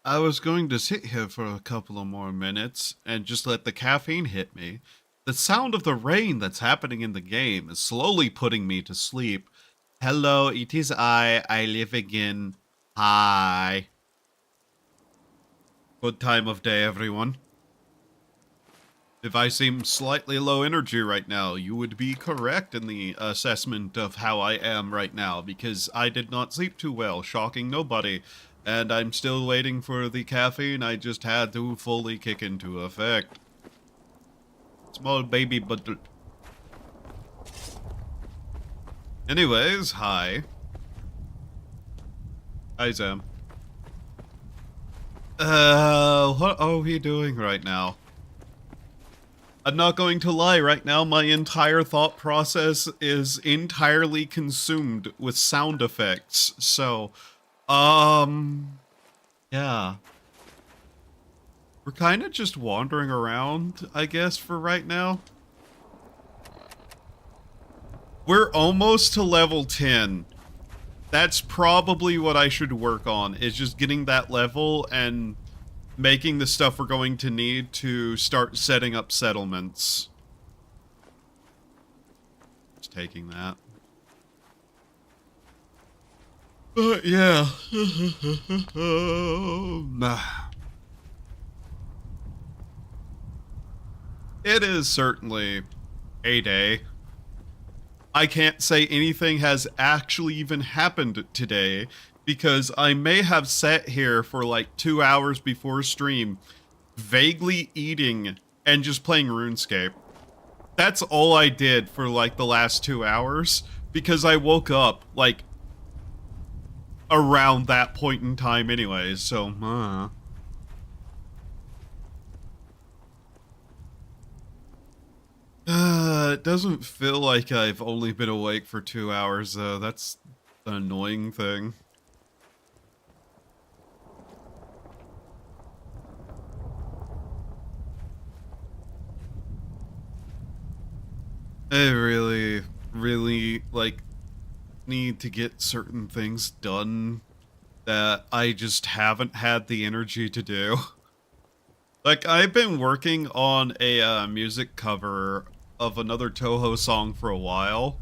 I was going to sit here for a couple of more minutes and just let the caffeine hit me. The sound of the rain that's happening in the game is slowly putting me to sleep. Hello, it is I live again. Hi. Good time of day, everyone. If I seem slightly low energy right now, you would be correct in the assessment of how I am right now, because I did not sleep too well, shocking nobody, and I'm still waiting for the caffeine I just had to fully kick into effect. Small baby bundle. Anyways, hi. Hi, Zam. What are we doing right now? I'm not going to lie, right now my entire thought process is entirely consumed with sound effects, so, yeah. We're kind of just wandering around, I guess, for right now. We're almost to level 10. That's probably what I should work on, is just getting that level and making the stuff we're going to need to start setting up settlements. Just taking that. But yeah. It is certainly a day. I can't say anything has actually even happened today, because I may have sat here for like 2 hours before stream, vaguely eating and just playing RuneScape. That's all I did for like the last 2 hours, because I woke up like around that point in time anyways, so it doesn't feel like I've only been awake for 2 hours though. That's the annoying thing. I really, like, need to get certain things done that I just haven't had the energy to do. Like, I've been working on a music cover of another Toho song for a while.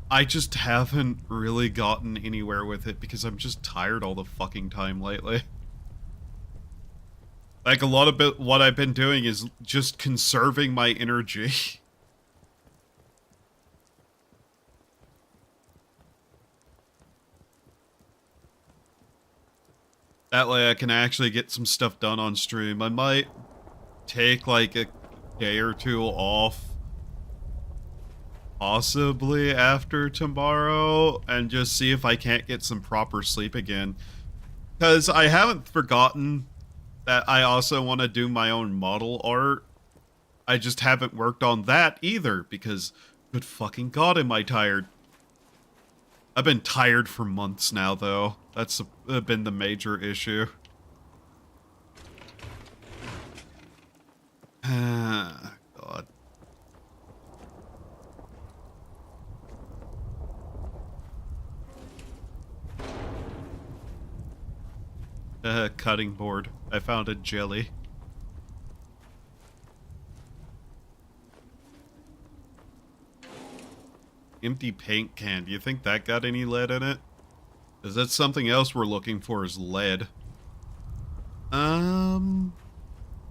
I just haven't really gotten anywhere with it because I'm just tired all the fucking time lately. Like, a lot of what I've been doing is just conserving my energy. That way I can actually get some stuff done on stream. I might take like a day or two off, possibly after tomorrow, and just see if I can't get some proper sleep again. Because I haven't forgotten that I also want to do my own model art. I just haven't worked on that either, because good fucking god am I tired. I've been tired for months now, though. That's been the major issue. God. Cutting board. I found a jelly. Empty paint can. Do you think that got any lead in it? Is that something else we're looking for is lead? I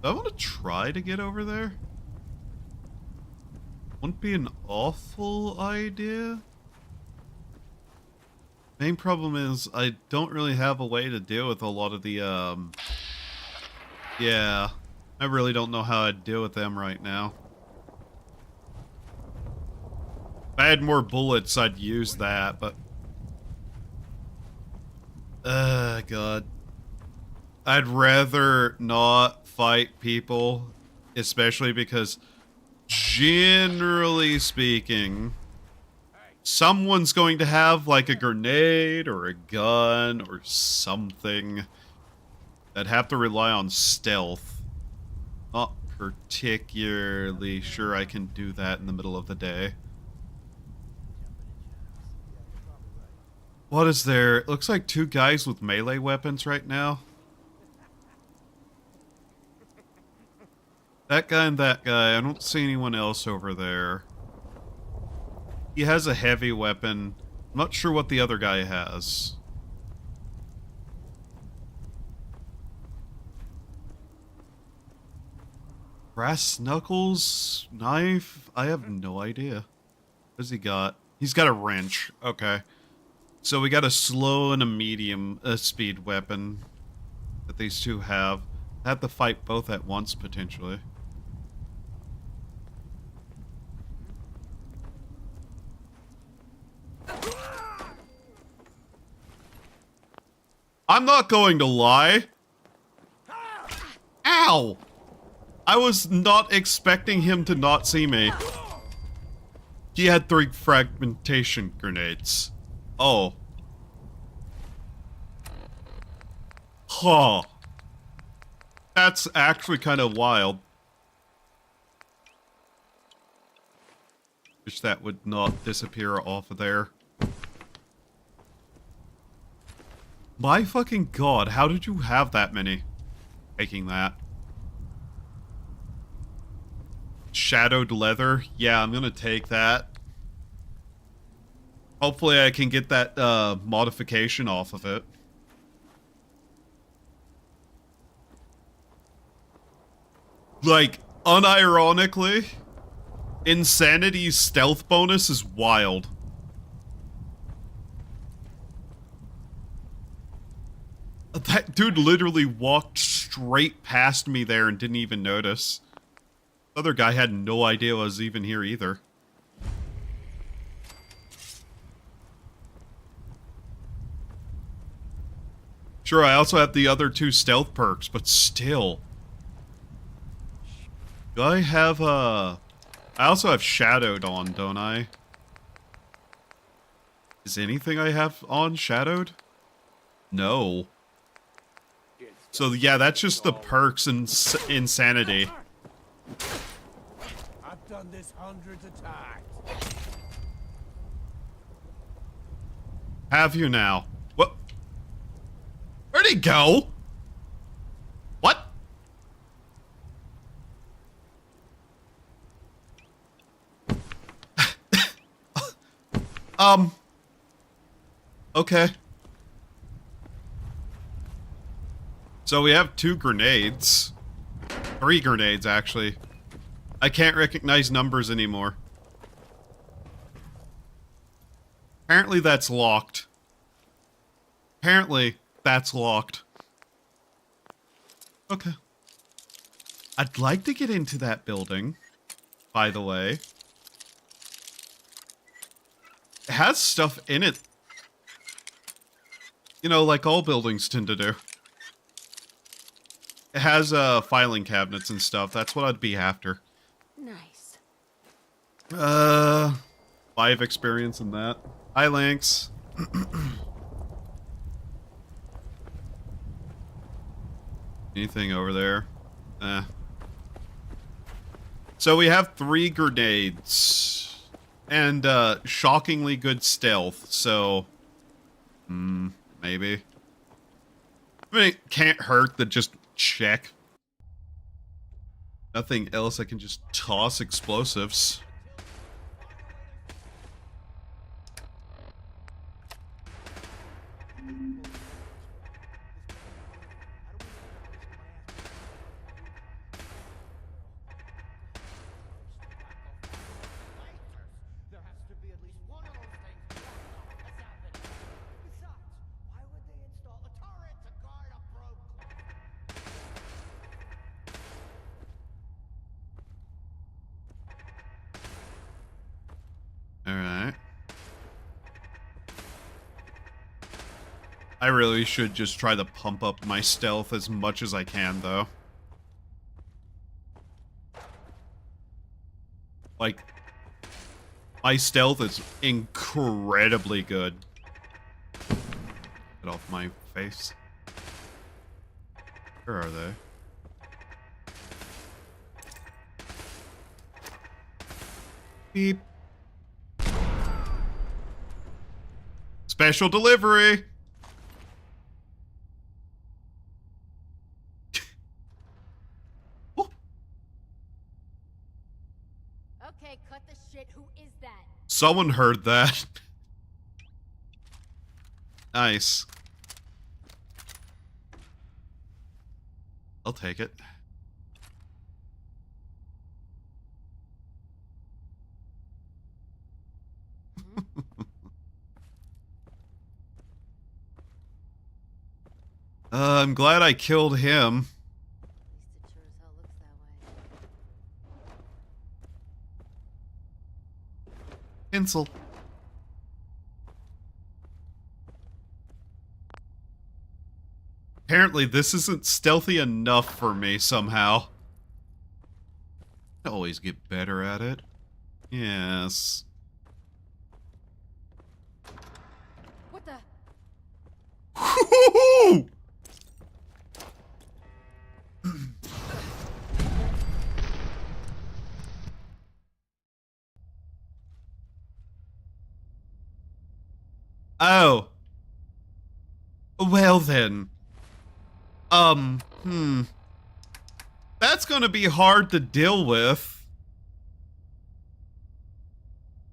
want to try to get over there. Wouldn't be an awful idea. Main problem is I don't really have a way to deal with a lot of the, yeah. I really don't know how I'd deal with them right now. If I had more bullets, I'd use that, but... God. I'd rather not fight people, especially because, generally speaking, someone's going to have, like, a grenade or a gun or something. I'd have to rely on stealth. Not particularly sure I can do that in the middle of the day. What is there? It looks like 2 guys with melee weapons right now. That guy and that guy. I don't see anyone else over there. He has a heavy weapon. I'm not sure what the other guy has. Brass knuckles? Knife? I have no idea. What does he got? He's got a wrench. Okay. So we got a slow and a medium speed weapon that these two have. I have to fight both at once, potentially. I'm not going to lie. Ow! I was not expecting him to not see me. He had 3 fragmentation grenades. Oh. Huh. That's actually kind of wild. Wish that would not disappear off of there. My fucking god, how did you have that many? Taking that. Shadowed leather? Yeah, I'm gonna take that. Hopefully I can get that modification off of it. Like, unironically, Insanity's stealth bonus is wild. That dude literally walked straight past me there and didn't even notice. The other guy had no idea I was even here either. Sure, I also have the other 2 stealth perks, but still. Do I have, I also have shadowed on, don't I? Is anything I have on shadowed? No. So yeah, that's just the perks and insanity. I've done this hundreds of times. Have you now? What? Where'd he go? What? Okay. So we have 2 grenades. 3 grenades, actually. I can't recognize numbers anymore. Apparently that's locked. Apparently that's locked. Okay. I'd like to get into that building, by the way. It has stuff in it. You know, like all buildings tend to do. It has filing cabinets and stuff. That's what I'd be after. Nice. 5 experience in that. Hi, Lynx. Anything over there? So we have 3 grenades. And shockingly good stealth, so... maybe. I mean, it can't hurt to just check. Nothing else, I can just toss explosives. Alright. I really should just try to pump up my stealth as much as I can, though. Like, my stealth is incredibly good. Get off my face. Where are they? Beep. Special delivery! Oh. Okay, cut the shit. Who is that? Someone heard that. Nice. I'll take it. I'm glad I killed him. At least it sure as hell looks that way. Pencil. Apparently, this isn't stealthy enough for me somehow. I always get better at it. Yes. What the? Oh. Well then. That's gonna be hard to deal with.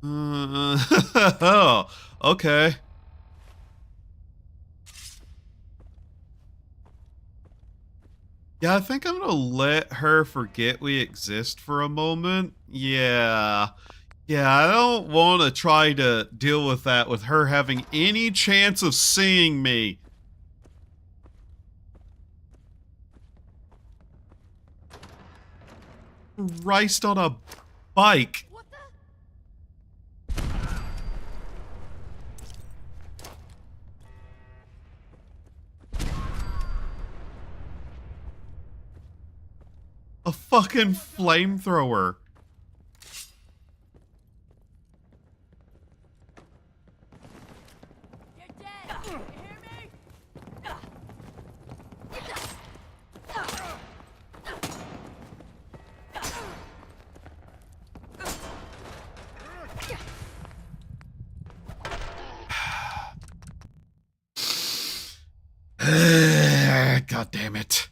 Oh, okay. Yeah, I think I'm gonna let her forget we exist for a moment. Yeah. Yeah, I don't want to try to deal with that with her having any chance of seeing me. Christ on a bike. What the? A fucking flamethrower. You're dead. You hear me? God damn it.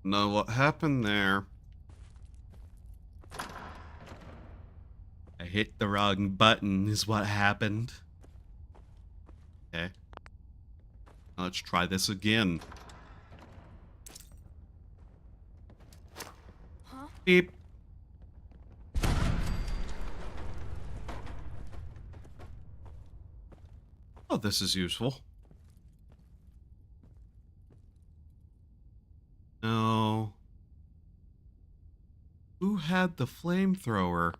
Know what happened there? I hit the wrong button is what happened. Okay. Now let's try this again. Huh? Beep. Oh, this is useful. No. Who had the flamethrower?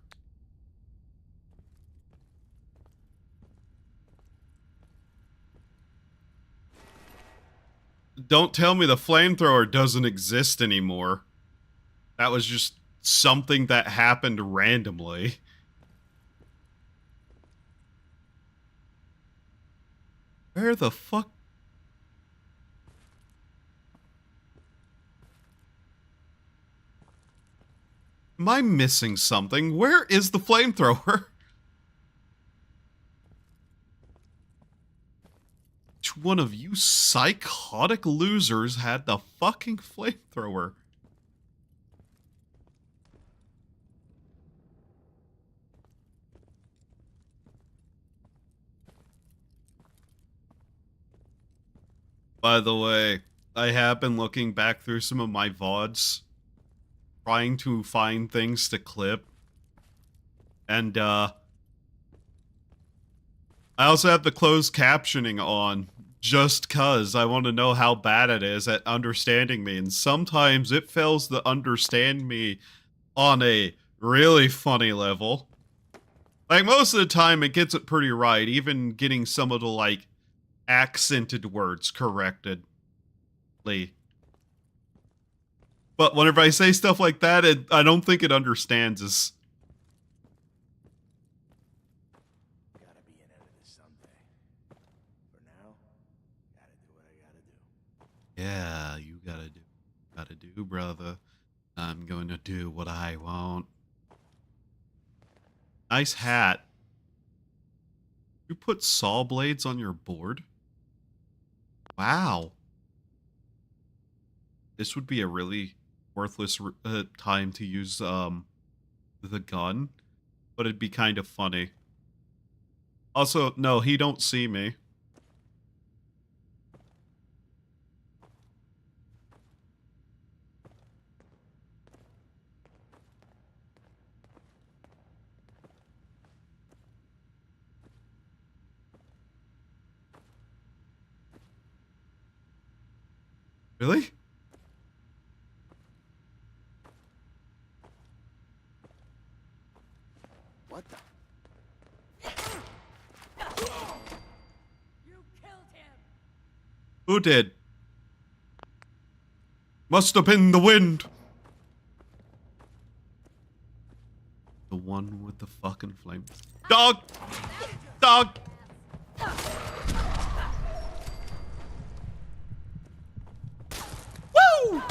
Don't tell me the flamethrower doesn't exist anymore. That was just something that happened randomly. Where the fuck? Am I missing something? Where is the flamethrower? Which one of you psychotic losers had the fucking flamethrower? By the way, I have been looking back through some of my VODs, trying to find things to clip. And, I also have the closed captioning on, just cuz I want to know how bad it is at understanding me. And sometimes it fails to understand me on a really funny level. Like, most of the time it gets it pretty right, even getting some of the, like, accented words corrected. But whenever I say stuff like that, I don't think it understands us. Gotta be an end of this someday. For now, gotta do what I gotta do. Yeah, you gotta do, brother. I'm going to do what I want. Nice hat. You put saw blades on your board? Wow. This would be a really worthless time to use the gun, but it'd be kind of funny. Also, no, he don't see me. Really? What the? You killed him. Who did? Must have been the wind. The one with the fucking flame. Dog! Dog! Woo! Come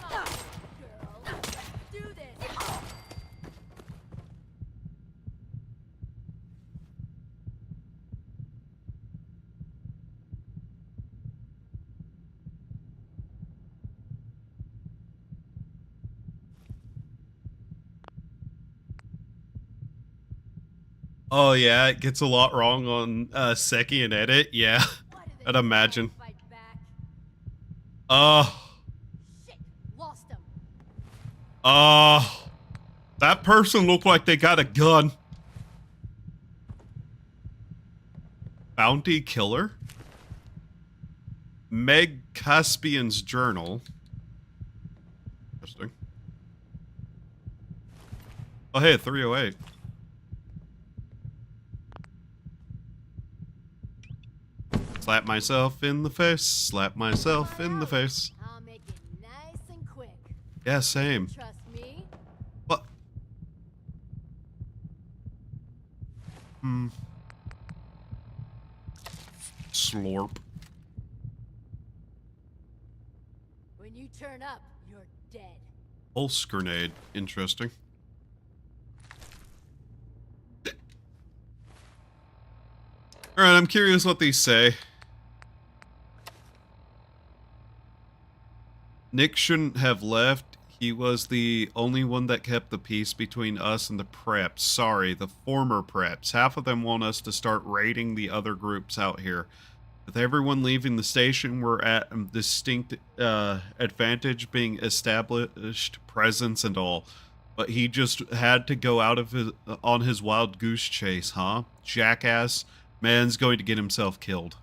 on, girl. Let's do this. Oh yeah, it gets a lot wrong on Seki and edit. Yeah, Why did they I'd imagine. fight back? Shit, lost him. That person looked like they got a gun. Bounty killer? Meg Caspian's journal. Interesting. Oh hey, 308. Slap myself in the face, slap myself in the face. I'll make it nice and quick. Yeah, same. Trust me. What? Slorp. When you turn up, you're dead. Pulse grenade. Interesting. Alright, I'm curious what these say. Nick shouldn't have left. He was the only one that kept the peace between us and the preps. Sorry, the former preps. Half of them want us to start raiding the other groups out here. With everyone leaving the station, we're at a distinct advantage being established presence and all. But he just had to go out of on his wild goose chase, huh? Jackass. Man's going to get himself killed.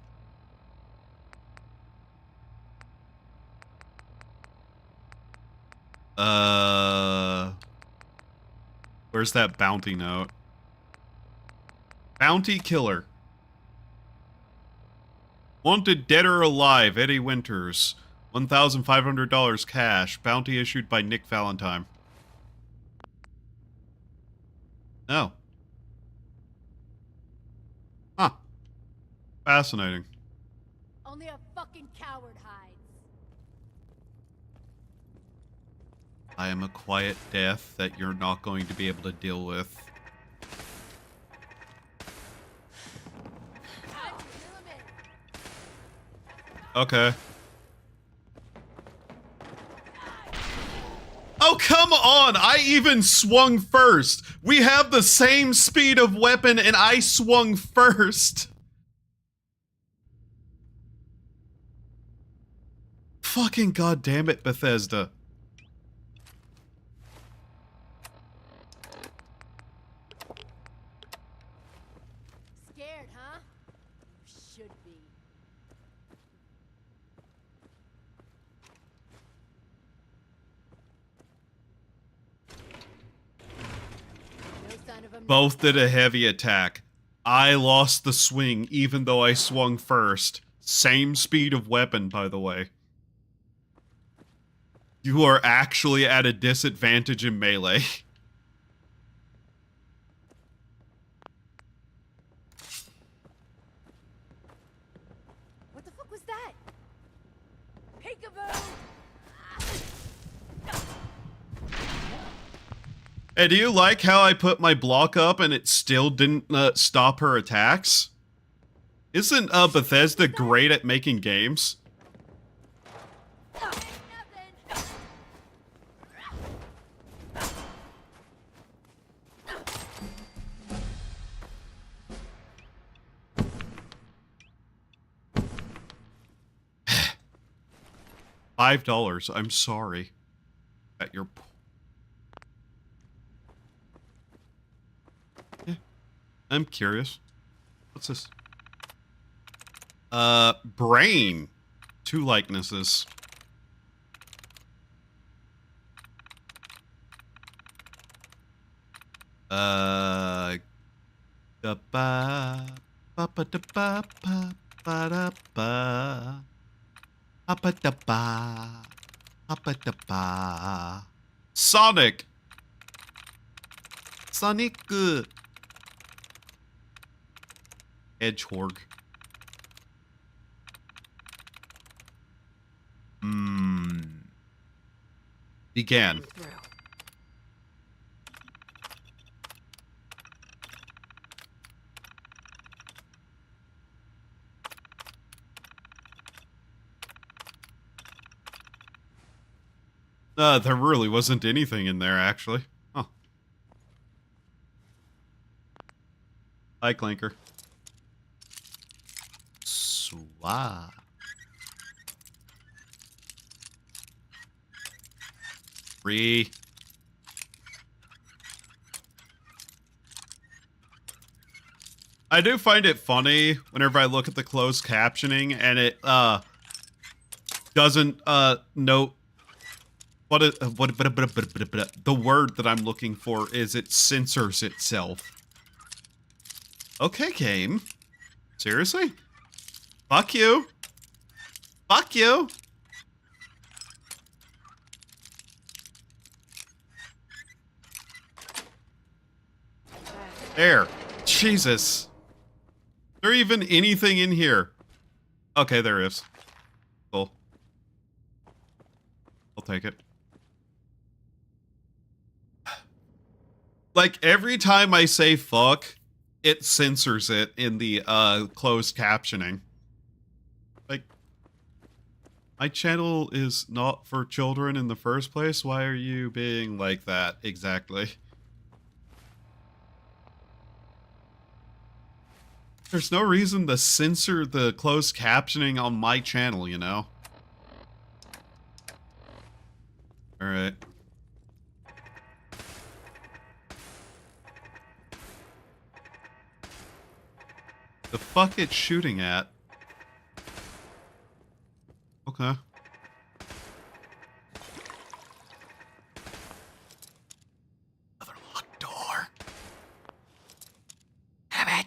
Where's that bounty note? Bounty killer. Wanted dead or alive, Eddie Winters. $1,500 cash. Bounty issued by Nick Valentine. Oh. Huh. Fascinating. Only a fucking coward hides. I am a quiet death that you're not going to be able to deal with. Time to reel him in. Okay. Oh, come on! I even swung first! We have the same speed of weapon and I swung first! Fucking goddamn it, Bethesda. Scared, huh? You should be. No sign of him. Both did a heavy attack. I lost the swing even though I swung first. Same speed of weapon, by the way. You are actually at a disadvantage in melee. What the fuck was that? Peekaboo! Hey, do you like how I put my block up and it still didn't stop her attacks? Isn't Bethesda great at making games? Nothing. $5. I'm sorry. At your... Yeah. I'm curious. What's this? Brain. 2 likenesses. Da ba ba ba da ba ba ba da ba ba da ba ba da ba. Sonic. Sonic. Hedgehog. Began. There really wasn't anything in there, actually. Huh. Hi, Clanker. Swah. Free. I do find it funny whenever I look at the closed captioning and it doesn't note what the word that I'm looking for is it censors itself. Okay, game. Seriously? Fuck you. Fuck you. There. Jesus. Is there even anything in here? Okay, there is. Cool. I'll take it. Like, every time I say fuck, it censors it in the closed captioning. Like, my channel is not for children in the first place. Why are you being like that exactly? There's no reason to censor the closed captioning on my channel, you know? Alright. The fuck it's shooting at? Okay. Another locked door. Damn it.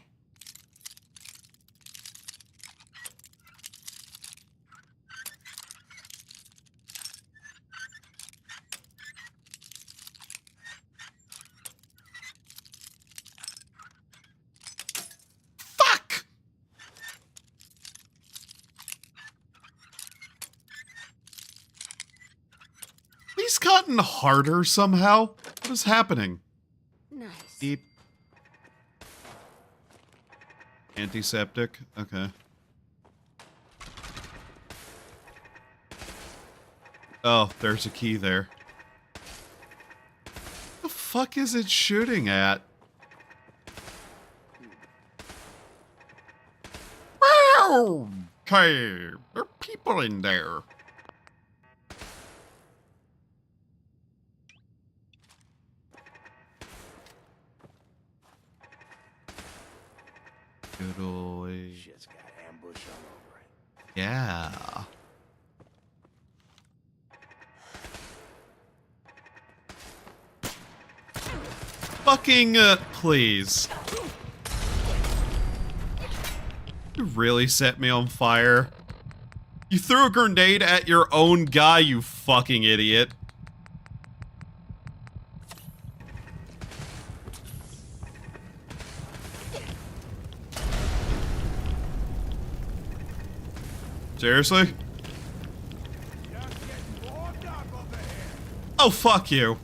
Fuck! He's gotten harder somehow. What is happening? Nice. Beep. Antiseptic. Okay. Oh, there's a key there. The fuck is it shooting at? Okay, there are people in there. Good old... Shit's got ambush all over it. Yeah. Fucking, please. You really set me on fire. You threw a grenade at your own guy, you fucking idiot. Seriously? Just getting warmed up over here. Oh, fuck you.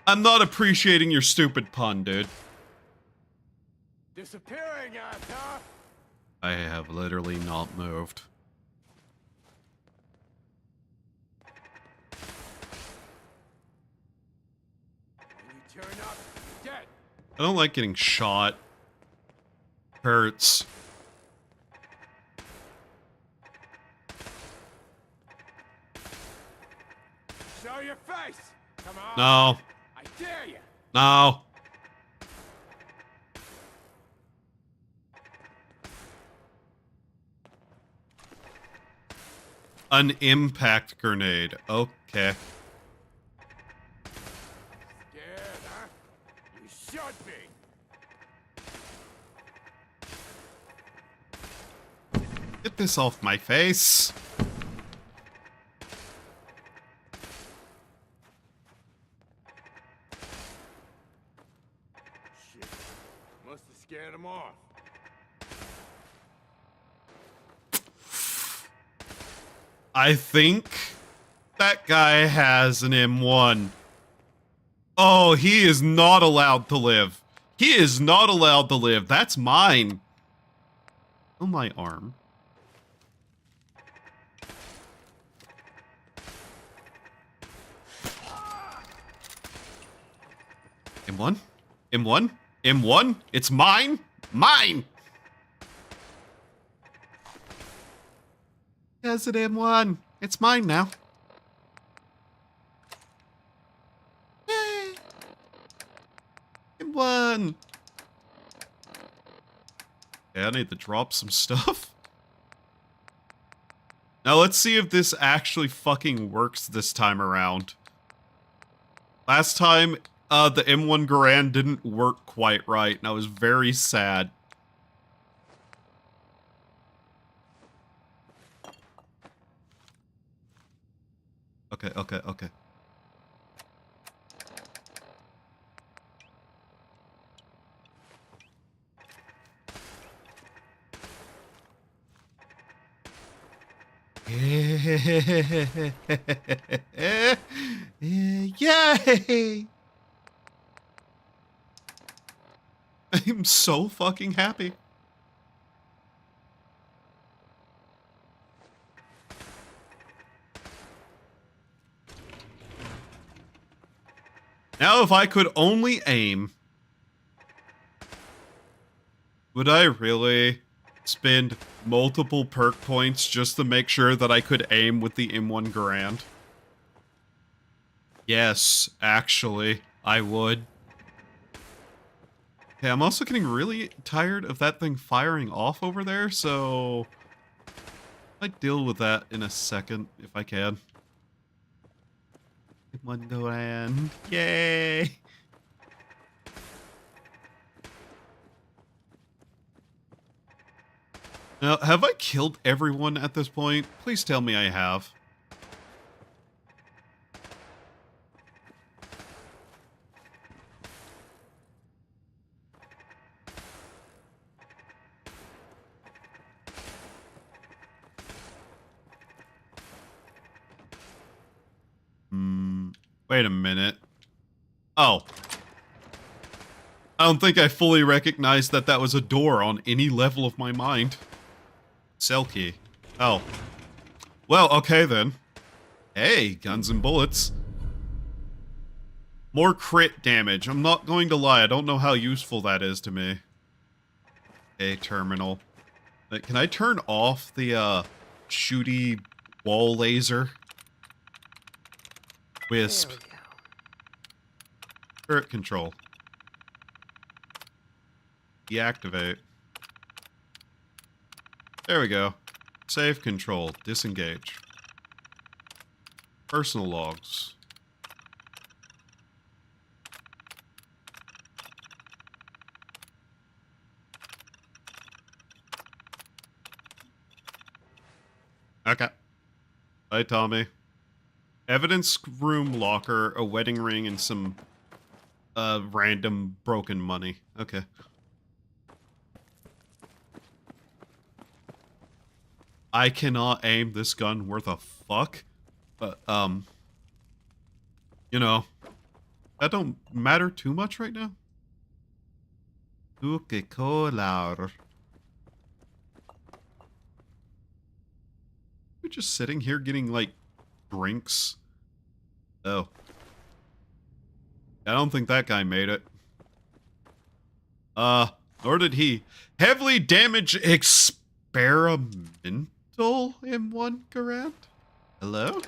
I'm not appreciating your stupid pun, dude. Disappearing out, huh? I have literally not moved. When you turn up, you're dead. I don't like getting shot. Hurts. Show your face! Come on! No. I dare you! No. An impact grenade. Okay. Scared, huh? You should be! Get this off my face. Shit. Must have scared him off. I think that guy has an M1. Oh, he is not allowed to live. He is not allowed to live. That's mine. Oh, my arm. M1? M1? M1? It's mine? Mine! Yes, it M1. It's mine now. Yay! M1. Okay, I need to drop some stuff. Now let's see if this actually fucking works this time around. Last time, the M1 Garand didn't work quite right, and I was very sad. Okay. Yay! I'm so fucking happy. Now if I could only aim, would I really spend multiple perk points just to make sure that I could aim with the M1 Garand? Yes, actually, I would. Okay, I'm also getting really tired of that thing firing off over there, so I might deal with that in a second if I can. M1 Garand, yay! Now, have I killed everyone at this point? Please tell me I have. Wait a minute. Oh. I don't think I fully recognized that that was a door on any level of my mind. Cell key. Oh. Well, okay then. Hey, guns and bullets. More crit damage. I'm not going to lie, I don't know how useful that is to me. Okay, terminal. Can I turn off the, shooty wall laser? Wisp. Turret control. Deactivate. There we go. Save control. Disengage. Personal logs. Okay. Bye, Tommy. Evidence room locker, a wedding ring, and some random broken money. Okay. I cannot aim this gun worth a fuck, but you know, that don't matter too much right now. Okay, colar. We're just sitting here getting like drinks. Oh. I don't think that guy made it. Nor did he. Heavily damaged experimental M1 Garand? Hello?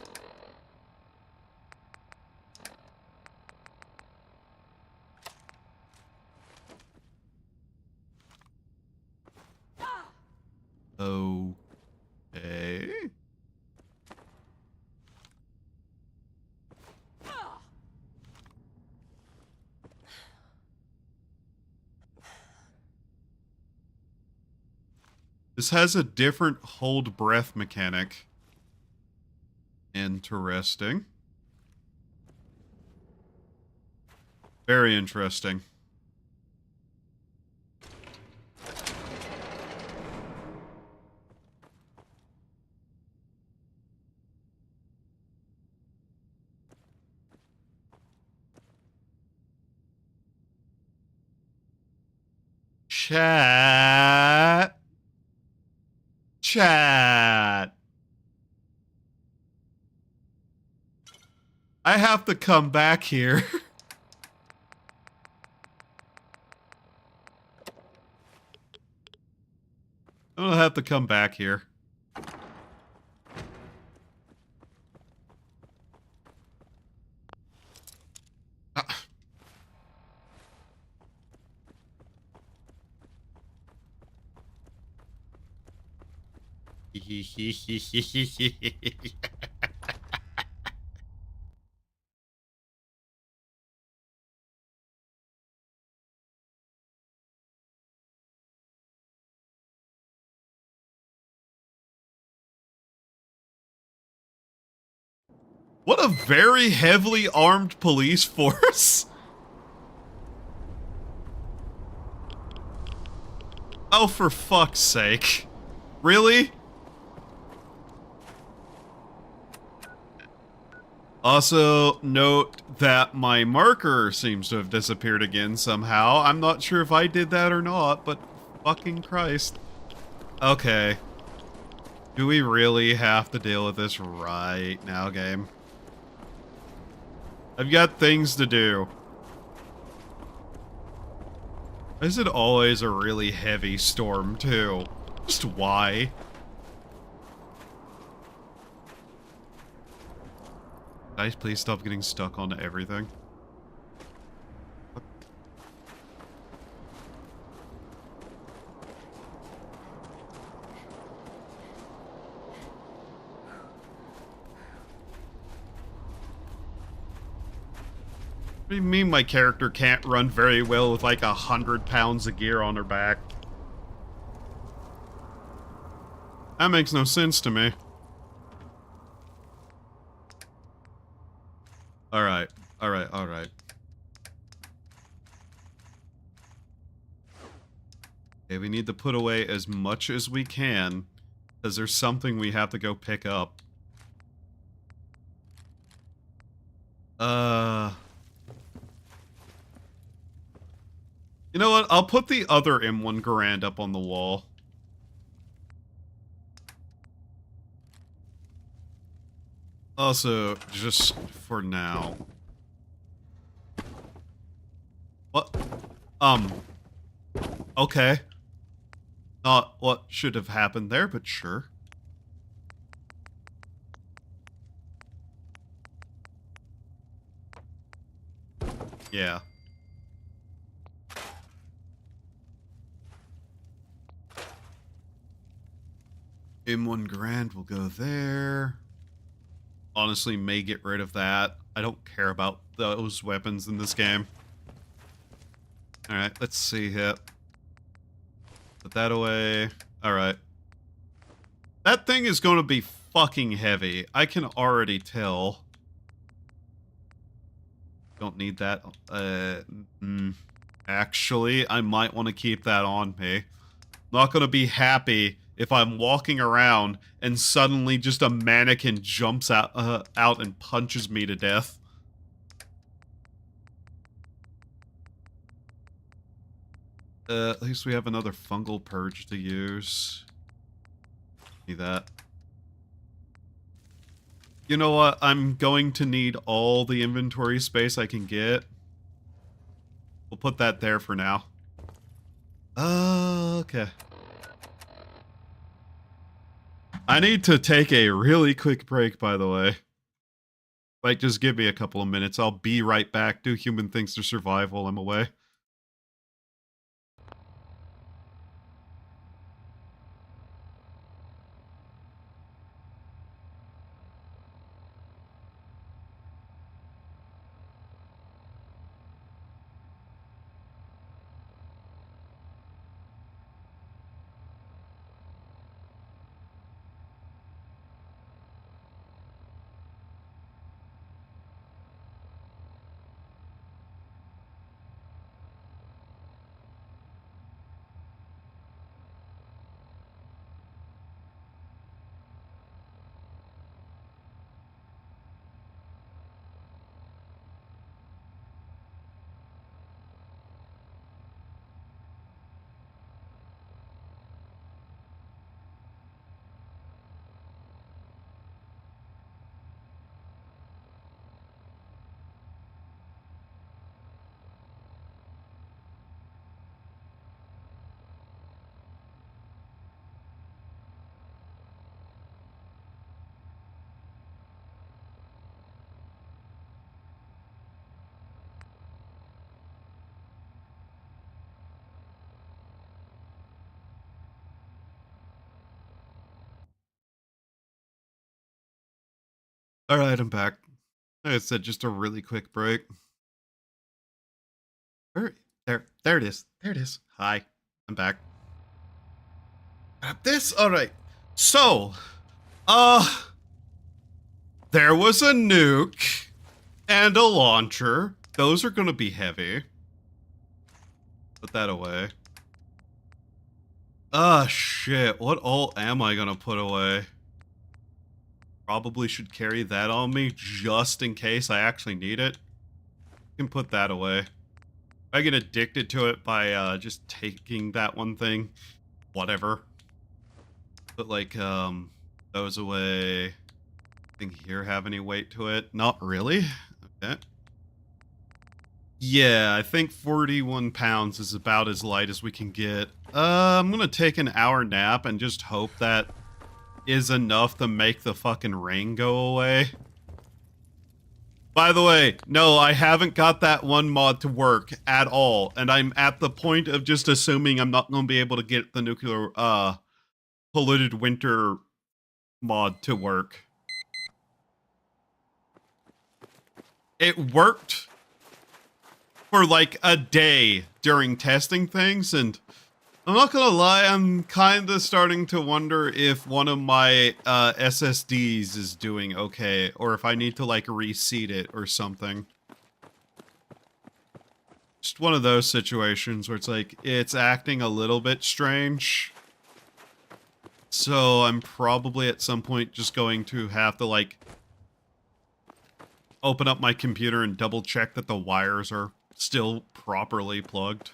Okay. This has a different hold breath mechanic. Interesting. Very interesting. Chat. Chat. I have to come back here. I'm gonna have to come back here. What a very heavily armed police force. Oh, for fuck's sake. Really? Also, note that my marker seems to have disappeared again somehow. I'm not sure if I did that or not, but fucking Christ. Okay. Do we really have to deal with this right now, game? I've got things to do. Why is it always a really heavy storm, too? Just why? Guys, please stop getting stuck on everything. What do you mean my character can't run very well with like 100 pounds of gear on her back? That makes no sense to me. Alright, alright, alright. Okay, we need to put away as much as we can, because there's something we have to go pick up. You know what? I'll put the other M1 Garand up on the wall. Also, just for now. What? Okay. Not what should have happened there, but sure. Yeah. M1 Garand will go there. Honestly, may get rid of that. I don't care about those weapons in this game. Alright, let's see here. Put that away. Alright. That thing is going to be fucking heavy. I can already tell. Don't need that. Actually, I might want to keep that on me. Not going to be happy if I'm walking around and suddenly just a mannequin jumps out and punches me to death. At least we have another fungal purge to use. Need that. You know what? I'm going to need all the inventory space I can get. We'll put that there for now. Okay. I need to take a really quick break, by the way. Like, just give me a couple of minutes. I'll be right back. Do human things to survive while I'm away. All right, I'm back. Like I said, just a really quick break. Where? There it is. There it is. Hi, I'm back. Grab this. All right. So, there was a nuke and a launcher. Those are gonna be heavy. Put that away. Ah, shit. What all am I gonna put away? Probably should carry that on me just in case I actually need it. Can put that away. I get addicted to it by just taking that one thing. Whatever. But like, those away. Anything here have any weight to it? Not really. Okay. Yeah, I think 41 pounds is about as light as we can get. I'm gonna take an hour nap and just hope that is enough to make the fucking rain go away. By the way, no, I haven't got that one mod to work at all, and I'm at the point of just assuming I'm not gonna be able to get the nuclear, polluted winter mod to work. It worked for like a day during testing things, and I'm not gonna lie, I'm kinda starting to wonder if one of my SSDs is doing okay, or if I need to like reseat it or something. Just one of those situations where it's like, it's acting a little bit strange. So I'm probably at some point just going to have to like open up my computer and double check that the wires are still properly plugged.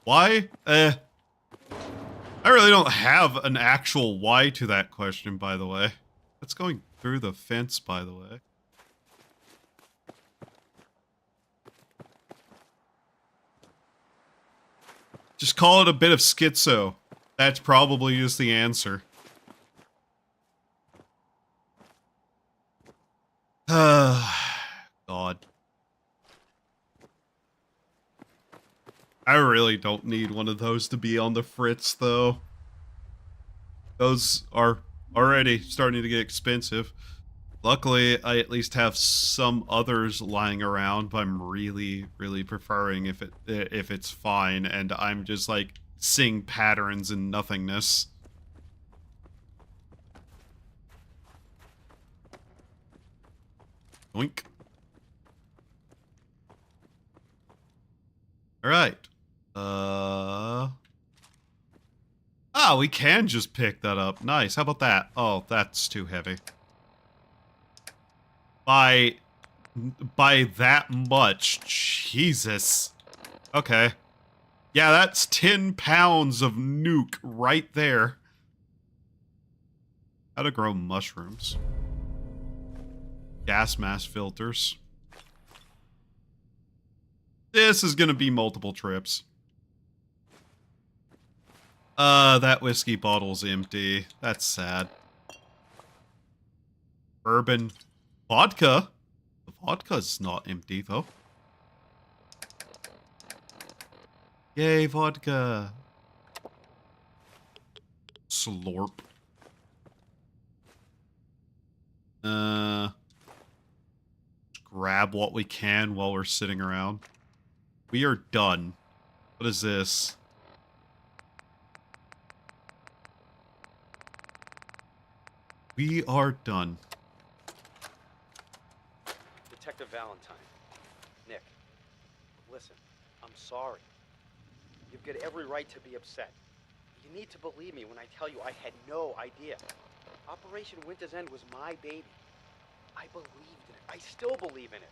Why? I really don't have an actual why to that question, by the way. That's going through the fence, by the way. Just call it a bit of schizo. That's probably just the answer. God. I really don't need one of those to be on the fritz, though. Those are already starting to get expensive. Luckily, I at least have some others lying around, but I'm really, really preferring if it's fine, and I'm just like seeing patterns in nothingness. Oink. All right. Ah, we can just pick that up. Nice. How about that? Oh, that's too heavy. By that much. Jesus. Okay. Yeah, that's 10 pounds of nuke right there. How to grow mushrooms. Gas mask filters. This is gonna be multiple trips. That whiskey bottle's empty. That's sad. Bourbon. Vodka? The vodka's not empty, though. Yay, vodka. Slurp. Just grab what we can while we're sitting around. We are done. What is this? We are done. Detective Valentine. Nick, listen, I'm sorry. You've got every right to be upset. You need to believe me when I tell you I had no idea. Operation Winter's End was my baby. I believed in it. I still believe in it.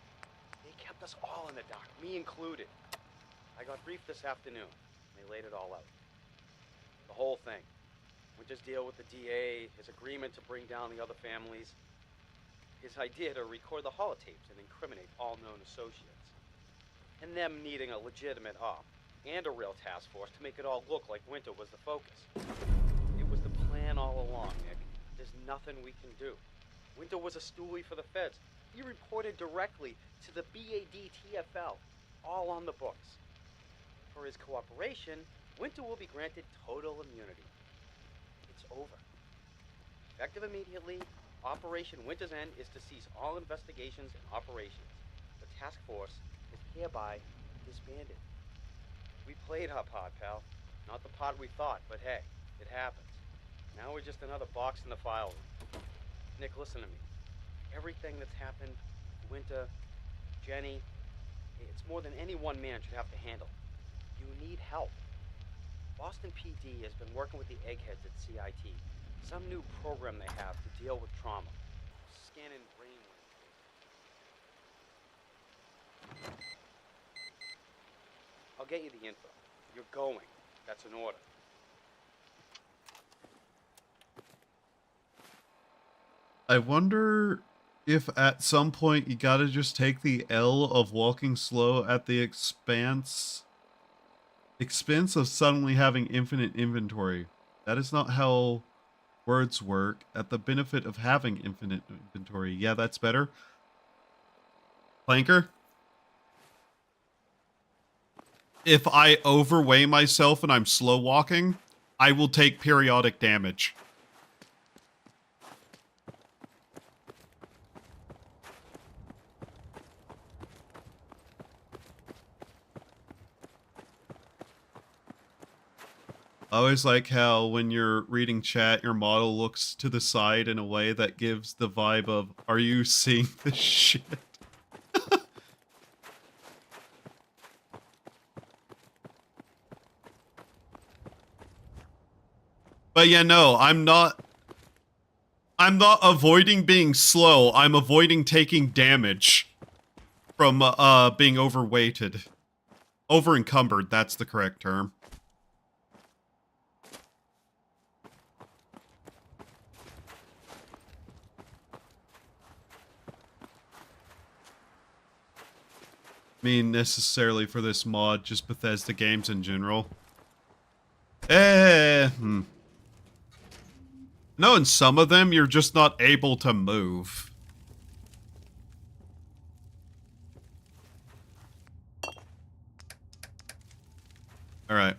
They kept us all in the dark, me included. I got briefed this afternoon. They laid it all out. The whole thing. Winter's deal with the DA, his agreement to bring down the other families, his idea to record the holotapes and incriminate all known associates, and them needing a legitimate op and a real task force to make it all look like Winter was the focus. It was the plan all along, Nick. There's nothing we can do. Winter was a stoolie for the feds. He reported directly to the BADTFL, all on the books. For his cooperation, Winter will be granted total immunity. It's it's over. Effective immediately, Operation Winter's End is to cease all investigations and operations. The task force is hereby disbanded. We played our part, pal. Not the part we thought, but hey, it happens. Now we're just another box in the file room. Nick, listen to me. Everything that's happened, Winter, Jenny, it's more than any one man should have to handle. You need help. Boston PD has been working with the eggheads at CIT. Some new program they have to deal with trauma. Scanning brainwaves. I'll get you the info. You're going. That's an order. I wonder if at some point you gotta just take the L of walking slow at the expense of suddenly having infinite inventory. That is not how words work. At the benefit of having infinite inventory. Yeah, that's better. Planker? If I overweigh myself and I'm slow walking, I will take periodic damage. I always like how when you're reading chat, your model looks to the side in a way that gives the vibe of, are you seeing this shit? But yeah, no, I'm not avoiding being slow. I'm avoiding taking damage from being overweighted. Over encumbered, that's the correct term. Mean necessarily for this mod, just Bethesda games in general. No, in some of them, you're just not able to move. Alright.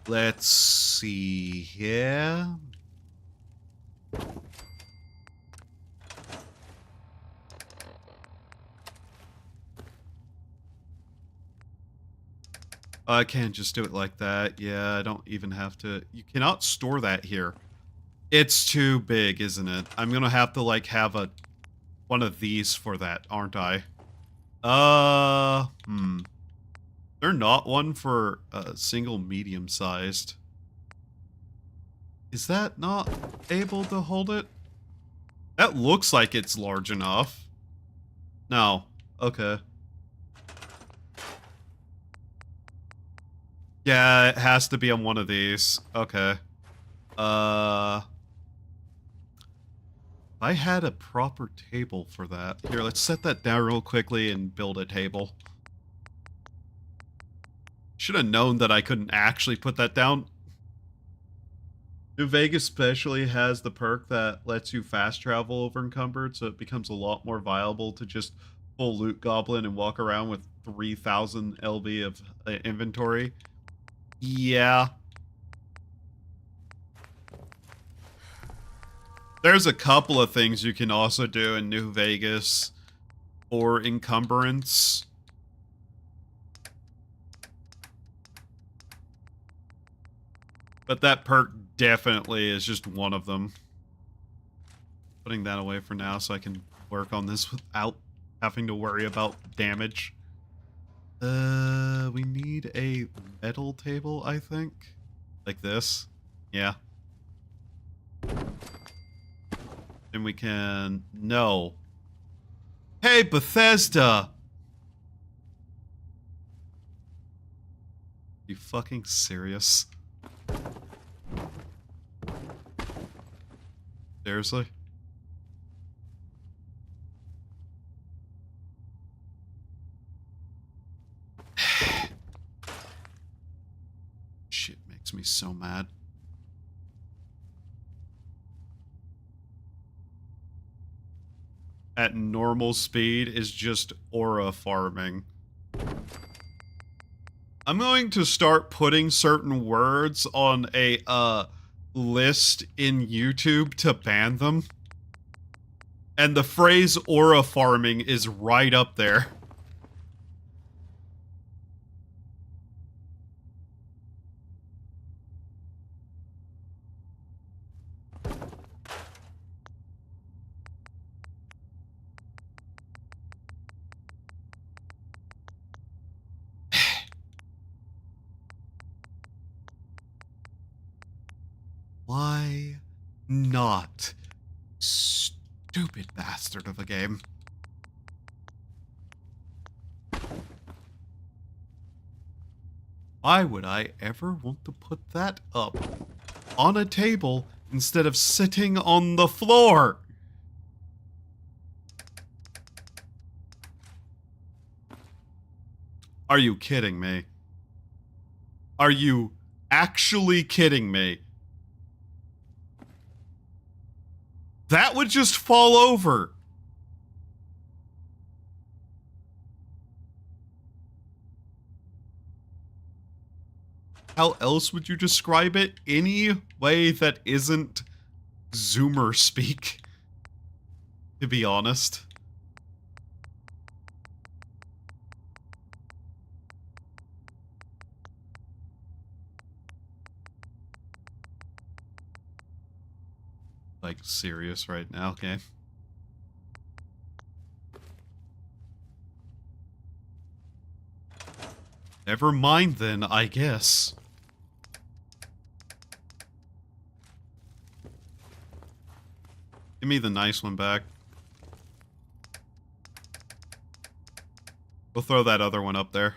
Let's see here. I can't just do it like that. Yeah, I don't even have to. You cannot store that here. It's too big, isn't it? I'm gonna have to, like, have one of these for that, aren't I? They're not one for a single medium-sized. Is that not able to hold it? That looks like it's large enough. No. Okay. Yeah, it has to be on one of these. Okay. I had a proper table for that. Here, let's set that down real quickly and build a table. Should have known that I couldn't actually put that down. New Vegas especially has the perk that lets you fast travel over encumbered, so it becomes a lot more viable to just pull Loot Goblin and walk around with 3,000 LB of inventory. Yeah. There's a couple of things you can also do in New Vegas for encumbrance. But that perk definitely is just one of them. Putting that away for now so I can work on this without having to worry about damage. We need a metal table, I think. Like this. Yeah. And we can... No. Hey, Bethesda! You fucking serious? Seriously? Shit makes me so mad. At normal speed is just aura farming. I'm going to start putting certain words on a list in YouTube to ban them. And the phrase aura farming is right up there. Why not? Stupid bastard of a game. Why would I ever want to put that up on a table instead of sitting on the floor? Are you kidding me? Are you actually kidding me? That would just fall over. How else would you describe it? Any way that isn't Zoomer speak, to be honest. Like, serious right now, okay? Never mind then, I guess. Give me the nice one back. We'll throw that other one up there.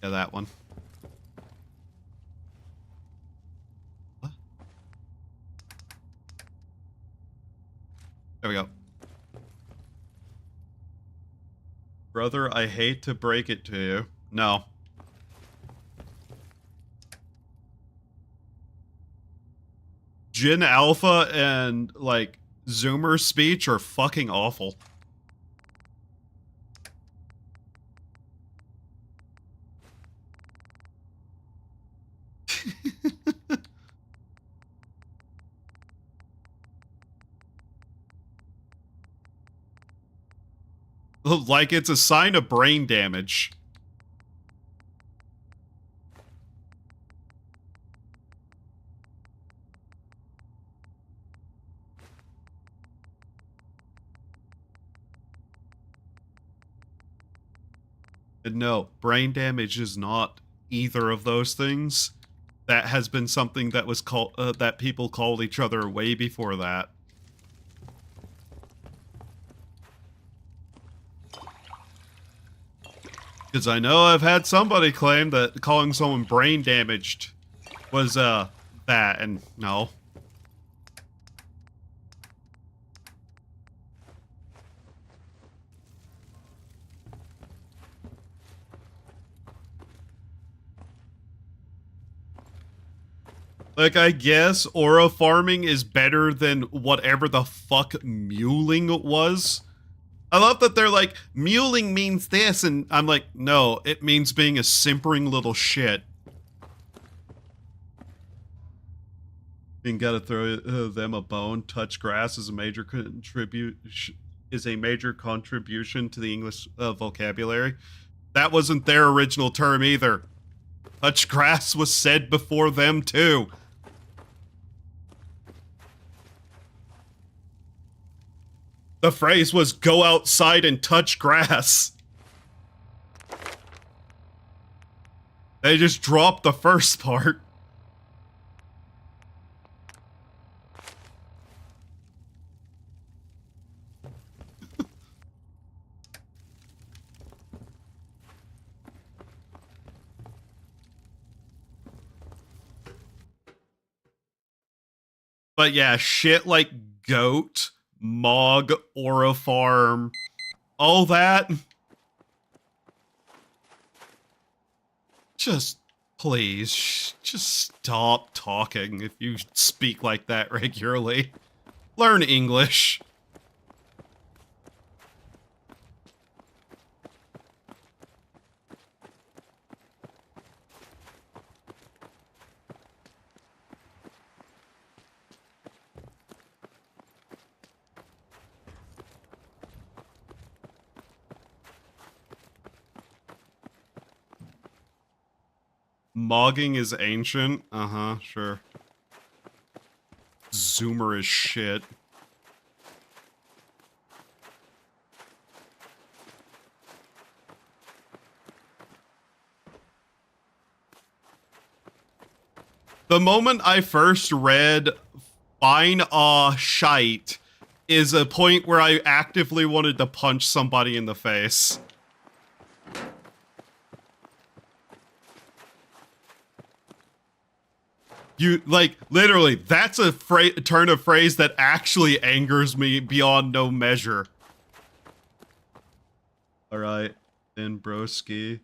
Yeah, that one. What? There we go. Brother, I hate to break it to you. No. Gen Alpha and, like, Zoomer speech are fucking awful. Like it's a sign of brain damage. No, brain damage is not either of those things. That has been something that was called that people called each other way before that. Because I know I've had somebody claim that calling someone brain damaged was that, and no. Like, I guess aura farming is better than whatever the fuck muling was. I love that they're like, muling means this, and I'm like, no, it means being a simpering little shit. Being gotta throw them a bone. Touch grass is a major contribution to the English vocabulary. That wasn't their original term either. Touch grass was said before them too. The phrase was go outside and touch grass. They just dropped the first part. But yeah, shit like goat, mog, aura farm, all that. Just, please, just stop talking if you speak like that regularly. Learn English. Mogging is ancient? Uh-huh, sure. Zoomer is shit. The moment I first read fine aw shite is a point where I actively wanted to punch somebody in the face. You, like, literally, that's a turn of phrase that actually angers me beyond no measure. Alright, then broski.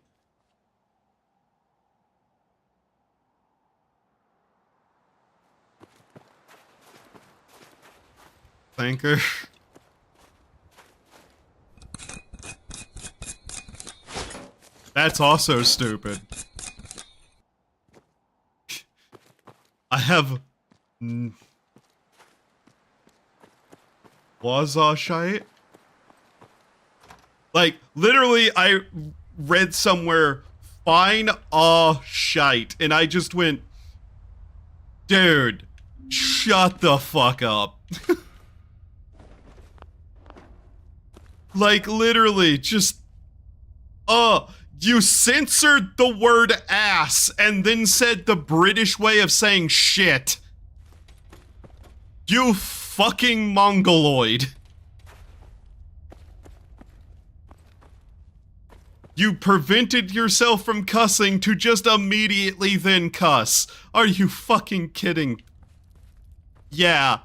Thanker. That's also stupid. I have... Wazashite? Like, literally, I read somewhere, fine aw shite, and I just went, dude, shut the fuck up. Like, literally, just, you censored the word ass and then said the British way of saying shit. You fucking mongoloid. You prevented yourself from cussing to just immediately then cuss. Are you fucking kidding? Yeah.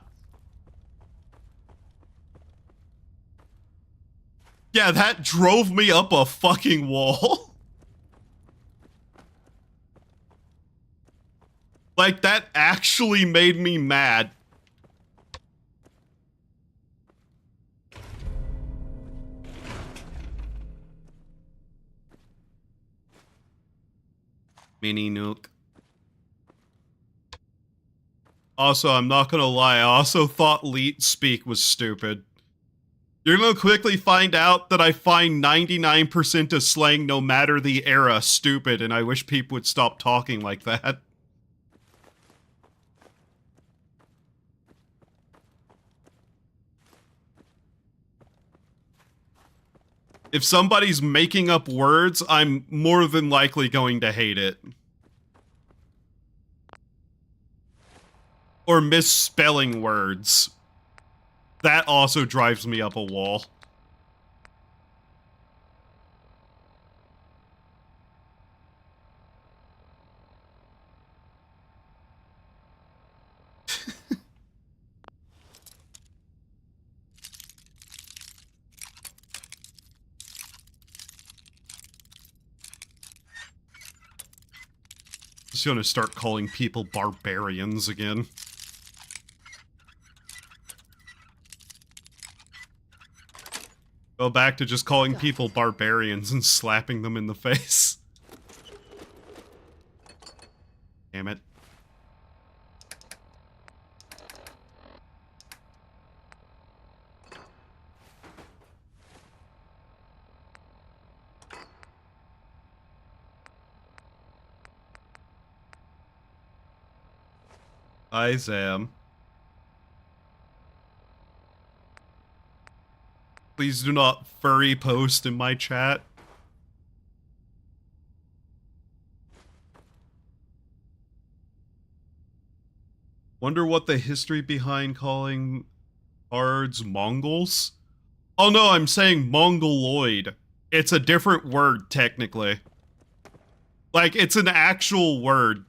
Yeah, that drove me up a fucking wall. Like, that actually made me mad. Mini nuke. Also, I'm not gonna lie, I also thought leet speak was stupid. You're gonna quickly find out that I find 99% of slang, no matter the era, stupid, and I wish people would stop talking like that. If somebody's making up words, I'm more than likely going to hate it. Or misspelling words. That also drives me up a wall. Just gonna start calling people barbarians again. Go back to just calling people barbarians and slapping them in the face. Damn it. Hi, Sam. Please do not furry post in my chat. Wonder what the history behind calling cards Mongols? Oh no, I'm saying Mongoloid. It's a different word, technically. Like, it's an actual word.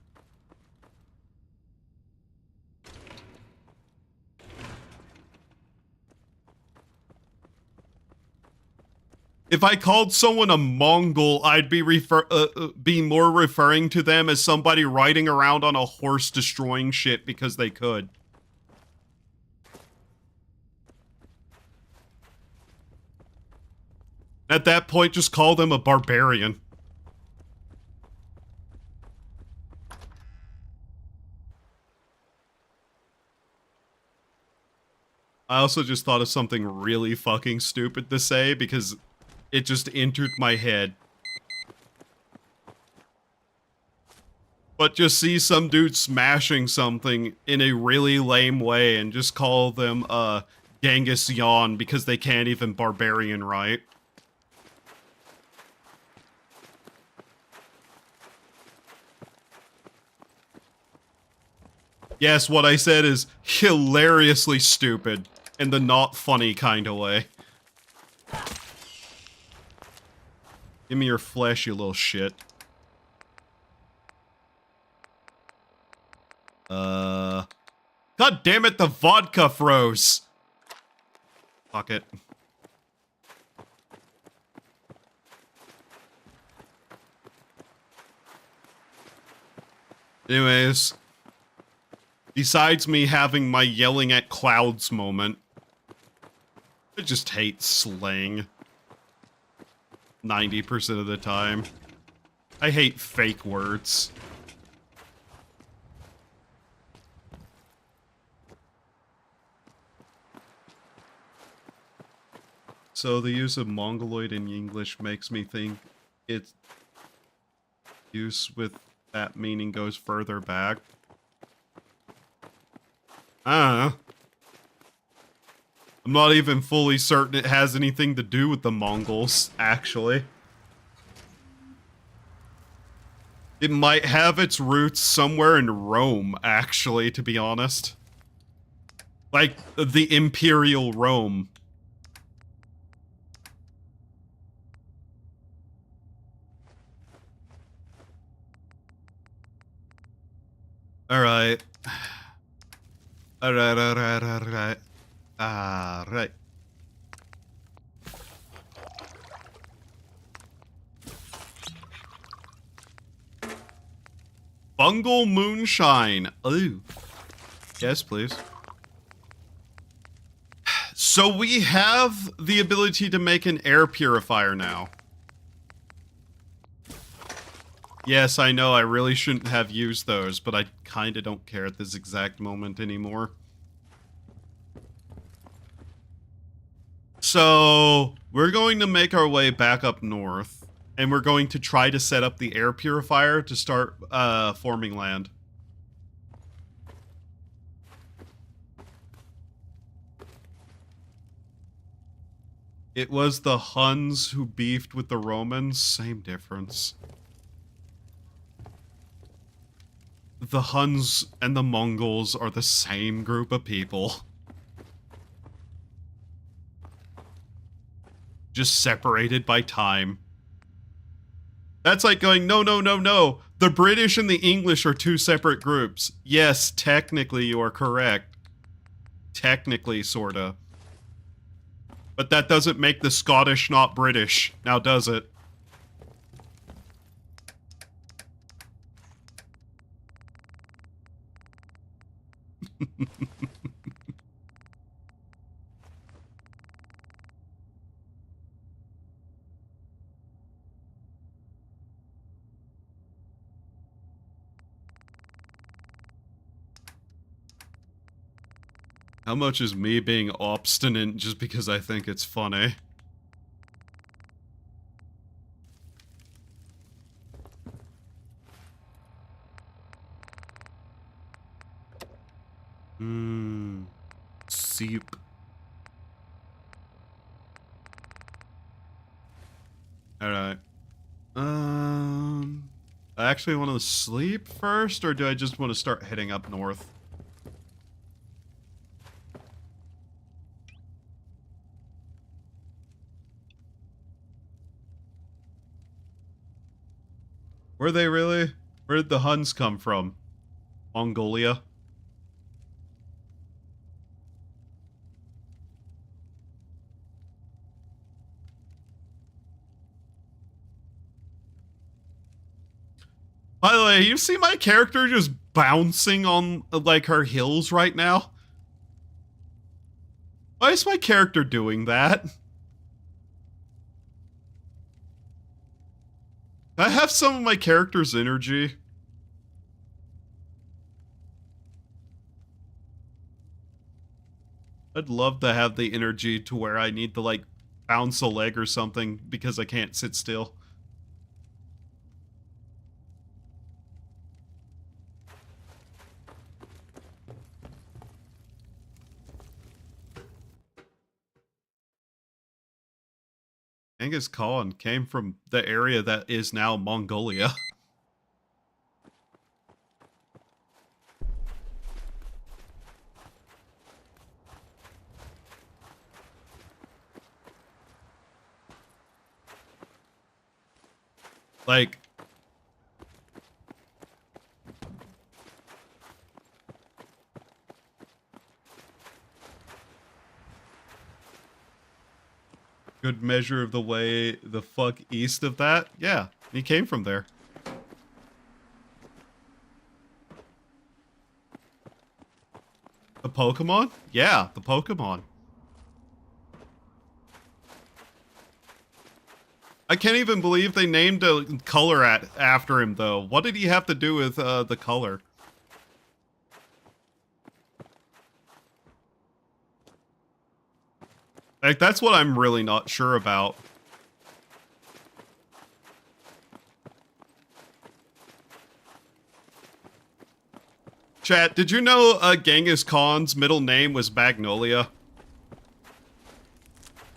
If I called someone a Mongol, I'd be more referring to them as somebody riding around on a horse destroying shit because they could. At that point, just call them a barbarian. I also just thought of something really fucking stupid to say because it just entered my head. but just see some dude smashing something in a really lame way and just call them Genghis Yawn because they can't even barbarian right. Yes, what I said is hilariously stupid in the not funny kind of way. Give me your flesh, you little shit. God damn it, the vodka froze. Fuck it. Anyways, besides me having my yelling at clouds moment, I just hate slang. 90% of the time. I hate fake words. So the use of Mongoloid in English makes me think its use with that meaning goes further back. I don't know. I'm not even fully certain it has anything to do with the Mongols, actually. It might have its roots somewhere in Rome, actually, to be honest. Like, the Imperial Rome. Alright. Alright. Alright. Bungle Moonshine. Ooh. Yes, please. So we have the ability to make an air purifier now. Yes, I know I really shouldn't have used those, but I kinda don't care at this exact moment anymore. So, we're going to make our way back up north, and we're going to try to set up the air purifier to start forming land. It was the Huns who beefed with the Romans, same difference. The Huns and the Mongols are the same group of people. Just separated by time. That's like going, no, no, no, no. The British and the English are two separate groups. Yes, technically you are correct. Technically, sorta. But that doesn't make the Scottish not British, now does it? How much is me being obstinate just because I think it's funny? Seep. Alright. I actually want to sleep first, or do I just want to start heading up north? Were they really? Where did the Huns come from? Mongolia? By the way, you see my character just bouncing on, like, her heels right now? Why is my character doing that? I have some of my character's energy. I'd love to have the energy to where I need to, like, bounce a leg or something because I can't sit still. Genghis Khan came from the area that is now Mongolia. Like, good measure of the way the fuck east of that? Yeah, he came from there. The Pokemon? Yeah, the Pokemon. I can't even believe they named a color after him, though. What did he have to do with the color? Like, that's what I'm really not sure about. Chat, did you know Genghis Khan's middle name was Magnolia?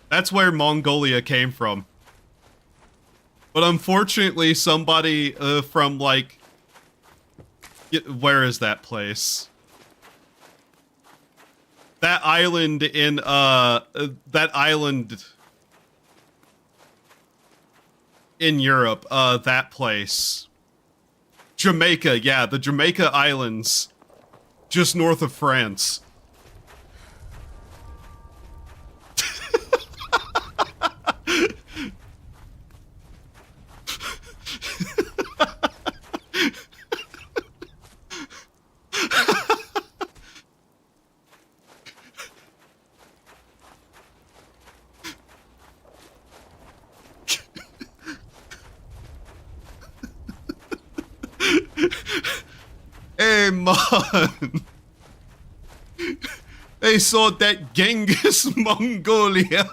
That's where Mongolia came from. But unfortunately, somebody from, like... Where is that place? That island in, that island... in Europe, that place. Jamaica, yeah, the Jamaica Islands. Just north of France. Hey, man. They saw that Genghis Mongolia.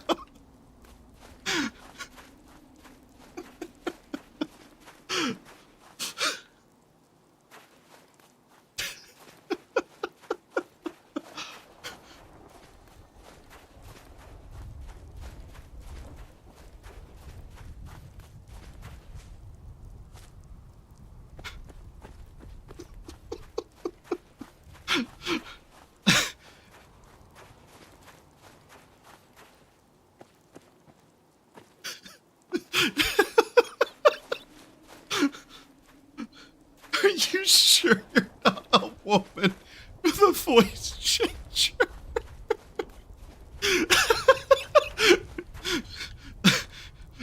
Are you sure you're not a woman with a voice changer?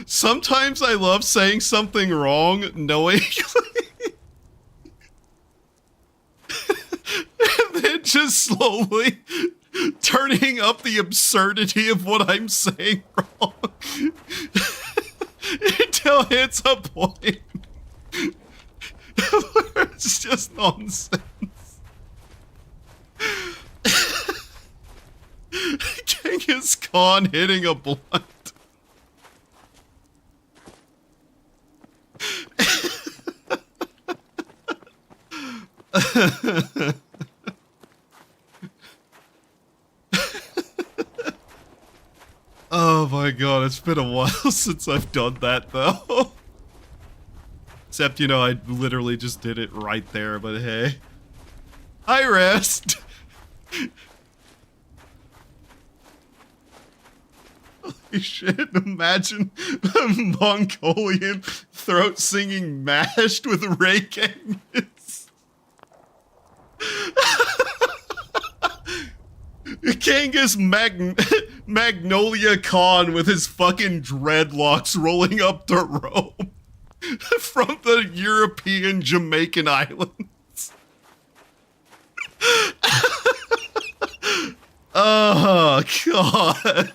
Sometimes I love saying something wrong knowingly. And then just slowly turning up the absurdity of what I'm saying wrong. Until it's a point. It's just nonsense. Genghis Khan hitting a blunt. Oh my god, it's been a while since I've done that though. Except, you know, I literally just did it right there, but hey. Hi, Rest! Holy shit, imagine a Mongolian throat singing mashed with Ray Genghis. Genghis Magnolia Khan with his fucking dreadlocks rolling up the rope. From the European Jamaican islands. Oh, God.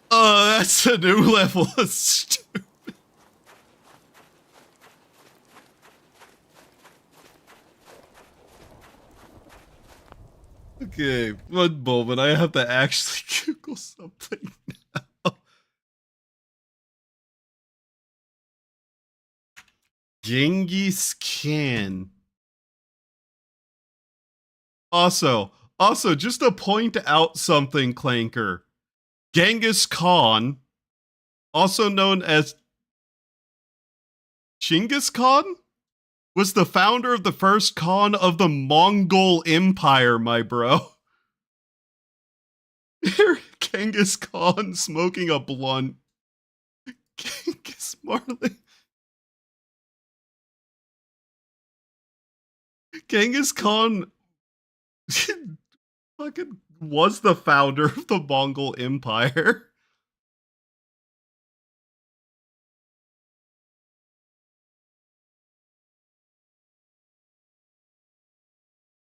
Oh, that's a new level of stupid. Okay, one moment. I have to actually Google something now. Genghis Khan. Also, just to point out something, Clanker. Genghis Khan, also known as Genghis Khan, was the founder of the first Khan of the Mongol Empire, my bro. Genghis Khan smoking a blunt. Genghis Marley. Genghis Khan fucking was the founder of the Mongol Empire.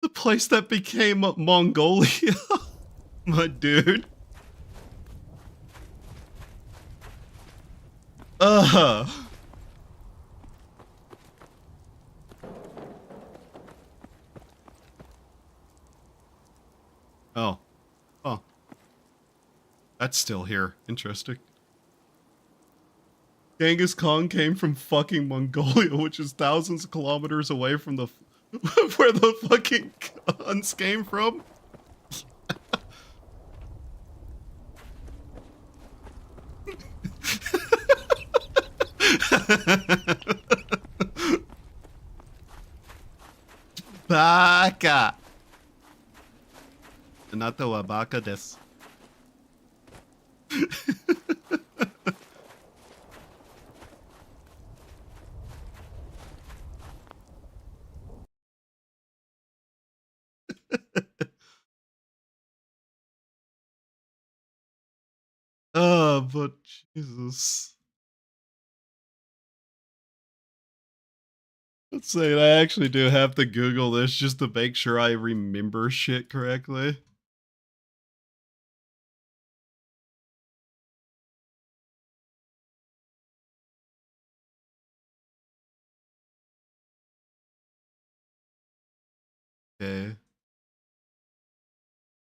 The place that became Mongolia. My dude. Oh. Oh. That's still here. Interesting. Genghis Khan came from fucking Mongolia, which is thousands of kilometers away from the where the fucking Khans came from. Baka. Anata wa baka desu. Oh, but Jesus. Let's say I actually do have to Google this just to make sure I remember shit correctly. Okay.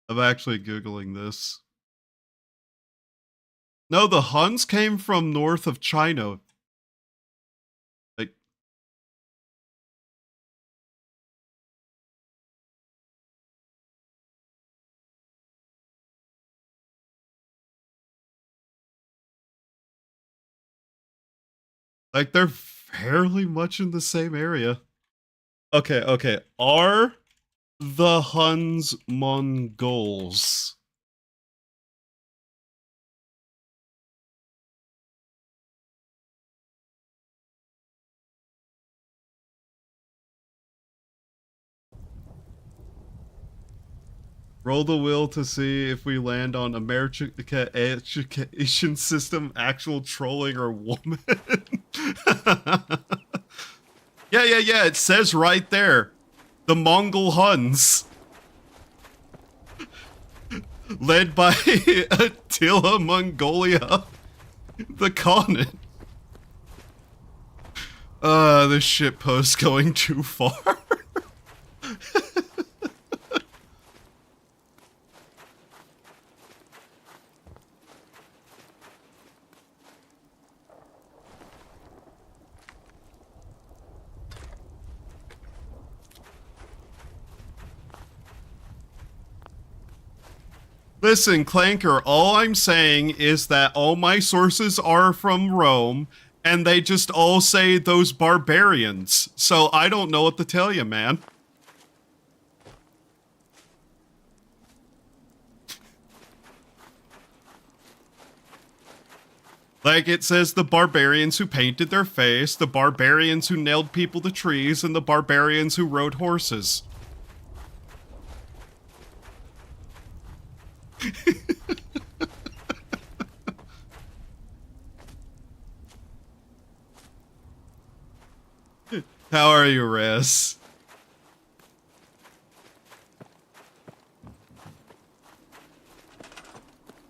I'm actually Googling this. No, the Huns came from north of China. Like, they're fairly much in the same area. Okay. Are the Huns Mongols? Roll the wheel to see if we land on American education system, actual trolling, or woman. Yeah. It says right there. The Mongol Huns. Led by Attila Mongolia. The Khanate. This shitpost going too far. Listen, Clanker, all I'm saying is that all my sources are from Rome, and they just all say those barbarians. So I don't know what to tell you, man. Like, it says the barbarians who painted their face, the barbarians who nailed people to trees, and the barbarians who rode horses. How are you, Rez?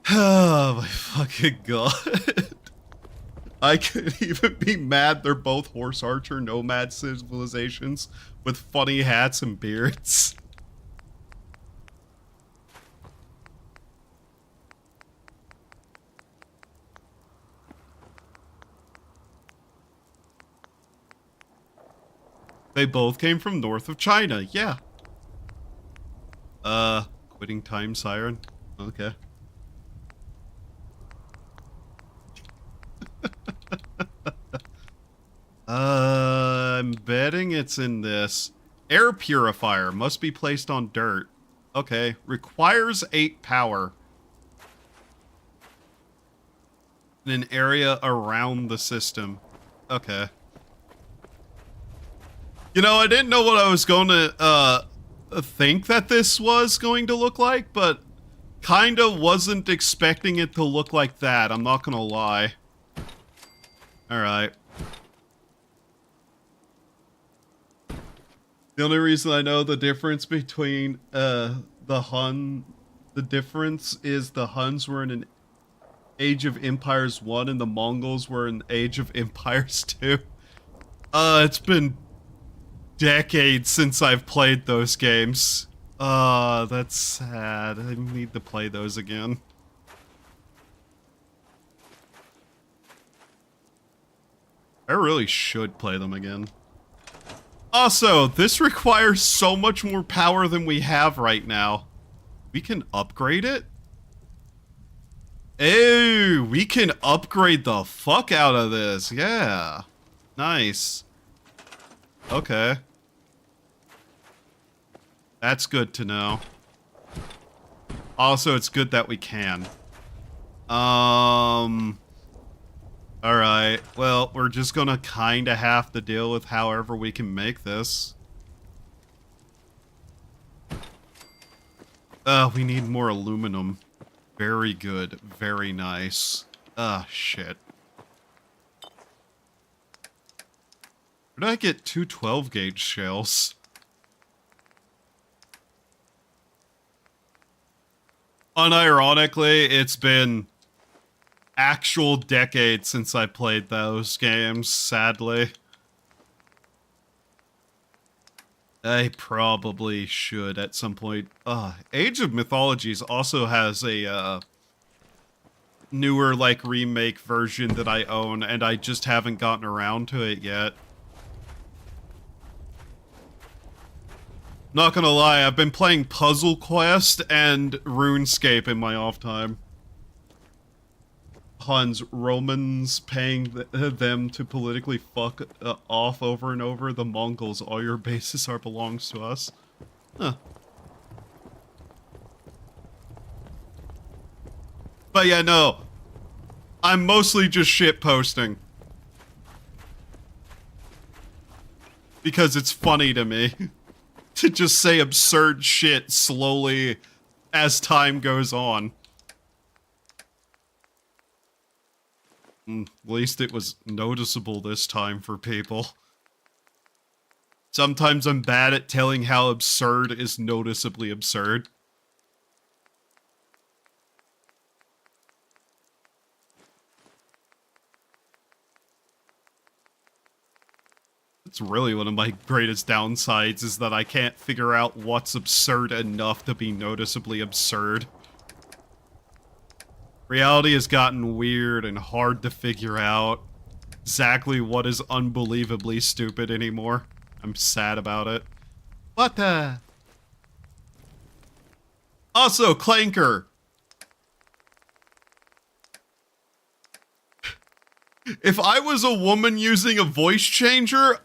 Oh my fucking god. I could even be mad they're both horse archer nomad civilizations with funny hats and beards. They both came from north of China, yeah. Quitting time siren? Okay. I'm betting it's in this. Air purifier must be placed on dirt. Okay. Requires 8 power. In an area around the system. Okay. You know, I didn't know what I was going to think that this was going to look like, but kinda wasn't expecting it to look like that. I'm not gonna lie. Alright. The only reason I know the difference between the difference is the Huns were in an Age of Empires 1 and the Mongols were in Age of Empires 2. It's been decades since I've played those games. That's sad. I need to play those again. I really should play them again. Also, this requires so much more power than we have right now. We can upgrade it? Ew, we can upgrade the fuck out of this. Yeah. Nice. Okay. That's good to know. Also, it's good that we can. Alright. Well, we're just gonna kinda have to deal with however we can make this. We need more aluminum. Very good. Very nice. Shit. Where did I get 2 12-gauge shells? Unironically, it's been actual decades since I played those games, sadly. I probably should at some point. Age of Mythologies also has a newer, like, remake version that I own, and I just haven't gotten around to it yet. Not gonna lie, I've been playing Puzzle Quest and RuneScape in my off time. Huns, Romans paying them to politically fuck off over and over. The Mongols, all your bases are belongs to us. Huh. But yeah, no. I'm mostly just shit posting. Because it's funny to me. To just say absurd shit slowly as time goes on. At least it was noticeable this time for people. Sometimes I'm bad at telling how absurd is noticeably absurd. It's really one of my greatest downsides is that I can't figure out what's absurd enough to be noticeably absurd. Reality has gotten weird and hard to figure out exactly what is unbelievably stupid anymore. I'm sad about it. What the? Also, Clanker. If I was a woman using a voice changer,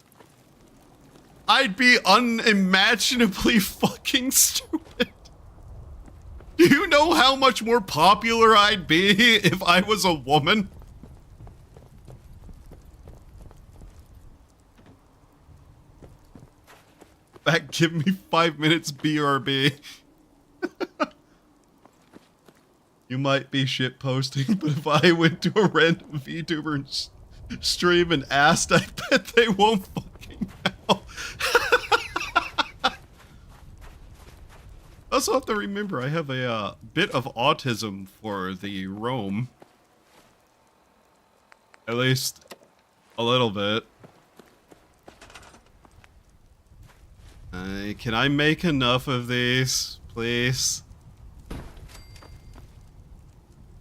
I'd be unimaginably fucking stupid. Do you know how much more popular I'd be if I was a woman? That give me 5 minutes BRB. You might be shit posting, but if I went to a random VTuber stream and asked, I bet they won't fucking know. I also have to remember I have a bit of autism for the Rome. At least a little bit. Can I make enough of these, please?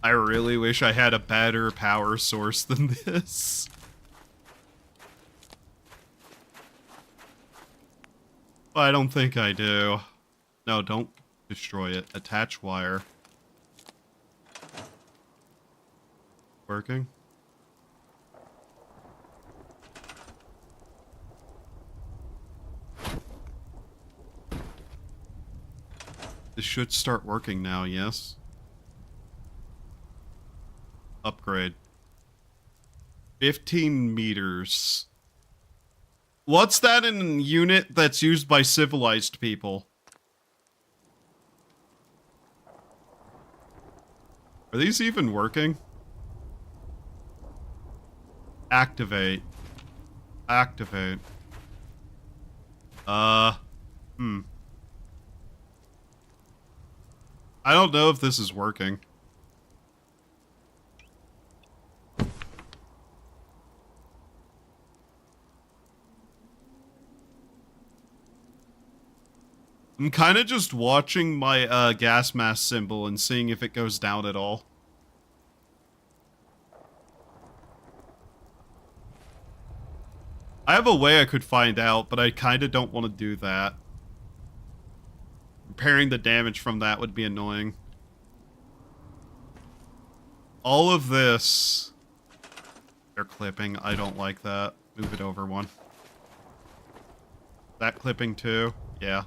I really wish I had a better power source than this. But I don't think I do. No, don't destroy it. Attach wire. Working? This should start working now, yes. Upgrade. 15 meters. What's that in a unit that's used by civilized people? Are these even working? Activate. Activate. I don't know if this is working. I'm kind of just watching my gas mask symbol and seeing if it goes down at all. I have a way I could find out, but I kind of don't want to do that. Repairing the damage from that would be annoying. All of this... They're clipping. I don't like that. Move it over one. That clipping too? Yeah.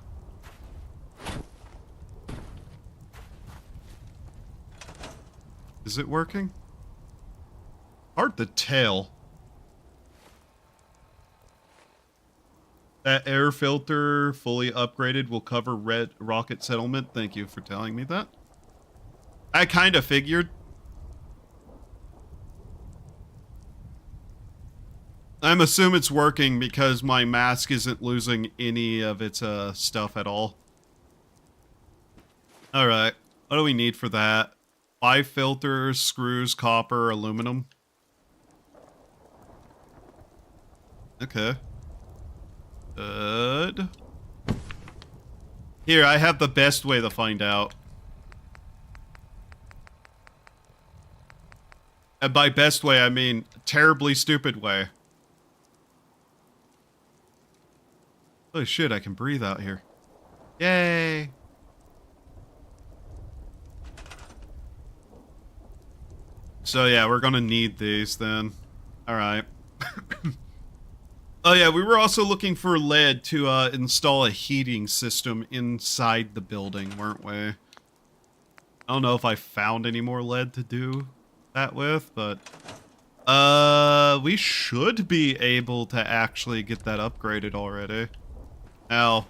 Is it working? Hard to tell. That air filter fully upgraded will cover red rocket settlement. Thank you for telling me that. I kind of figured. I'm assuming it's working because my mask isn't losing any of its stuff at all. Alright. What do we need for that? 5 filters, screws, copper, aluminum. Okay. Good. Here, I have the best way to find out. And by best way, I mean terribly stupid way. Oh shit, I can breathe out here. Yay! So yeah, we're gonna need these then. Alright. Oh yeah, we were also looking for lead to install a heating system inside the building, weren't we? I don't know if I found any more lead to do that with, but... we should be able to actually get that upgraded already. Now...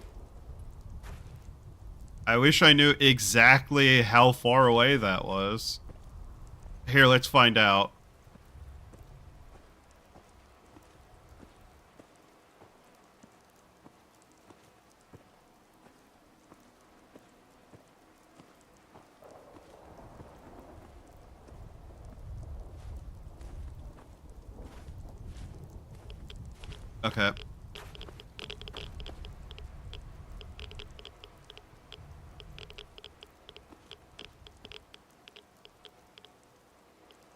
I wish I knew exactly how far away that was. Here, let's find out. Okay.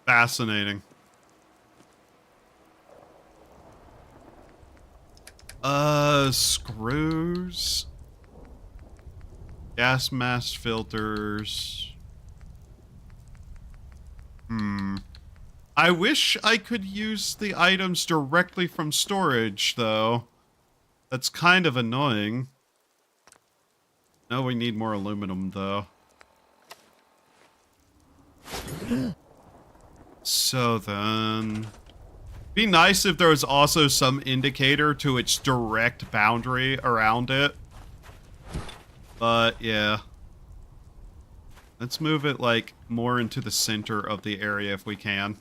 Fascinating. Screws. Gas mask filters. I wish I could use the items directly from storage, though. That's kind of annoying. No, we need more aluminum, though. So then... Be nice if there was also some indicator to its direct boundary around it. But, yeah. Let's move it, like, more into the center of the area if we can.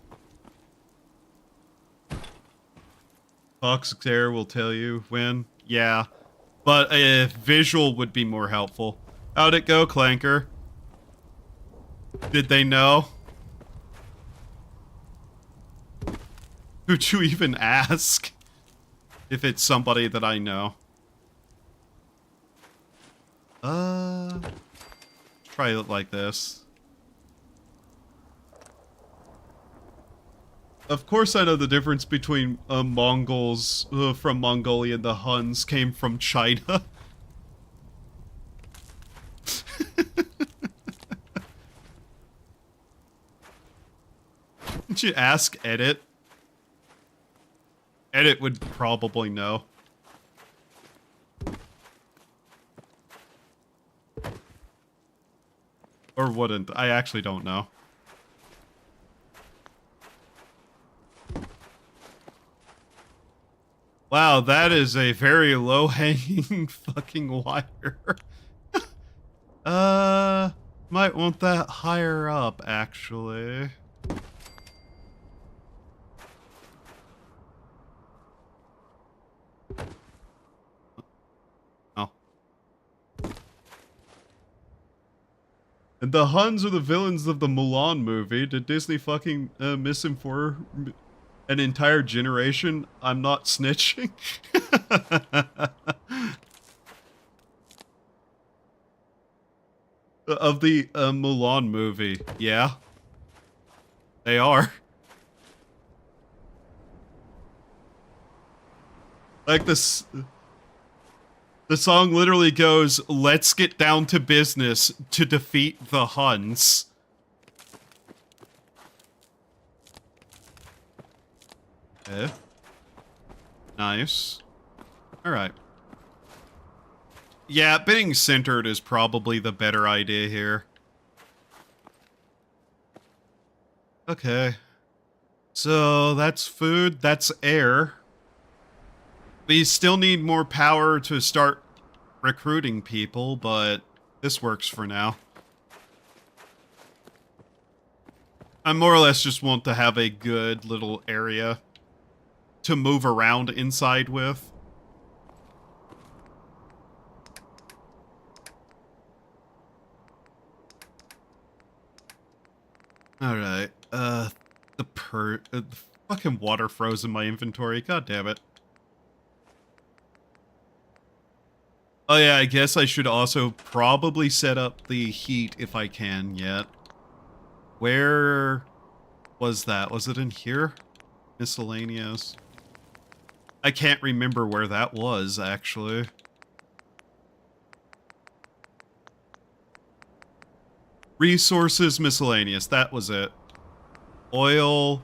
Toxic air will tell you when. Yeah. But a visual would be more helpful. How'd it go, Clanker? Did they know? Who'd you even ask? If it's somebody that I know. Try it like this. Of course I know the difference between Mongols from Mongolia and the Huns came from China. Did you ask Edit? Edit would probably know. Or wouldn't. I actually don't know. Wow, that is a very low-hanging fucking wire. Might want that higher up, actually. Oh. And the Huns are the villains of the Mulan movie. Did Disney fucking miss him for an entire generation? I'm not snitching. Of the Mulan movie. Yeah. They are. Like this... The song literally goes, "Let's get down to business to defeat the Huns." Okay. Nice. Alright. Yeah, being centered is probably the better idea here. Okay. So, that's food, that's air. We still need more power to start recruiting people, but this works for now. I more or less just want to have a good little area to move around inside with. Alright, the fucking water froze in my inventory, god damn it. Oh yeah, I guess I should also probably set up the heat if I can yet. Where was that? Was it in here? Miscellaneous. I can't remember where that was, actually. Resources miscellaneous, that was it. Oil.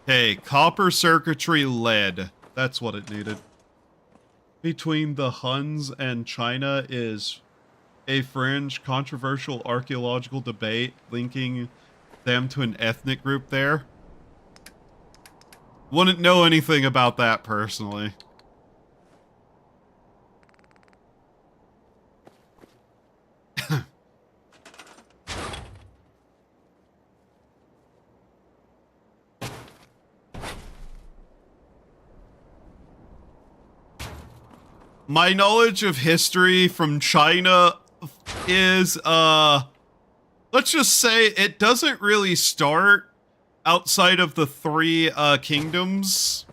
Hey, copper circuitry lead. That's what it needed. Between the Huns and China is a fringe, controversial archaeological debate linking them to an ethnic group there. Wouldn't know anything about that personally. My knowledge of history from China is, let's just say it doesn't really start outside of the three, kingdoms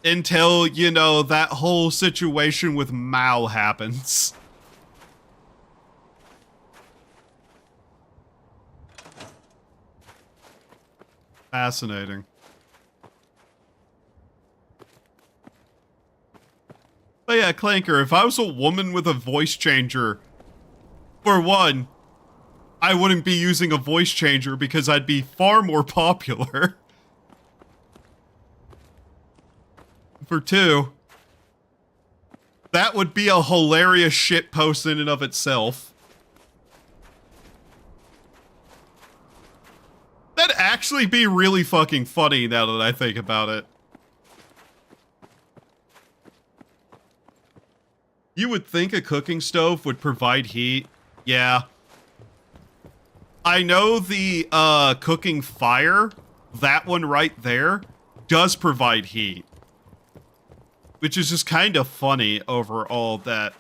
until, you know, that whole situation with Mao happens. Fascinating. But yeah, Clanker, if I was a woman with a voice changer, for one, I wouldn't be using a voice changer because I'd be far more popular. For two, that would be a hilarious shitpost in and of itself. That'd actually be really fucking funny now that I think about it. You would think a cooking stove would provide heat. Yeah. I know the cooking fire, that one right there, does provide heat. Which is just kind of funny overall that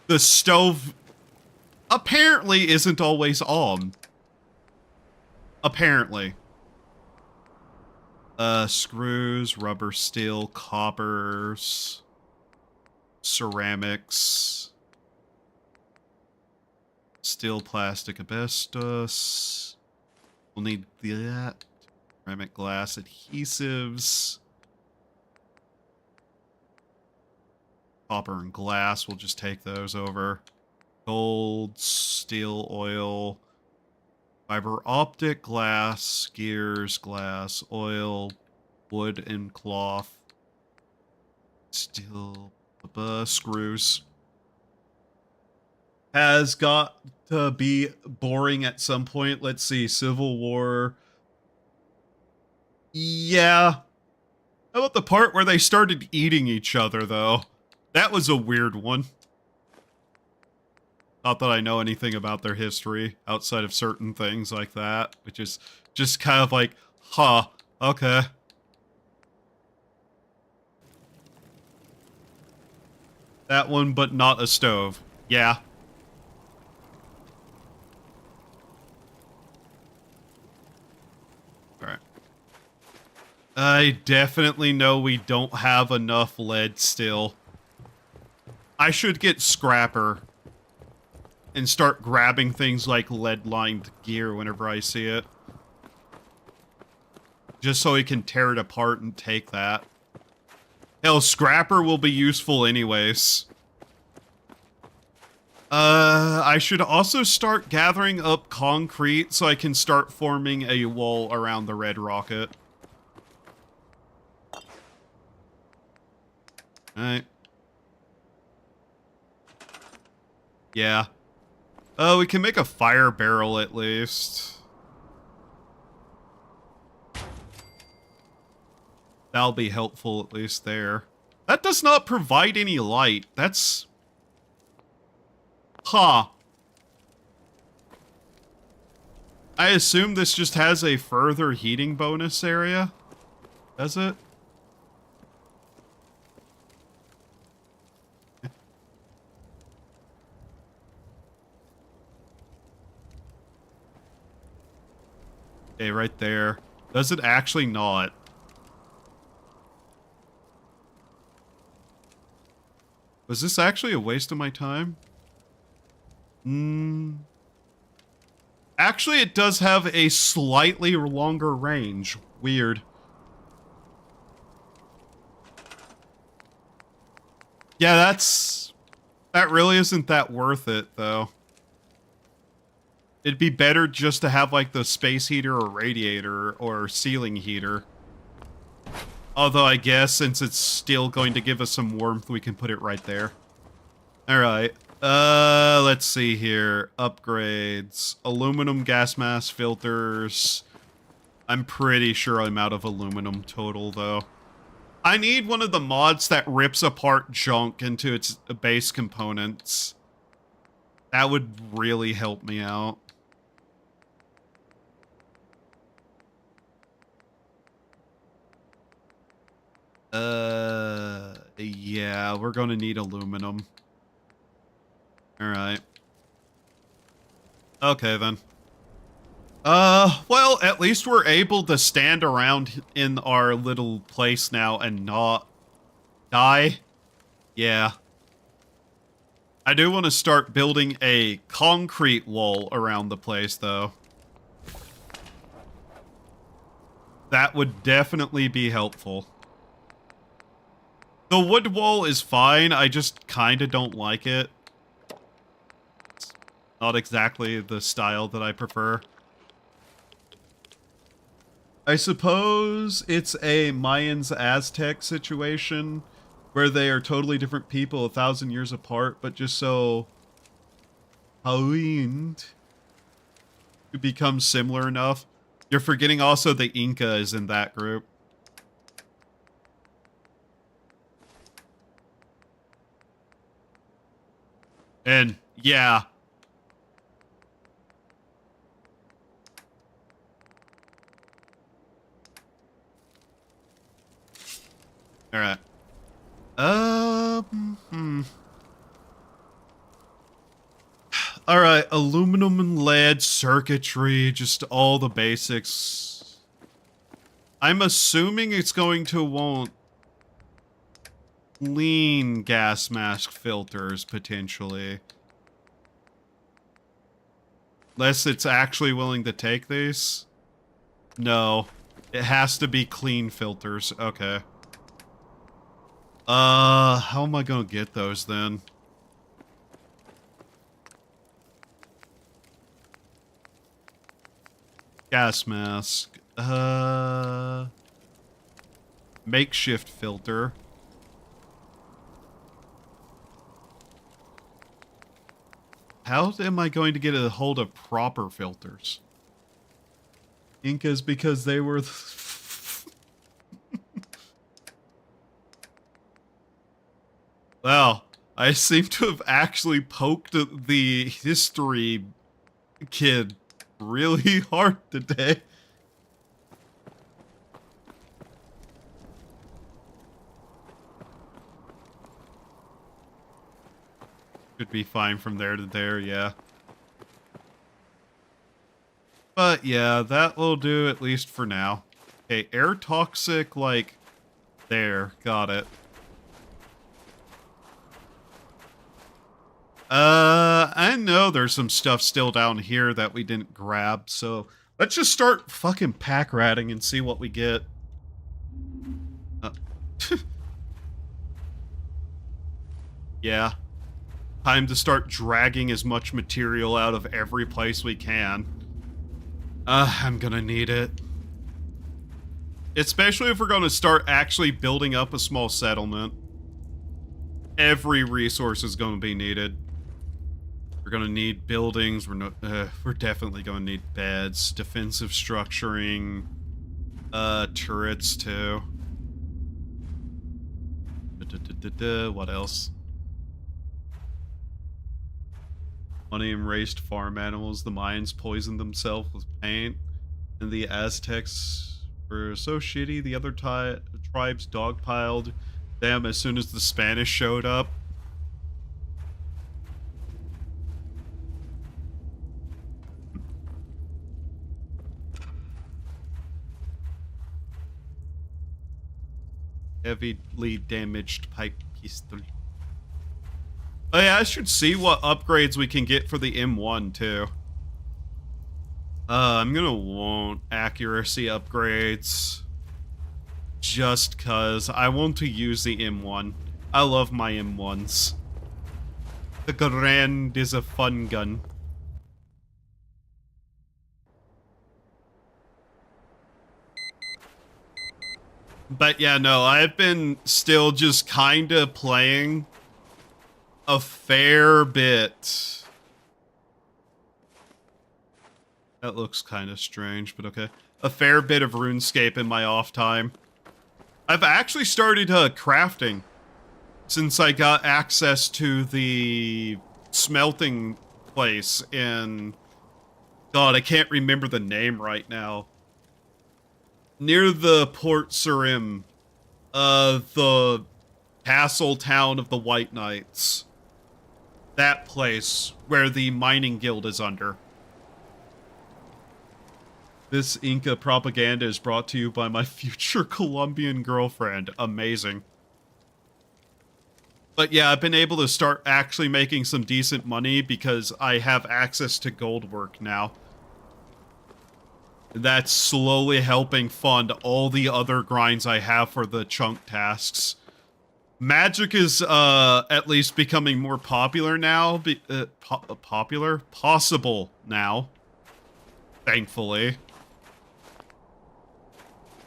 the stove apparently isn't always on. Apparently. Screws, rubber, steel, coppers, ceramics, steel, plastic, asbestos. We'll need that. Ceramic, glass, adhesives. Copper and glass, we'll just take those over. Gold, steel, oil, fiber optic, glass, gears, glass, oil, wood and cloth, steel, screws. has got to be boring at some point. Let's see, Civil War. Yeah. How about the part where they started eating each other, though? That was a weird one. Not that I know anything about their history outside of certain things like that, which is just kind of like, huh, okay. That one, but not a stove. Yeah. Alright. I definitely know we don't have enough lead still. I should get Scrapper and start grabbing things like lead-lined gear whenever I see it. Just so he can tear it apart and take that. Hell, Scrapper will be useful anyways. I should also start gathering up concrete so I can start forming a wall around the red rocket. Alright. Yeah. Oh, we can make a fire barrel at least. That'll be helpful at least there. That does not provide any light. That's... Huh. I assume this just has a further heating bonus area. Does it? Okay, right there. Does it actually not? Was this actually a waste of my time? Actually, it does have a slightly longer range. Weird. Yeah, that really isn't that worth it, though. It'd be better just to have, like, the space heater or radiator or ceiling heater. Although, I guess, since it's still going to give us some warmth, we can put it right there. Alright. Let's see here. Upgrades. Aluminum gas mask filters. I'm pretty sure I'm out of aluminum total, though. I need one of the mods that rips apart junk into its base components. That would really help me out. Yeah, we're gonna need aluminum. Alright. Okay, then. Well, at least we're able to stand around in our little place now and not die. Yeah. I do want to start building a concrete wall around the place, though. That would definitely be helpful. The wood wall is fine, I just kinda don't like it. It's not exactly the style that I prefer. I suppose it's a Mayans-Aztec situation where they are totally different people 1,000 years apart, but just so Halloween to become similar enough. You're forgetting also the Inca is in that group. And, yeah. Alright. Alright, aluminum and lead, circuitry, just all the basics. I'm assuming it's going to want clean gas mask filters, potentially. Unless it's actually willing to take these. No. It has to be clean filters. Okay. How am I gonna get those then? Gas mask. Makeshift filter. How am I going to get a hold of proper filters? Incas, because they were... Well, I seem to have actually poked the history kid really hard today. Should be fine from there to there, yeah. But yeah, that will do at least for now. Okay, air toxic, like, there, got it. I know there's some stuff still down here that we didn't grab, so let's just start fucking pack ratting and see what we get. Yeah. Time to start dragging as much material out of every place we can. I'm gonna need it. Especially if we're gonna start actually building up a small settlement. Every resource is gonna be needed. We're gonna need buildings, we're definitely gonna need beds, defensive structuring, turrets too. What else? Money and raised farm animals. The Mayans poisoned themselves with paint. And the Aztecs were so shitty, the other tribes dogpiled them as soon as the Spanish showed up. Heavily damaged pipe pistol. Oh yeah, I should see what upgrades we can get for the M1 too. I'm gonna want accuracy upgrades. Just cause I want to use the M1. I love my M1s. The Grand is a fun gun. But yeah, no, I've been still just kinda playing a fair bit. That looks kind of strange, but okay. A fair bit of RuneScape in my off time. I've actually started crafting since I got access to the smelting place in... God, I can't remember the name right now. Near the Port Surim. The castle town of the White Knights. That place where the mining guild is under. This Inca propaganda is brought to you by my future Colombian girlfriend. Amazing. But yeah, I've been able to start actually making some decent money because I have access to gold work now. That's slowly helping fund all the other grinds I have for the chunk tasks. Magic is, at least becoming more popular now. Possible now. Thankfully.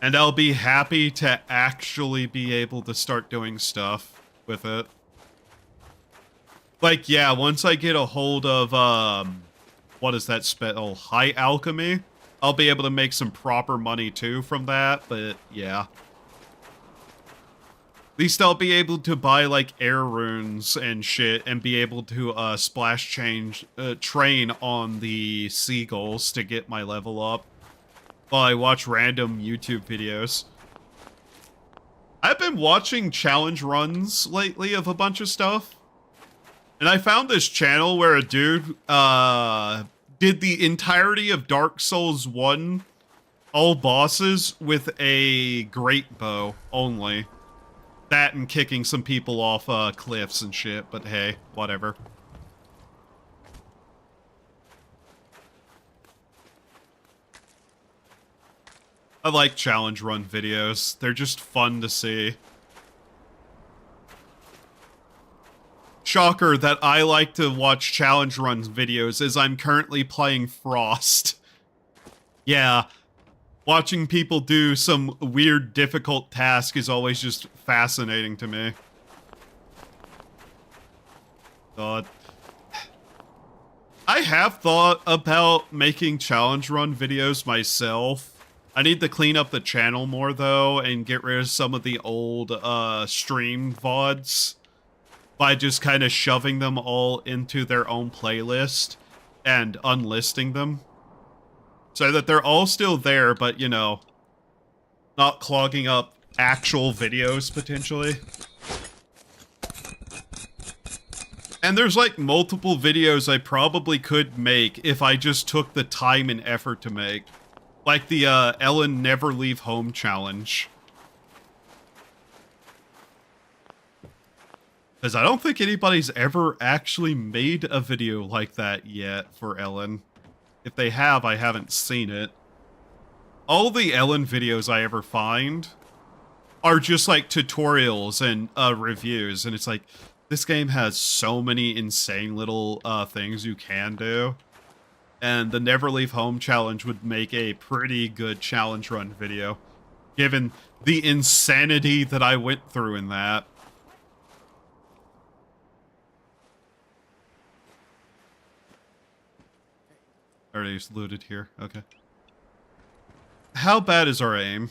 And I'll be happy to actually be able to start doing stuff with it. Like, yeah, once I get a hold of, what is that spell? High Alchemy? I'll be able to make some proper money, too, from that, but, yeah. At least I'll be able to buy, like, air runes and shit, and be able to, splash train on the seagulls to get my level up. While I watch random YouTube videos. I've been watching challenge runs lately of a bunch of stuff. And I found this channel where a dude, did the entirety of Dark Souls 1, all bosses, with a great bow only. That and kicking some people off, cliffs and shit, but hey, whatever. I like challenge run videos. They're just fun to see. Shocker that I like to watch challenge run videos as I'm currently playing Frost. Yeah, watching people do some weird difficult task is always just fascinating to me. God. I have thought about making challenge run videos myself. I need to clean up the channel more, though, and get rid of some of the old stream VODs by just kind of shoving them all into their own playlist and unlisting them. So that they're all still there, but, you know, not clogging up actual videos, potentially. And there's, like, multiple videos I probably could make if I just took the time and effort to make. Like the Ellen Never Leave Home challenge. Because I don't think anybody's ever actually made a video like that yet for Ellen. If they have, I haven't seen it. All the Ellen videos I ever find are just like tutorials and reviews. And it's like, this game has so many insane little things you can do. And the Never Leave Home challenge would make a pretty good challenge run video, given the insanity that I went through in that. Already looted here. Okay. How bad is our aim?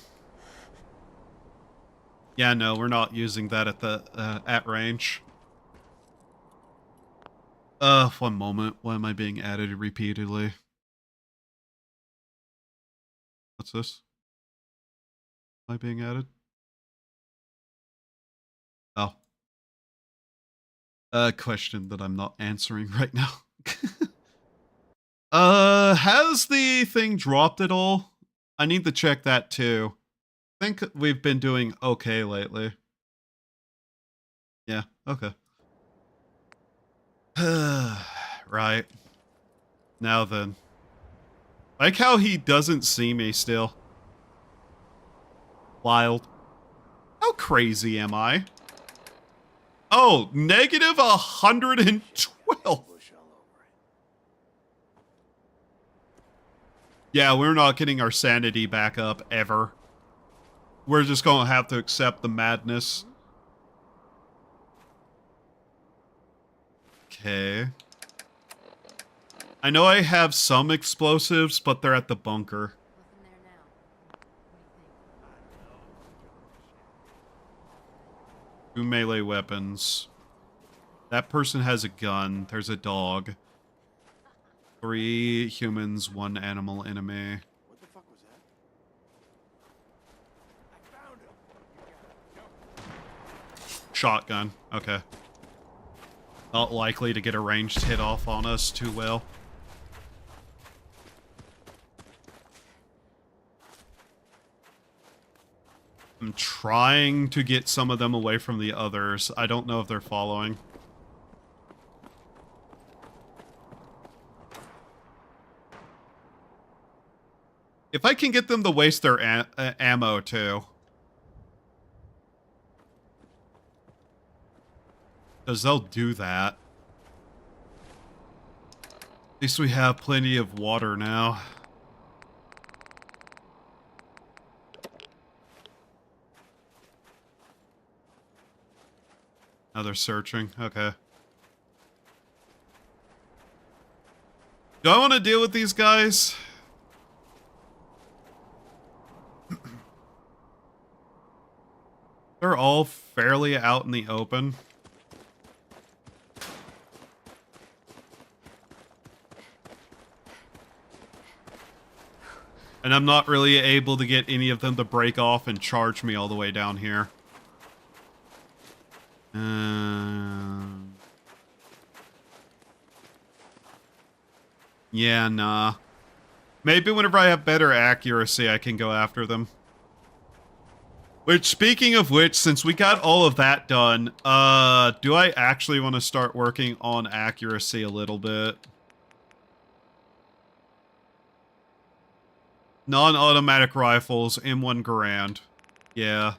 Yeah, no, we're not using that at the at range. 1 moment. Why am I being added repeatedly? What's this? Am I being added? Oh. A question that I'm not answering right now. Has the thing dropped at all? I need to check that too. I think we've been doing okay lately. Yeah, okay. Right. Now then. Like how he doesn't see me still. Wild. How crazy am I? Oh, negative 112. Yeah, we're not getting our sanity back up, ever. We're just gonna have to accept the madness. Okay. I know I have some explosives, but they're at the bunker. Nothing there now. What 2 melee weapons. That person has a gun. There's a dog. 3 humans, 1 animal enemy. What the fuck was that? I found him. Shotgun. Okay. Not likely to get a ranged hit off on us too well. I'm trying to get some of them away from the others. I don't know if they're following. If I can get them to waste their ammo, too. Because they'll do that. At least we have plenty of water now. Now they're searching. Okay. Do I want to deal with these guys? They're all fairly out in the open. And I'm not really able to get any of them to break off and charge me all the way down here. Yeah, nah. Maybe whenever I have better accuracy, I can go after them. Which, speaking of which, since we got all of that done, do I actually want to start working on accuracy a little bit? Non-automatic rifles, M1 Garand. Yeah.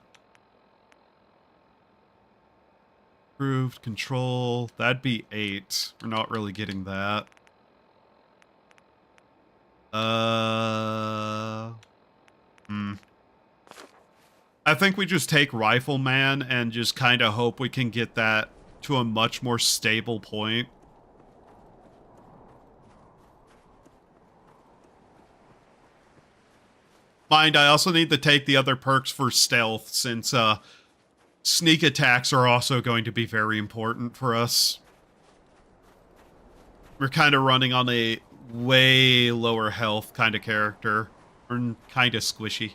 Improved control. That'd be 8. We're not really getting that. I think we just take Rifleman and just kind of hope we can get that to a much more stable point. mind, I also need to take the other perks for stealth, since sneak attacks are also going to be very important for us. We're kind of running on a way lower health kind of character. Or kind of squishy.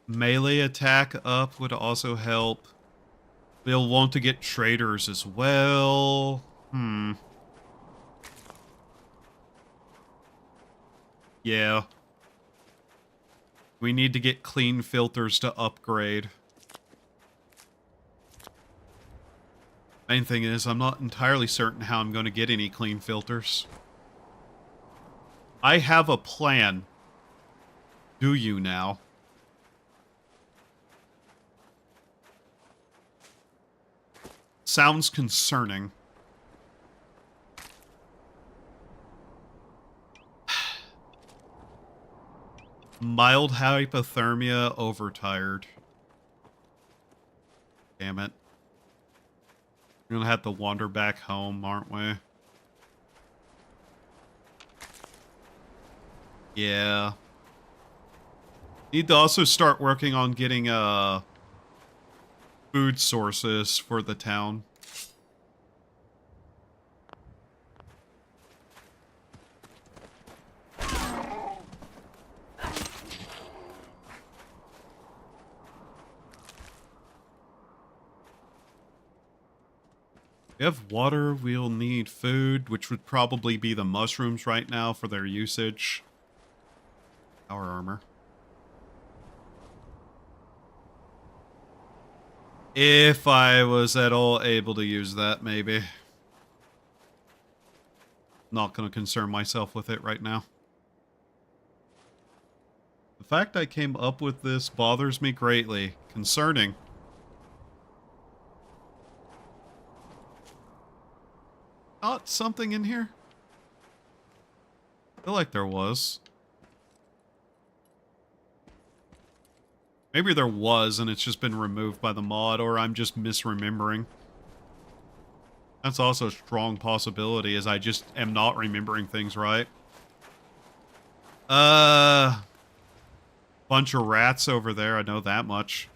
Melee attack up would also help. We'll want to get traders as well. Yeah. We need to get clean filters to upgrade. Main thing is, I'm not entirely certain how I'm going to get any clean filters. I have a plan. Do you now? Sounds concerning. Mild hypothermia, overtired. Damn it. We're gonna have to wander back home, aren't we? Yeah. Need to also start working on getting food sources for the town. We have water, we'll need food, which would probably be the mushrooms right now for their usage. Power armor. If I was at all able to use that, maybe. Not going to concern myself with it right now. The fact I came up with this bothers me greatly. Concerning. Not something in here? I feel like there was. Maybe there was and it's just been removed by the mod, or I'm just misremembering. That's also a strong possibility, as I just am not remembering things right. Bunch of rats over there, I know that much.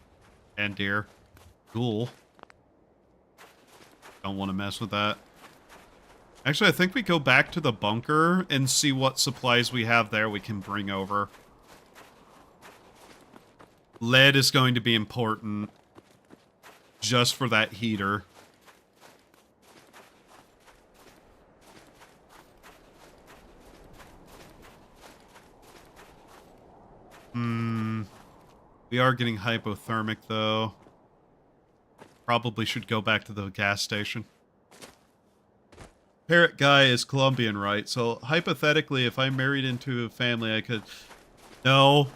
And deer. Cool. Don't want to mess with that. Actually, I think we go back to the bunker and see what supplies we have there we can bring over. Lead is going to be important. Just for that heater. We are getting hypothermic, though. Probably should go back to the gas station. Parrot guy is Colombian, right? So, hypothetically, if I married into a family, I could... No.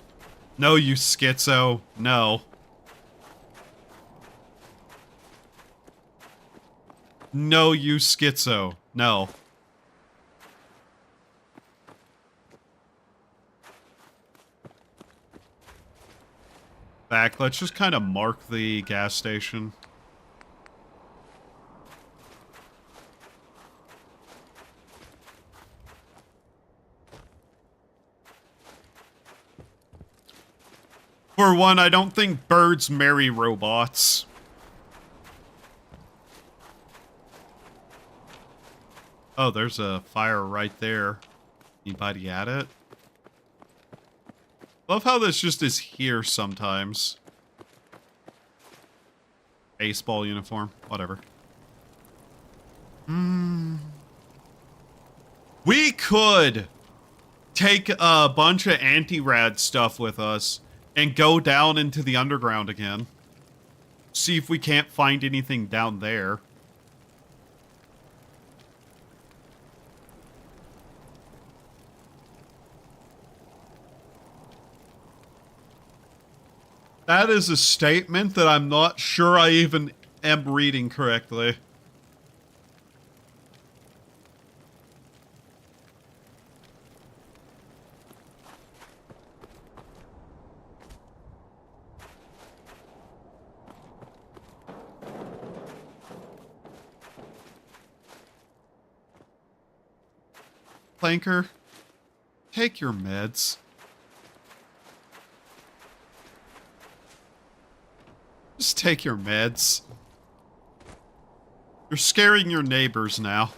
No, you schizo. No. No, you schizo. No. Back, let's just kind of mark the gas station. For one, I don't think birds marry robots. Oh, there's a fire right there. Anybody at it? Love how this just is here sometimes. Baseball uniform, whatever. We could take a bunch of anti-rad stuff with us and go down into the underground again. See if we can't find anything down there. That is a statement that I'm not sure I even am reading correctly. Clanker? Take your meds. Just take your meds. You're scaring your neighbors now.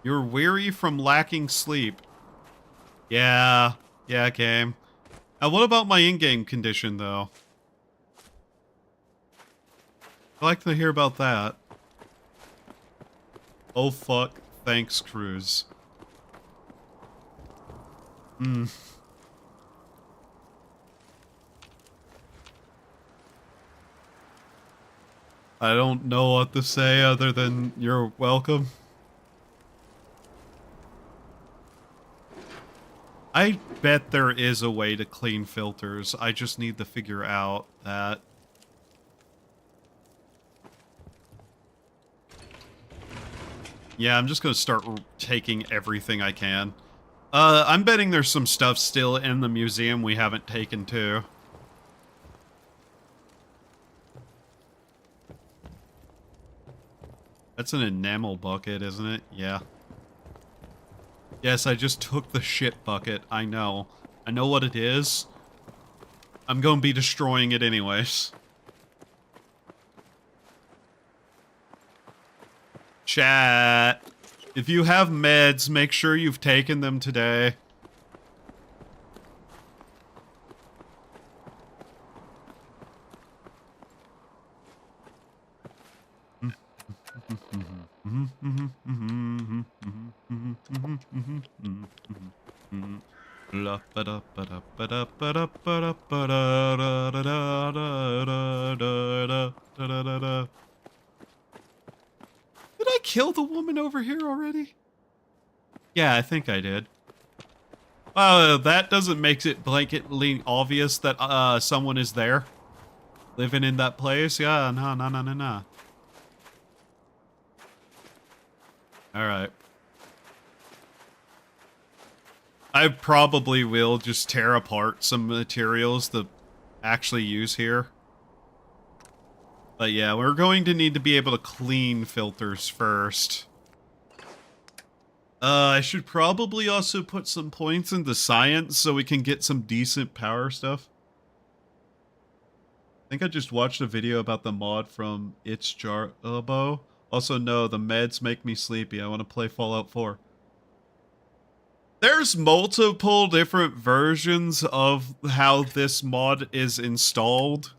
You're weary from lacking sleep. Yeah, game. Now, what about my in-game condition, though? I'd like to hear about that. Oh, fuck. Thanks, Cruz. I don't know what to say other than you're welcome. I bet there is a way to clean filters. I just need to figure out that. Yeah, I'm just gonna start taking everything I can. I'm betting there's some stuff still in the museum we haven't taken too. That's an enamel bucket, isn't it? Yeah. Yes, I just took the shit bucket. I know. I know what it is. I'm going to be destroying it anyways. Chat. If you have meds, make sure you've taken them today. Did I kill the woman over here already? Yeah, I think I did. That doesn't make it blanketly obvious that someone is there. Living in that place? Yeah, no. Alright. I probably will just tear apart some materials to actually use here. But yeah, we're going to need to be able to clean filters first. I should probably also put some points into science so we can get some decent power stuff. I think I just watched a video about the mod from It's Jarbo. Also, no, the meds make me sleepy. I want to play Fallout 4. There's multiple different versions of how this mod is installed.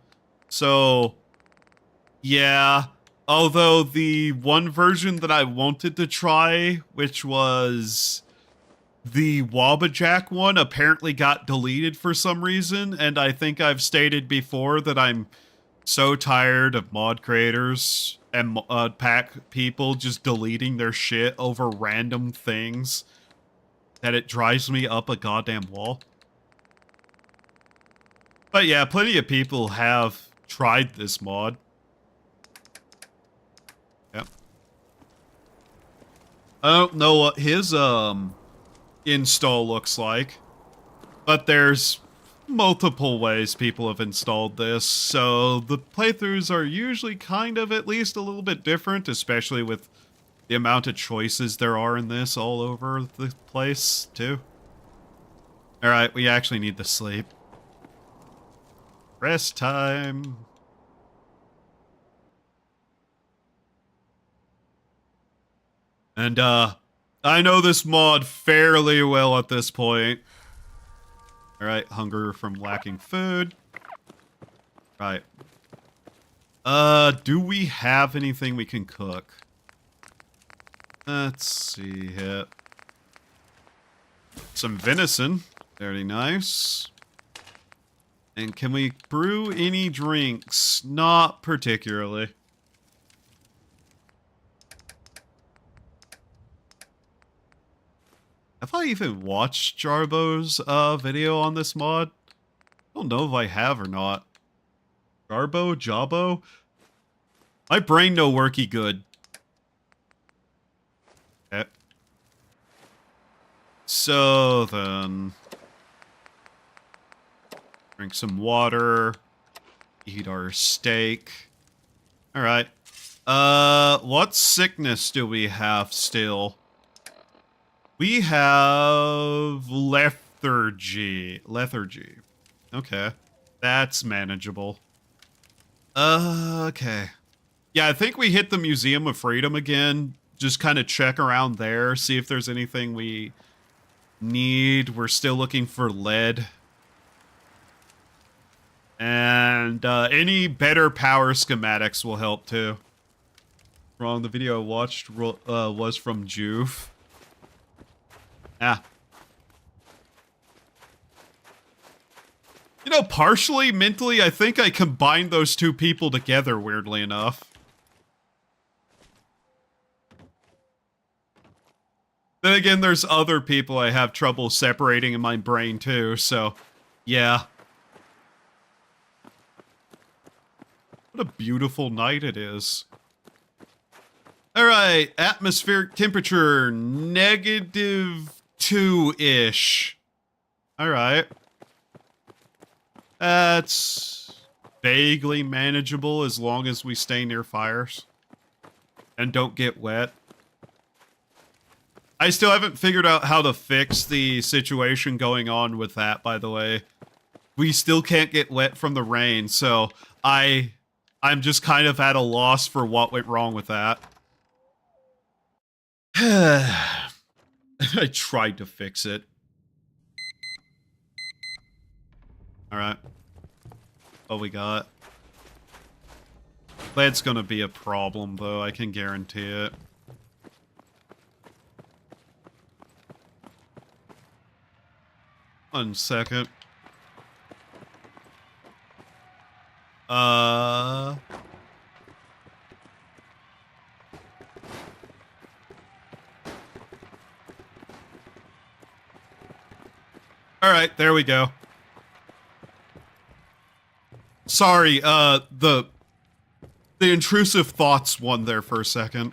So, yeah. Although the one version that I wanted to try, which was the Wabajack one, apparently got deleted for some reason. And I think I've stated before that I'm so tired of mod creators and pack people just deleting their shit over random things that it drives me up a goddamn wall. But yeah, plenty of people have tried this mod. Yep. I don't know what his install looks like, but there's multiple ways people have installed this, so the playthroughs are usually kind of at least a little bit different, especially with the amount of choices there are in this all over the place, too. Alright, we actually need to sleep. Rest time. And, I know this mod fairly well at this point. Alright, hunger from lacking food. Right. Do we have anything we can cook? Let's see here. Some venison. Very nice. And can we brew any drinks? Not particularly. Have I even watched Jarbo's video on this mod? I don't know if I have or not. Jabo? My brain no worky good. Okay. So then, Drink some water. Eat our steak. All right. What sickness do we have still? We have lethargy. Lethargy. Okay. That's manageable. Okay. Yeah, I think we hit the Museum of Freedom again. Just kind of check around there, see if there's anything we need. We're still looking for lead. And any better power schematics will help too. Wrong, the video I watched was from Juve. Ah. You know, partially, mentally, I think I combined those two people together, weirdly enough. Then again, there's other people I have trouble separating in my brain too, so yeah. What a beautiful night it is. Alright, atmospheric temperature, -2-ish. Alright. That's vaguely manageable as long as we stay near fires. And don't get wet. I still haven't figured out how to fix the situation going on with that, by the way. We still can't get wet from the rain, so I'm just kind of at a loss for what went wrong with that. I tried to fix it. Alright. What we got? That's gonna be a problem, though, I can guarantee it. One second. Alright, there we go. Sorry, the intrusive thoughts won there for a second.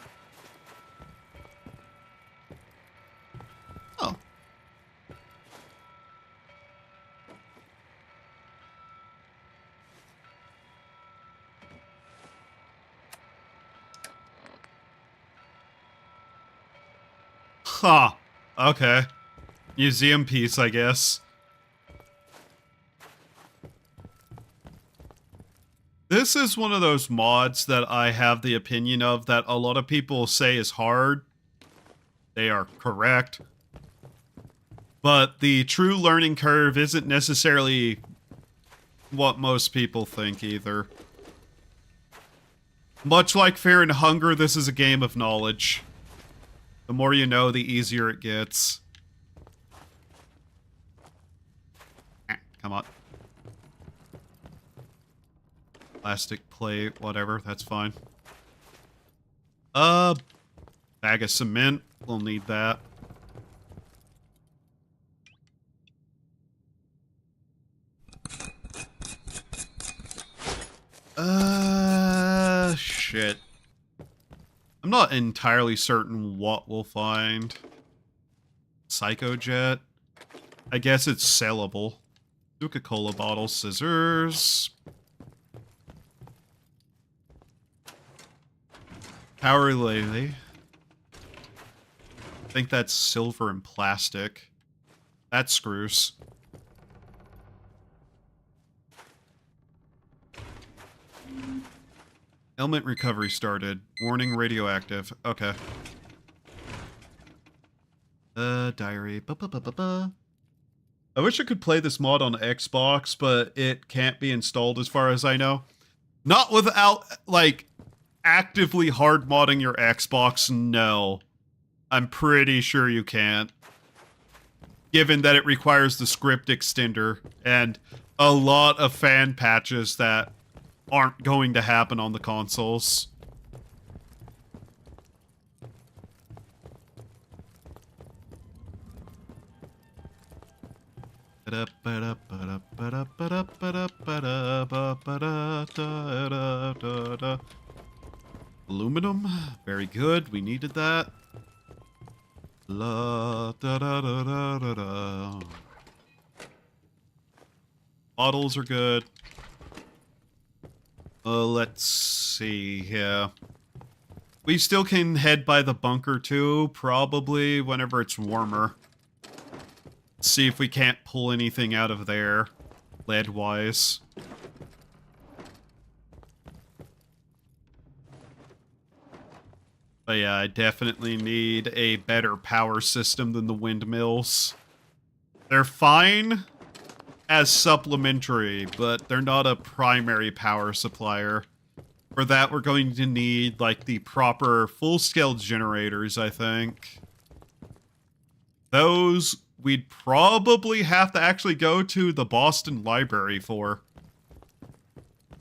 Oh. Huh. Okay. Museum piece, I guess. This is one of those mods that I have the opinion of that a lot of people say is hard. They are correct. But the true learning curve isn't necessarily what most people think either. Much like Fear and Hunger, this is a game of knowledge. The more you know, the easier it gets. Come on. Plastic plate, whatever, that's fine. Bag of cement, we'll need that. Shit. I'm not entirely certain what we'll find. Psychojet? I guess it's sellable. Coca-Cola bottle, scissors. Power relay. I think that's silver and plastic. That screws. Element recovery started. Warning radioactive. Okay. Diary. Ba-ba-ba-ba-ba. I wish I could play this mod on Xbox, but it can't be installed as far as I know. Not without, like, actively hard modding your Xbox, no. I'm pretty sure you can't. Given that it requires the script extender and a lot of fan patches that aren't going to happen on the consoles. Aluminum, very good. We needed that. La da da da da da da. bottles are good. Let's see here. We still can head by the bunker too, probably whenever it's warmer. See if we can't pull anything out of there, lead-wise. But yeah, I definitely need a better power system than the windmills. They're fine as supplementary, but they're not a primary power supplier. For that, we're going to need, like, the proper full-scale generators, I think. Those we'd probably have to actually go to the Boston Library for.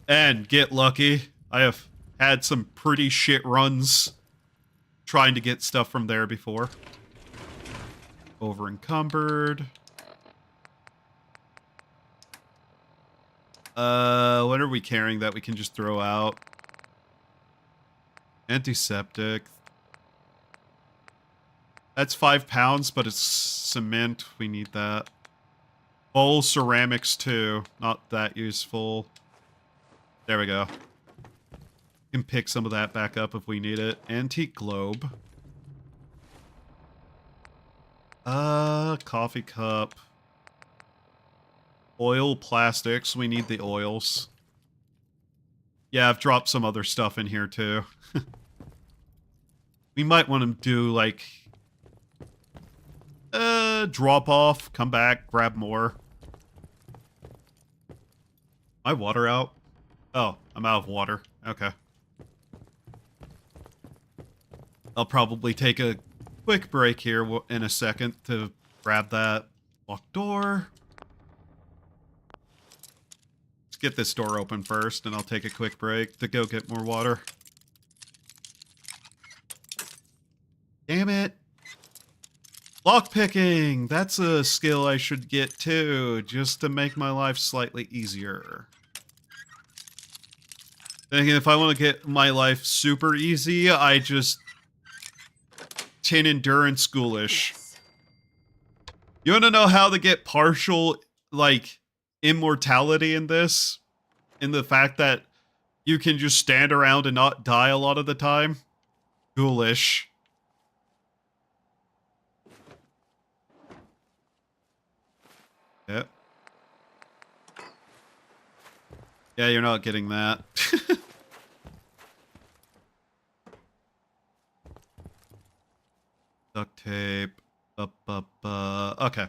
And get lucky. I have had some pretty shit runs trying to get stuff from there before. Over encumbered. What are we carrying that we can just throw out? Antiseptic. That's 5 pounds, but it's cement. We need that. Bowl ceramics too. Not that useful. There we go. Can pick some of that back up if we need it. Antique globe. Coffee cup. Oil plastics. We need the oils. Yeah, I've dropped some other stuff in here too. We might want to do like drop off, come back, grab more. My water out? Oh, I'm out of water. Okay. I'll probably take a quick break here in a second to grab that locked door. Let's get this door open first, and I'll take a quick break to go get more water. Damn it. Lockpicking! That's a skill I should get too, just to make my life slightly easier. Then again, if I want to get my life super easy, I just tin endurance schoolish. Yes. You want to know how to get partial, like, immortality in this? In the fact that you can just stand around and not die a lot of the time? Ghoulish. Yep. Yeah, you're not getting that. Duct tape. Okay.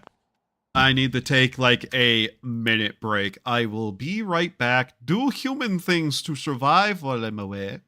I need to take like a minute break. I will be right back. Do human things to survive while I'm away.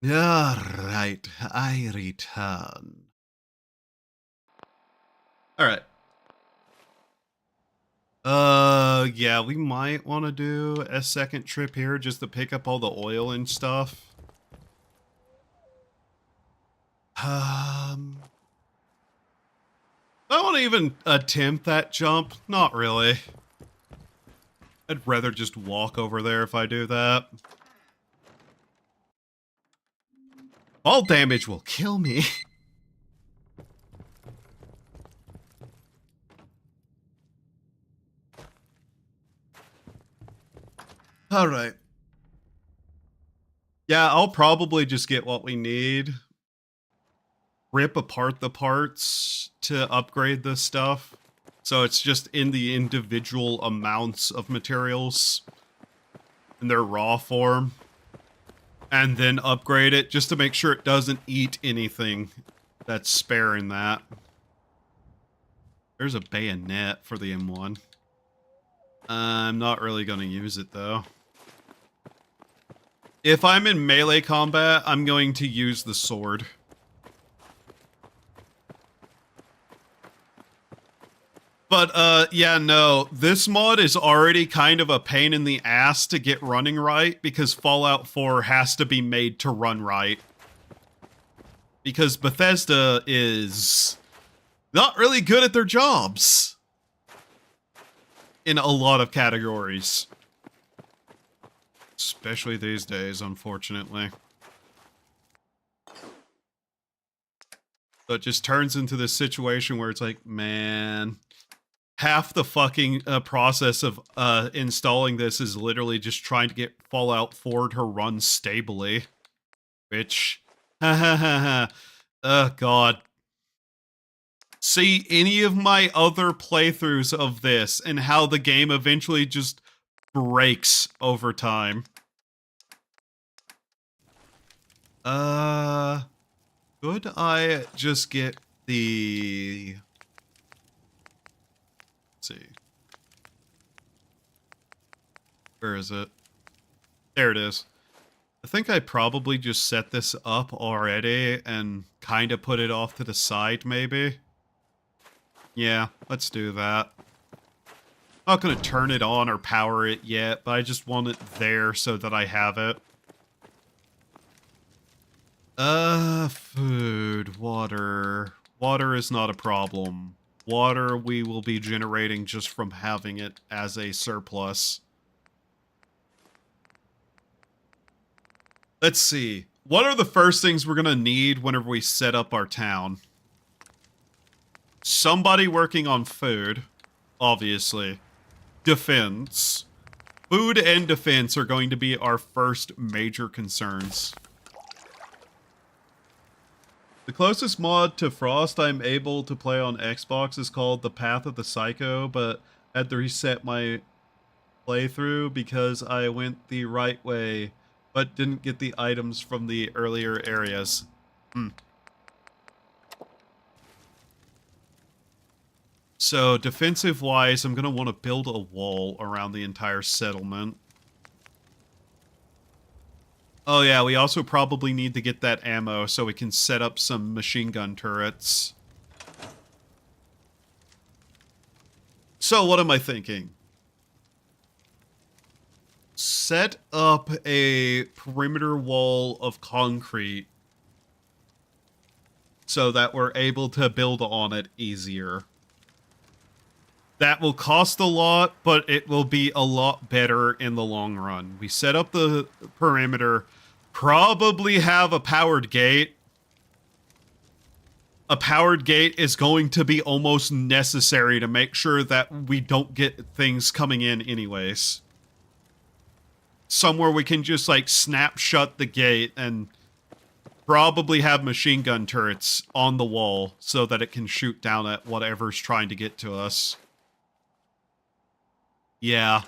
Alright, I return. Alright. Yeah, we might want to do a second trip here just to pick up all the oil and stuff. I want to even attempt that jump. Not really. I'd rather just walk over there if I do that. Fall damage will kill me. Alright. Yeah, I'll probably just get what we need. Rip apart the parts to upgrade this stuff. So it's just in the individual amounts of materials in their raw form. And then upgrade it just to make sure it doesn't eat anything that's spare in that. There's a bayonet for the M1. I'm not really going to use it though. If I'm in melee combat, I'm going to use the sword. But, yeah, no, this mod is already kind of a pain in the ass to get running right, because Fallout 4 has to be made to run right. Because Bethesda is not really good at their jobs. In a lot of categories. Especially these days, unfortunately. So it just turns into this situation where it's like, man... half the fucking process of installing this is literally just trying to get Fallout 4 to run stably. Which, oh god. See any of my other playthroughs of this and how the game eventually just breaks over time. Could I just get the... see. Where is it? There it is. I think I probably just set this up already and kind of put it off to the side, maybe. Yeah, let's do that. Not going to turn it on or power it yet, but I just want it there so that I have it. Food, water. Water is not a problem. Water we will be generating just from having it as a surplus. Let's see. What are the first things we're going to need whenever we set up our town? Somebody working on food, obviously. Defense. Food and defense are going to be our first major concerns. The closest mod to Frost I'm able to play on Xbox is called The Path of the Psycho, but I had to reset my playthrough because I went the right way, but didn't get the items from the earlier areas. So, defensive-wise, I'm going to want to build a wall around the entire settlement. Oh yeah, we also probably need to get that ammo so we can set up some machine gun turrets. So what am I thinking? Set up a perimeter wall of concrete so that we're able to build on it easier. That will cost a lot, but it will be a lot better in the long run. We set up the perimeter, probably have a powered gate. A powered gate is going to be almost necessary to make sure that we don't get things coming in anyways. Somewhere we can just, like, snap shut the gate and probably have machine gun turrets on the wall so that it can shoot down at whatever's trying to get to us. Yeah.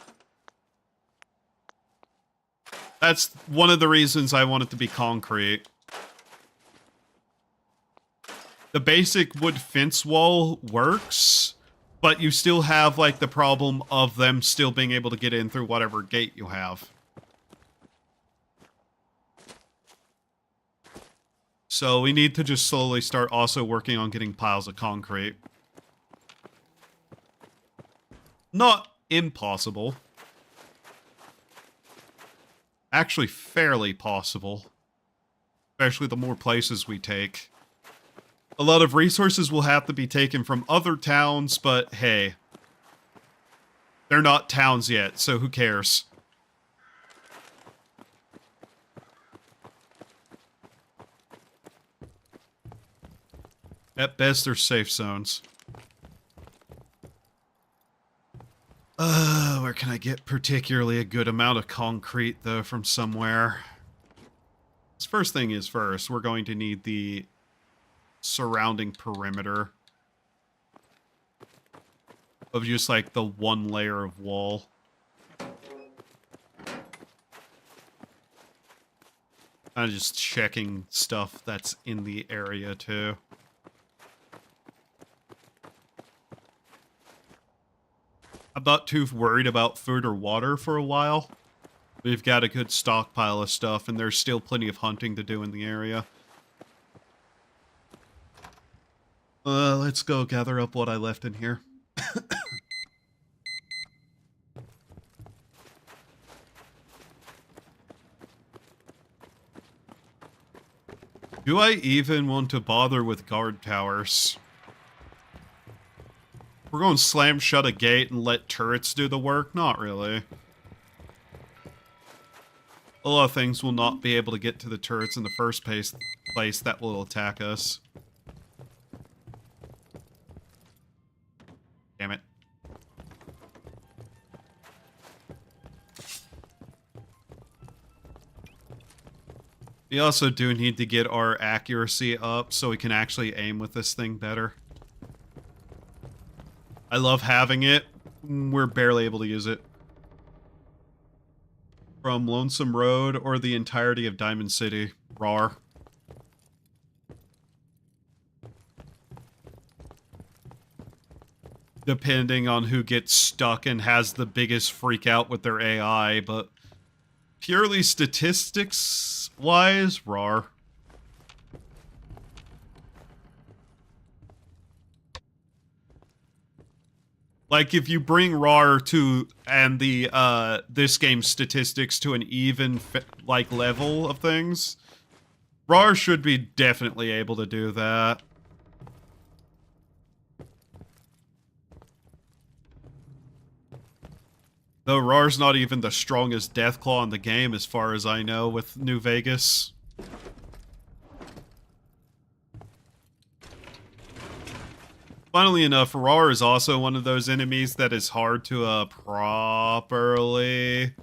That's one of the reasons I want it to be concrete. The basic wood fence wall works, but you still have, like, the problem of them still being able to get in through whatever gate you have. So we need to just slowly start also working on getting piles of concrete. Not impossible. Actually fairly possible. Especially the more places we take. A lot of resources will have to be taken from other towns, but hey. They're not towns yet, so who cares? At best, they're safe zones. Where can I get particularly a good amount of concrete, though, from somewhere? This first thing is first, we're going to need the surrounding perimeter of just, like, the one layer of wall. I'm just checking stuff that's in the area, too. I'm not too worried about food or water for a while. We've got a good stockpile of stuff, and there's still plenty of hunting to do in the area. Let's go gather up what I left in here. Do I even want to bother with guard towers? We're going to slam shut a gate and let turrets do the work? Not really. A lot of things will not be able to get to the turrets in the first place that will attack us. Damn it. We also do need to get our accuracy up so we can actually aim with this thing better. I love having it. We're barely able to use it. From Lonesome Road or the entirety of Diamond City. Rawr. Depending on who gets stuck and has the biggest freak out with their AI, but purely statistics-wise, rawr. Like, if you bring RAR to, and the, this game's statistics to an even, like, level of things, RAR should be definitely able to do that. Though RAR's not even the strongest Deathclaw in the game, as far as I know, with New Vegas. Funnily enough, RAR is also one of those enemies that is hard to properly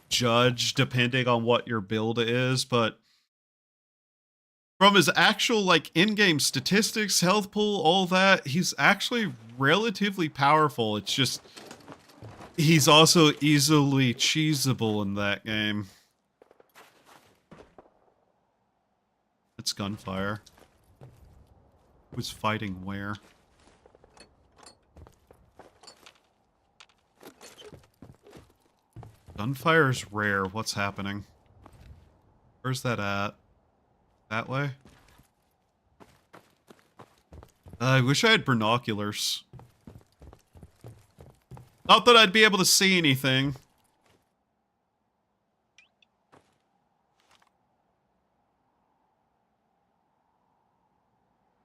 judge depending on what your build is, but from his actual, like, in-game statistics, health pool, all that, he's actually relatively powerful. It's just, he's also easily cheesable in that game. It's gunfire. Who's fighting where? Gunfire's rare. What's happening? Where's that at? That way? I wish I had binoculars. Not that I'd be able to see anything.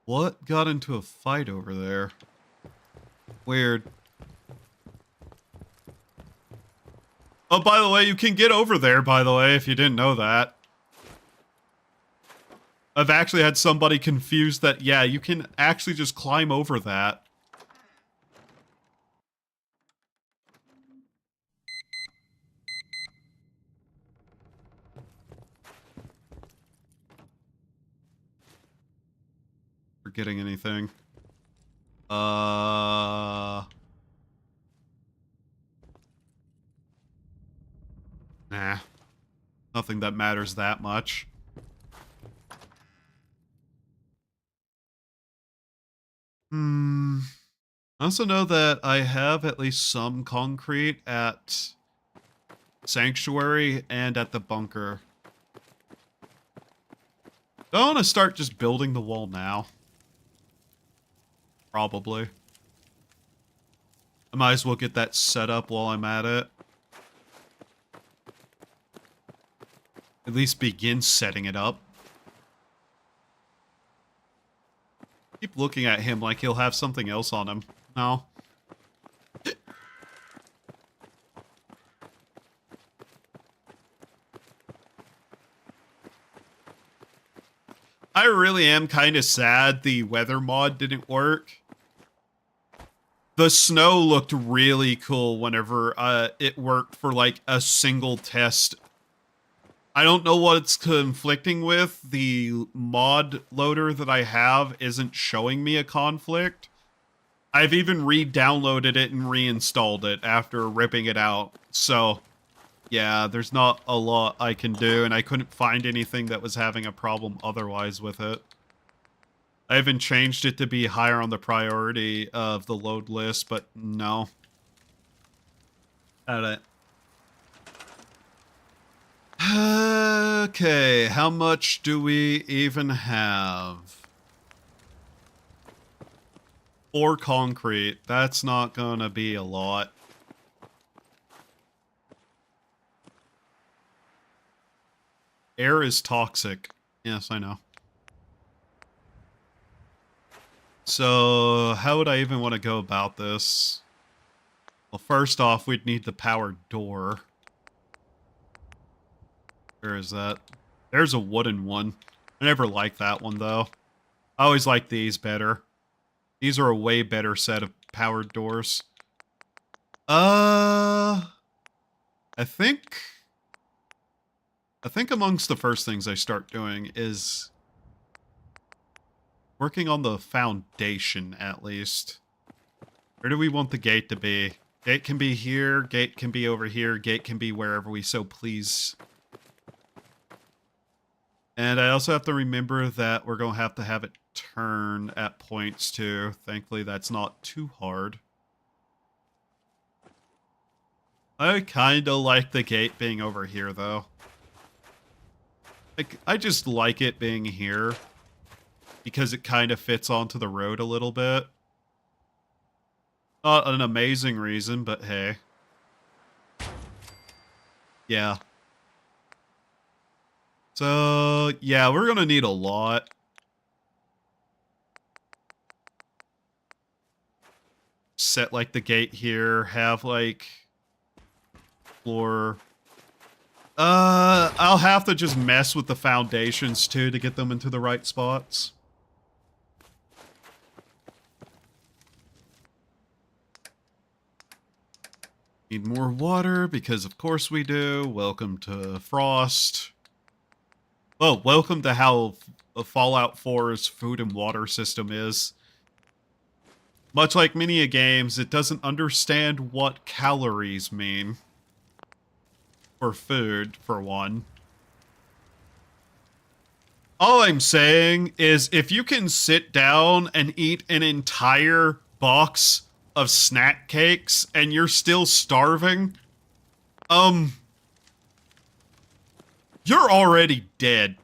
What got into a fight over there? Weird. Oh, by the way, you can get over there, by the way, if you didn't know that. I've actually had somebody confused that, yeah, you can actually just climb over that. Forgetting anything. Nah. Nothing that matters that much. I also know that I have at least some concrete at Sanctuary and at the bunker. Do I want to start just building the wall now? Probably. I might as well get that set up while I'm at it. At least begin setting it up. Keep looking at him like he'll have something else on him. No. I really am kind of sad the weather mod didn't work. The snow looked really cool whenever it worked for like a single test. I don't know what it's conflicting with. The mod loader that I have isn't showing me a conflict. I've even re-downloaded it and reinstalled it after ripping it out. So, yeah, there's not a lot I can do, and I couldn't find anything that was having a problem otherwise with it. I even changed it to be higher on the priority of the load list, but no. Okay, how much do we even have? 4 concrete. That's not gonna be a lot. Air is toxic. Yes, I know. So, how would I even want to go about this? Well, first off, we'd need the power door. Where is that? There's a wooden one. I never liked that one, though. I always like these better. These are a way better set of powered doors. I think amongst the first things I start doing is working on the foundation, at least. Where do we want the gate to be? Gate can be here, gate can be over here, gate can be wherever we so please. And I also have to remember that we're going to have it turn at points too. Thankfully, that's not too hard. I kind of like the gate being over here, though. I just like it being here because it kind of fits onto the road a little bit. Not an amazing reason, but hey. Yeah. So, yeah, we're gonna need a lot. Set, like, the gate here. Have, like, floor. I'll have to just mess with the foundations, too, to get them into the right spots. Need more water, because of course we do. Welcome to Frost. Well, welcome to how Fallout 4's food and water system is. Much like many games, it doesn't understand what calories mean. For food, for one. All I'm saying is, if you can sit down and eat an entire box of snack cakes and you're still starving, you're already dead.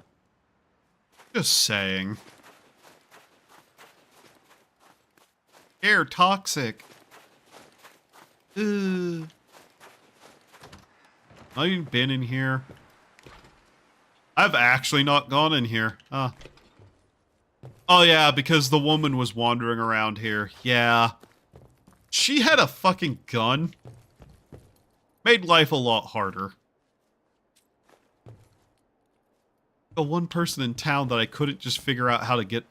Just saying. Air toxic. Ugh. Have you been in here? I've actually not gone in here. Huh. Oh yeah, because the woman was wandering around here. Yeah. She had a fucking gun. Made life a lot harder. The one person in town that I couldn't just figure out how to get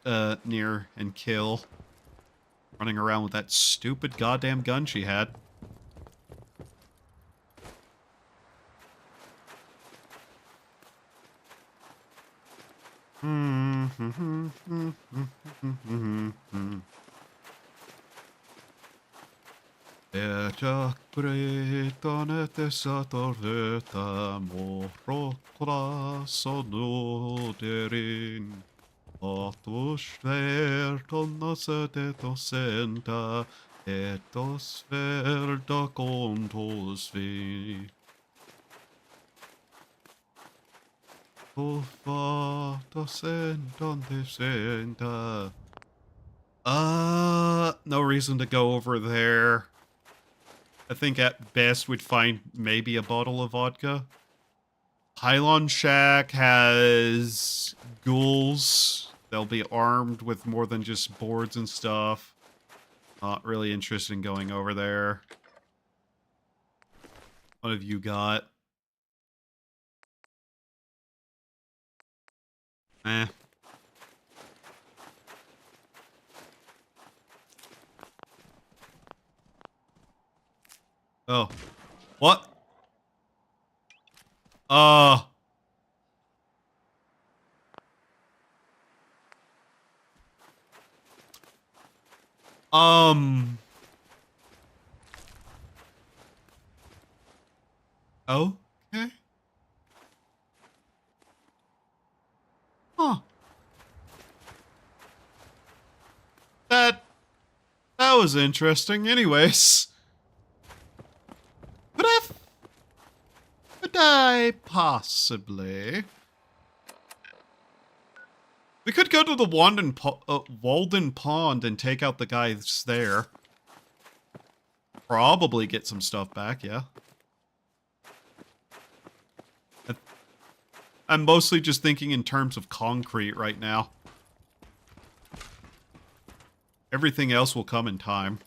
near and kill. Running around with that stupid goddamn gun she had. Por favor, donde senta. No reason to go over there. I think at best we'd find maybe a bottle of vodka. Pylon Shack has ghouls. They'll be armed with more than just boards and stuff. Not really interested in going over there. What have you got? Eh. Oh. What? Um. Okay. Huh. That was interesting. Anyways. Could I possibly... We could go to the Walden Pond and take out the guys there. Probably get some stuff back, yeah. I'm mostly just thinking in terms of concrete right now. Everything else will come in time.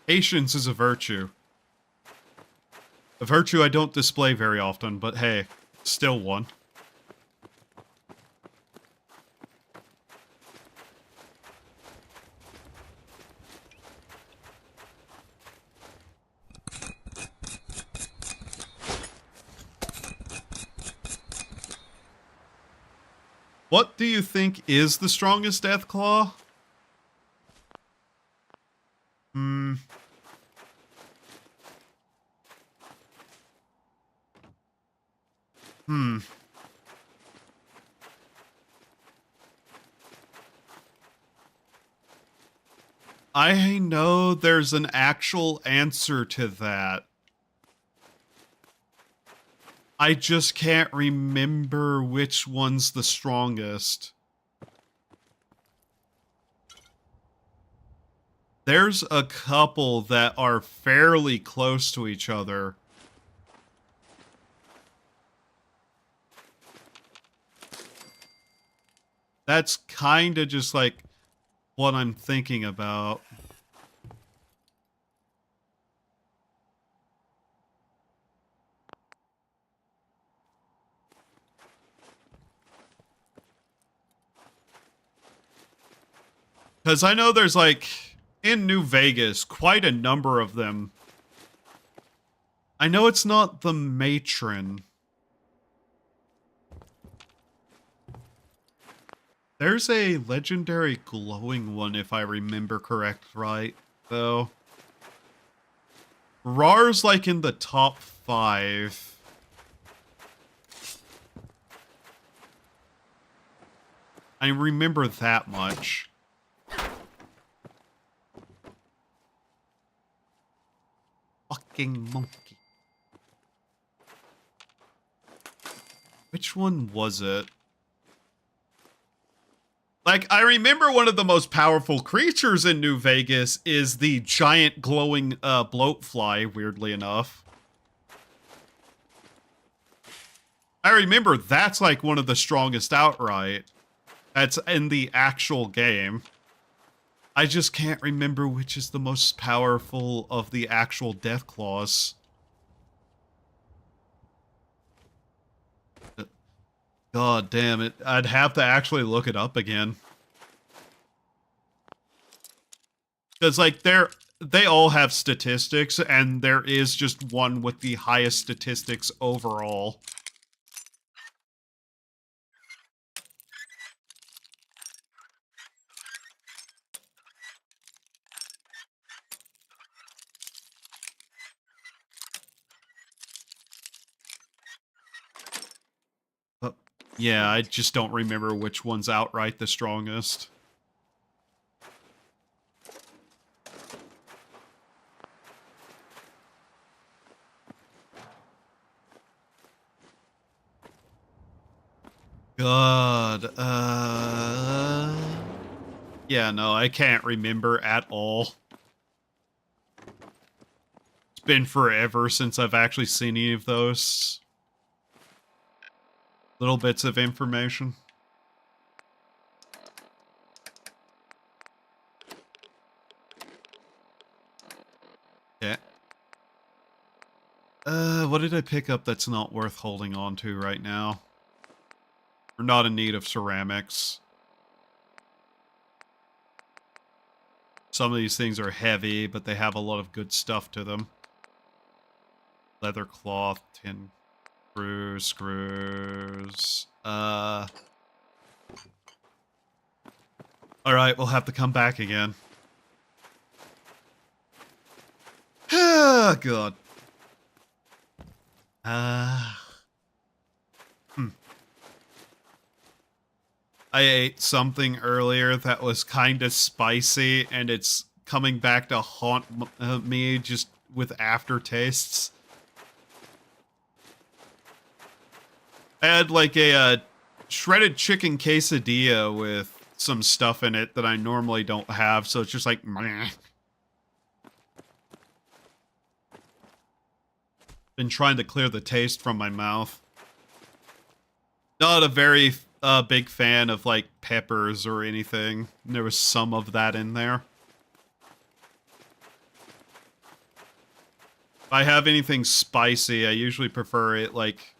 Patience is a virtue. A virtue I don't display very often, but hey, still one. What do you think is the strongest Deathclaw? Hmm. I know there's an actual answer to that. I just can't remember which one's the strongest. There's a couple that are fairly close to each other. That's kind of just like what I'm thinking about. Because I know there's like, in New Vegas, quite a number of them. I know it's not the matron. There's a legendary glowing one, if I remember right, though. Rar's like in the top 5. I remember that much. Fucking monkey. Which one was it? Like, I remember one of the most powerful creatures in New Vegas is the giant glowing bloatfly, weirdly enough. I remember that's like one of the strongest outright. That's in the actual game. I just can't remember which is the most powerful of the actual Deathclaws. God damn it. I'd have to actually look it up again. Because, like, they all have statistics, and there is just one with the highest statistics overall. Yeah, I just don't remember which one's outright the strongest. God. Yeah, no, I can't remember at all. It's been forever since I've actually seen any of those little bits of information. Yeah. What did I pick up that's not worth holding on to right now? We're not in need of ceramics. Some of these things are heavy, but they have a lot of good stuff to them. Leather cloth, tin screws. Alright, we'll have to come back again. Ah, God. I ate something earlier that was kind of spicy, and it's coming back to haunt me just with aftertastes. I had like a shredded chicken quesadilla with some stuff in it that I normally don't have, so it's just like, meh. Been trying to clear the taste from my mouth. Not a very big fan of like peppers or anything. There was some of that in there. If I have anything spicy, I usually prefer it like...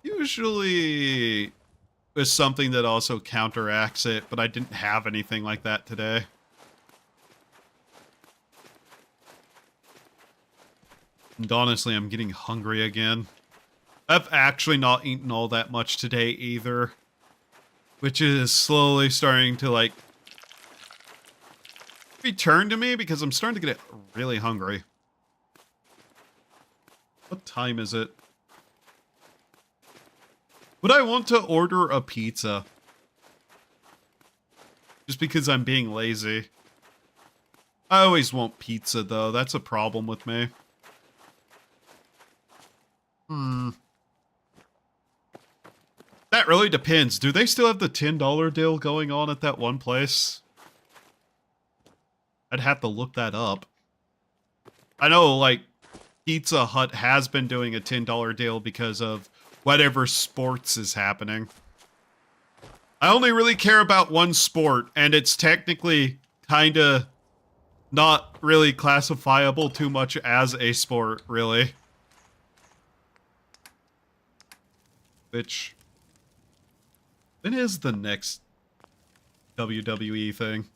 Usually with something that also counteracts it, but I didn't have anything like that today. And honestly, I'm getting hungry again. I've actually not eaten all that much today either, which is slowly starting to like return to me because I'm starting to get really hungry. What time is it? Would I want to order a pizza? Just because I'm being lazy. I always want pizza though, that's a problem with me. That really depends. Do they still have the $10 deal going on at that one place? I'd have to look that up. I know, like, Pizza Hut has been doing a $10 deal because of whatever sports is happening. I only really care about one sport, and it's technically kinda not really classifiable too much as a sport, really. Which... when is the next WWE thing?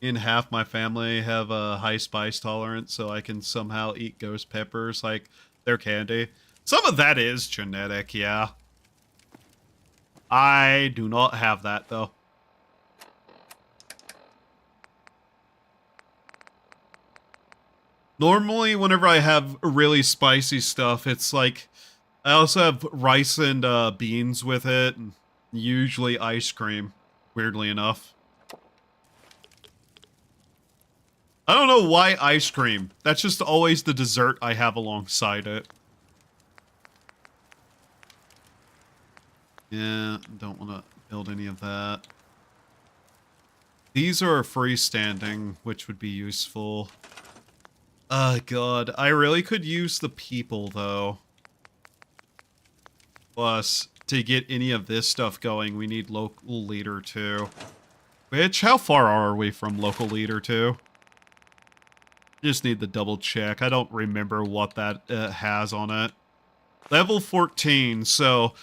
In half my family have a high spice tolerance, so I can somehow eat ghost peppers like they're candy. Some of that is genetic, yeah. I do not have that, though. Normally, whenever I have really spicy stuff, it's like... I also have rice and beans with it, and usually ice cream, weirdly enough. I don't know why ice cream. That's just always the dessert I have alongside it. Yeah, don't want to build any of that. These are freestanding, which would be useful. God, I really could use the people, though. Plus, to get any of this stuff going, we need local leader 2. Which, how far are we from local leader 2? Just need to double check. I don't remember what that has on it. Level 14, so...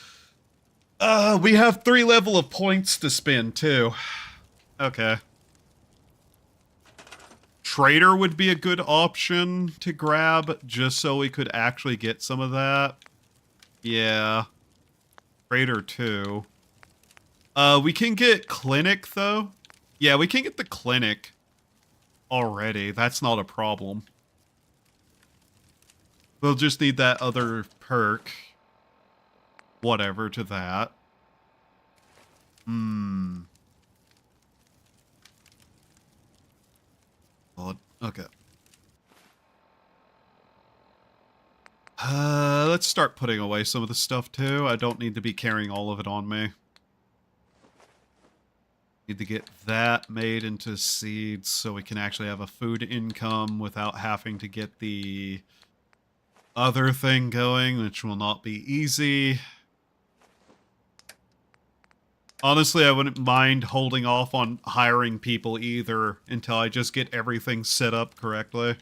we have 3 level of points to spend, too. Okay. Trader would be a good option to grab, just so we could actually get some of that. Yeah. Trader 2. We can get clinic, though. Yeah, we can get the clinic already. That's not a problem. We'll just need that other perk. Whatever to that. God. Okay. Let's start putting away some of the stuff too. I don't need to be carrying all of it on me. Need to get that made into seeds so we can actually have a food income without having to get the other thing going, which will not be easy. Honestly, I wouldn't mind holding off on hiring people either until I just get everything set up correctly.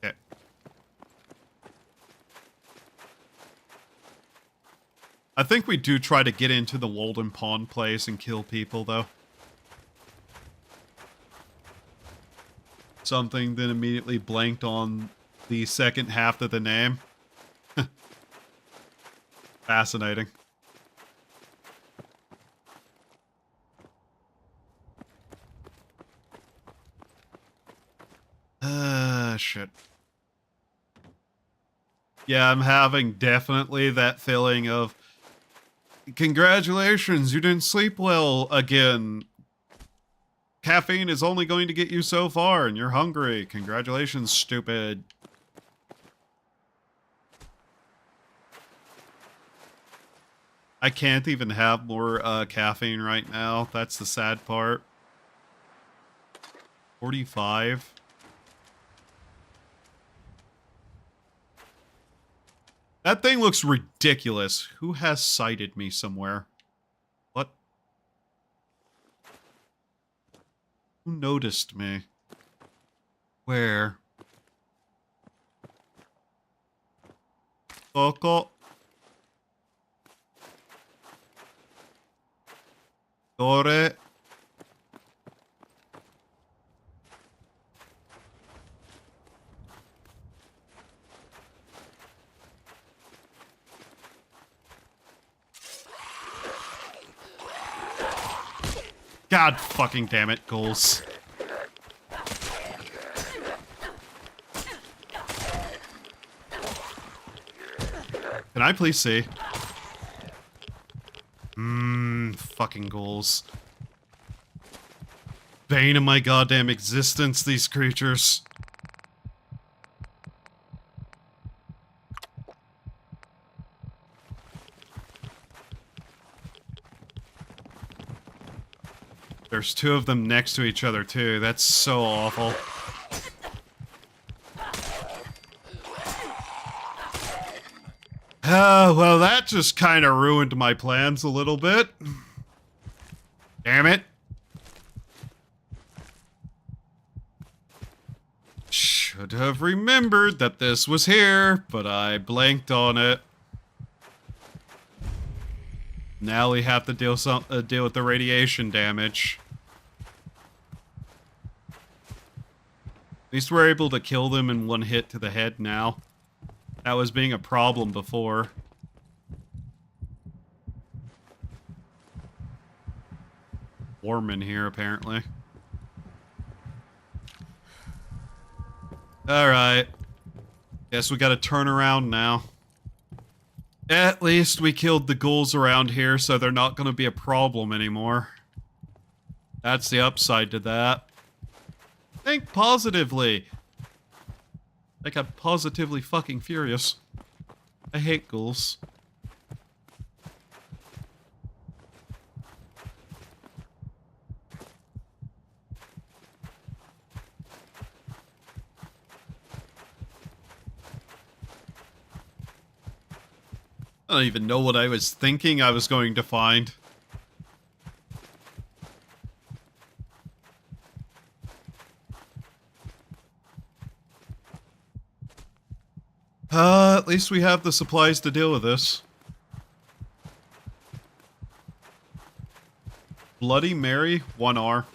Okay. I think we do try to get into the Walden Pond place and kill people, though. Something that immediately blanked on the second half of the name. Fascinating. Shit. Yeah, I'm having definitely that feeling of, congratulations, you didn't sleep well again. Caffeine is only going to get you so far, and you're hungry. Congratulations, stupid. I can't even have more caffeine right now. That's the sad part. 45. That thing looks ridiculous. Who has sighted me somewhere? What? Who noticed me? Where? Coco? Dore? God fucking damn it, ghouls. Can I please see? Fucking ghouls. Bane of my goddamn existence, these creatures. There's two of them next to each other, too. That's so awful. Well, that just kind of ruined my plans a little bit. Damn it. Should have remembered that this was here, but I blanked on it. Now we have to deal with the radiation damage. At least we're able to kill them in one hit to the head now. That was being a problem before. Warm in here, apparently. Alright. Guess we gotta turn around now. At least we killed the ghouls around here, so they're not gonna be a problem anymore. That's the upside to that. Think positively. Like, I'm positively fucking furious. I hate ghouls. I don't even know what I was thinking I was going to find. At least we have the supplies to deal with this. Bloody Mary, 1R.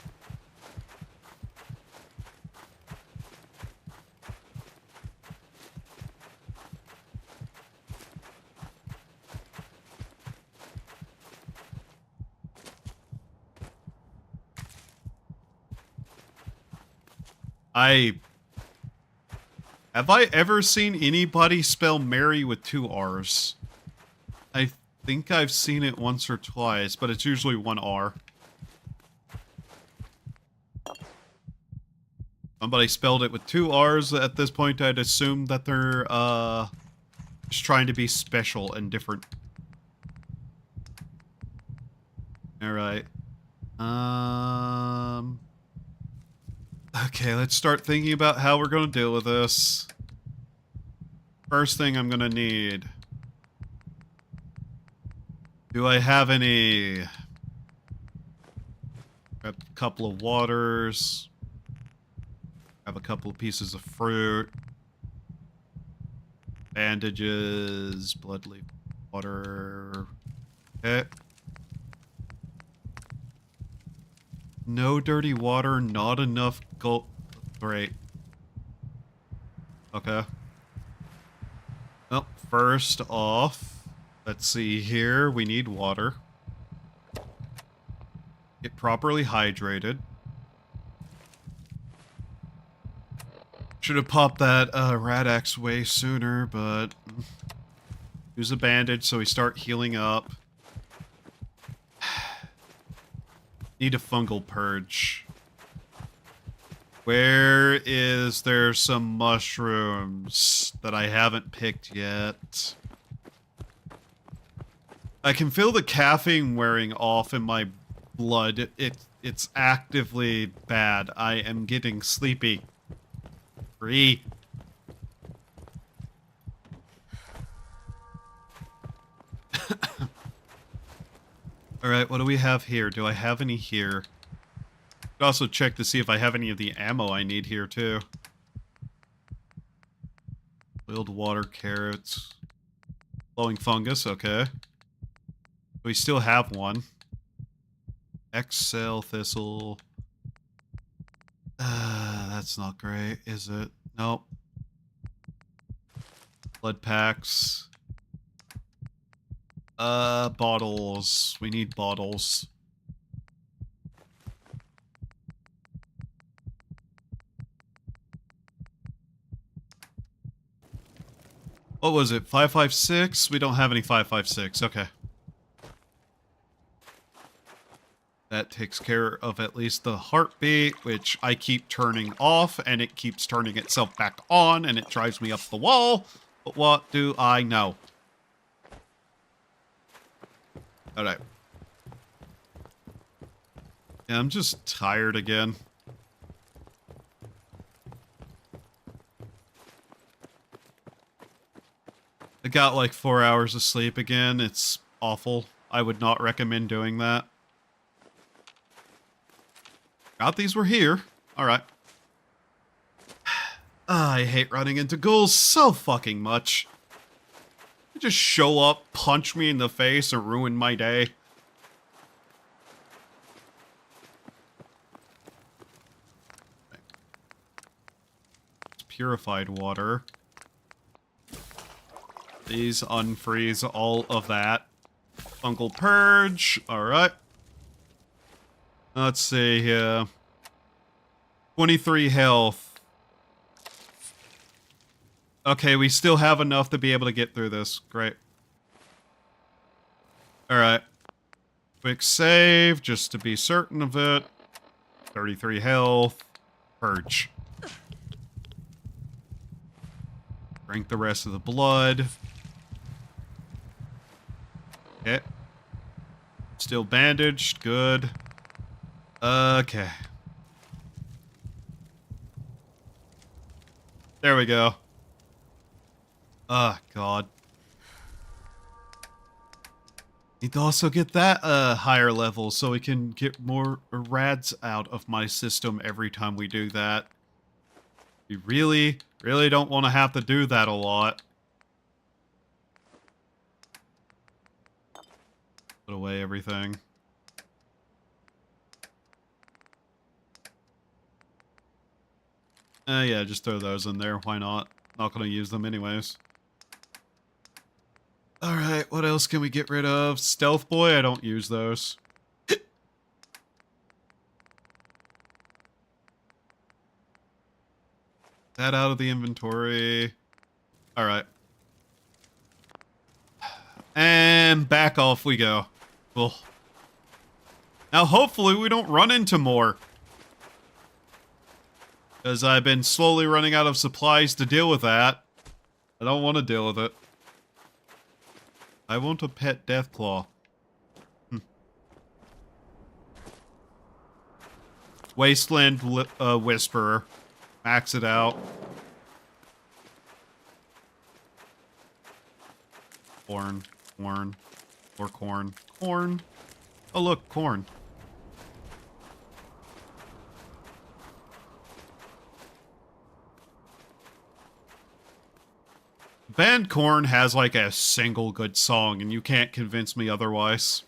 Have I ever seen anybody spell Mary with 2 R's? I think I've seen it once or twice, but it's usually 1 R. Somebody spelled it with 2 R's. At this point, I'd assume that they're, just trying to be special and different. Alright. Okay, let's start thinking about how we're gonna deal with this. First thing I'm gonna need. Do I have any... Grab a couple of waters. Grab a couple of pieces of fruit. Bandages. Blood leaf water. Okay. No dirty water, not enough gold. Great. Okay. Well, first off, let's see here. We need water. Get properly hydrated. Should have popped that Rad-X way sooner, but use a bandage so we start healing up. Need a fungal purge. Where is there some mushrooms that I haven't picked yet? I can feel the caffeine wearing off in my blood. It's actively bad. I am getting sleepy. Free. Alright, what do we have here? Do I have any here? Could also check to see if I have any of the ammo I need here, too. Boiled water, carrots. Glowing fungus, okay. We still have one. Excel thistle. That's not great, is it? Nope. Blood packs. Bottles. We need bottles. What was it? 556? We don't have any 556. Okay. That takes care of at least the heartbeat, which I keep turning off, and it keeps turning itself back on, and it drives me up the wall. But what do I know? Alright. Yeah, I'm just tired again. I got like 4 hours of sleep again. It's awful. I would not recommend doing that. Got these were here. Alright. I hate running into ghouls so fucking much. They just show up, punch me in the face, and ruin my day. It's purified water. These unfreeze all of that. Fungal purge. Alright. Let's see here. 23 health. Okay, we still have enough to be able to get through this. Great. Alright. Quick save, just to be certain of it. 33 health. Purge. Drink the rest of the blood. Okay. Still bandaged. Good. Okay. There we go. Oh, God. Need to also get that higher level so we can get more rads out of my system every time we do that. We really, really don't want to have to do that a lot. Put away everything. Yeah, just throw those in there. Why not? Not gonna use them anyways. Alright, what else can we get rid of? Stealth Boy, I don't use those. That out of the inventory. Alright. And back off we go. Cool. Now hopefully we don't run into more. Because I've been slowly running out of supplies to deal with that. I don't want to deal with it. I want a pet Deathclaw. Wasteland Whisperer. Max it out. Corn. Corn. Or corn. Corn. Oh look, corn. Band Corn has like a single good song, and you can't convince me otherwise.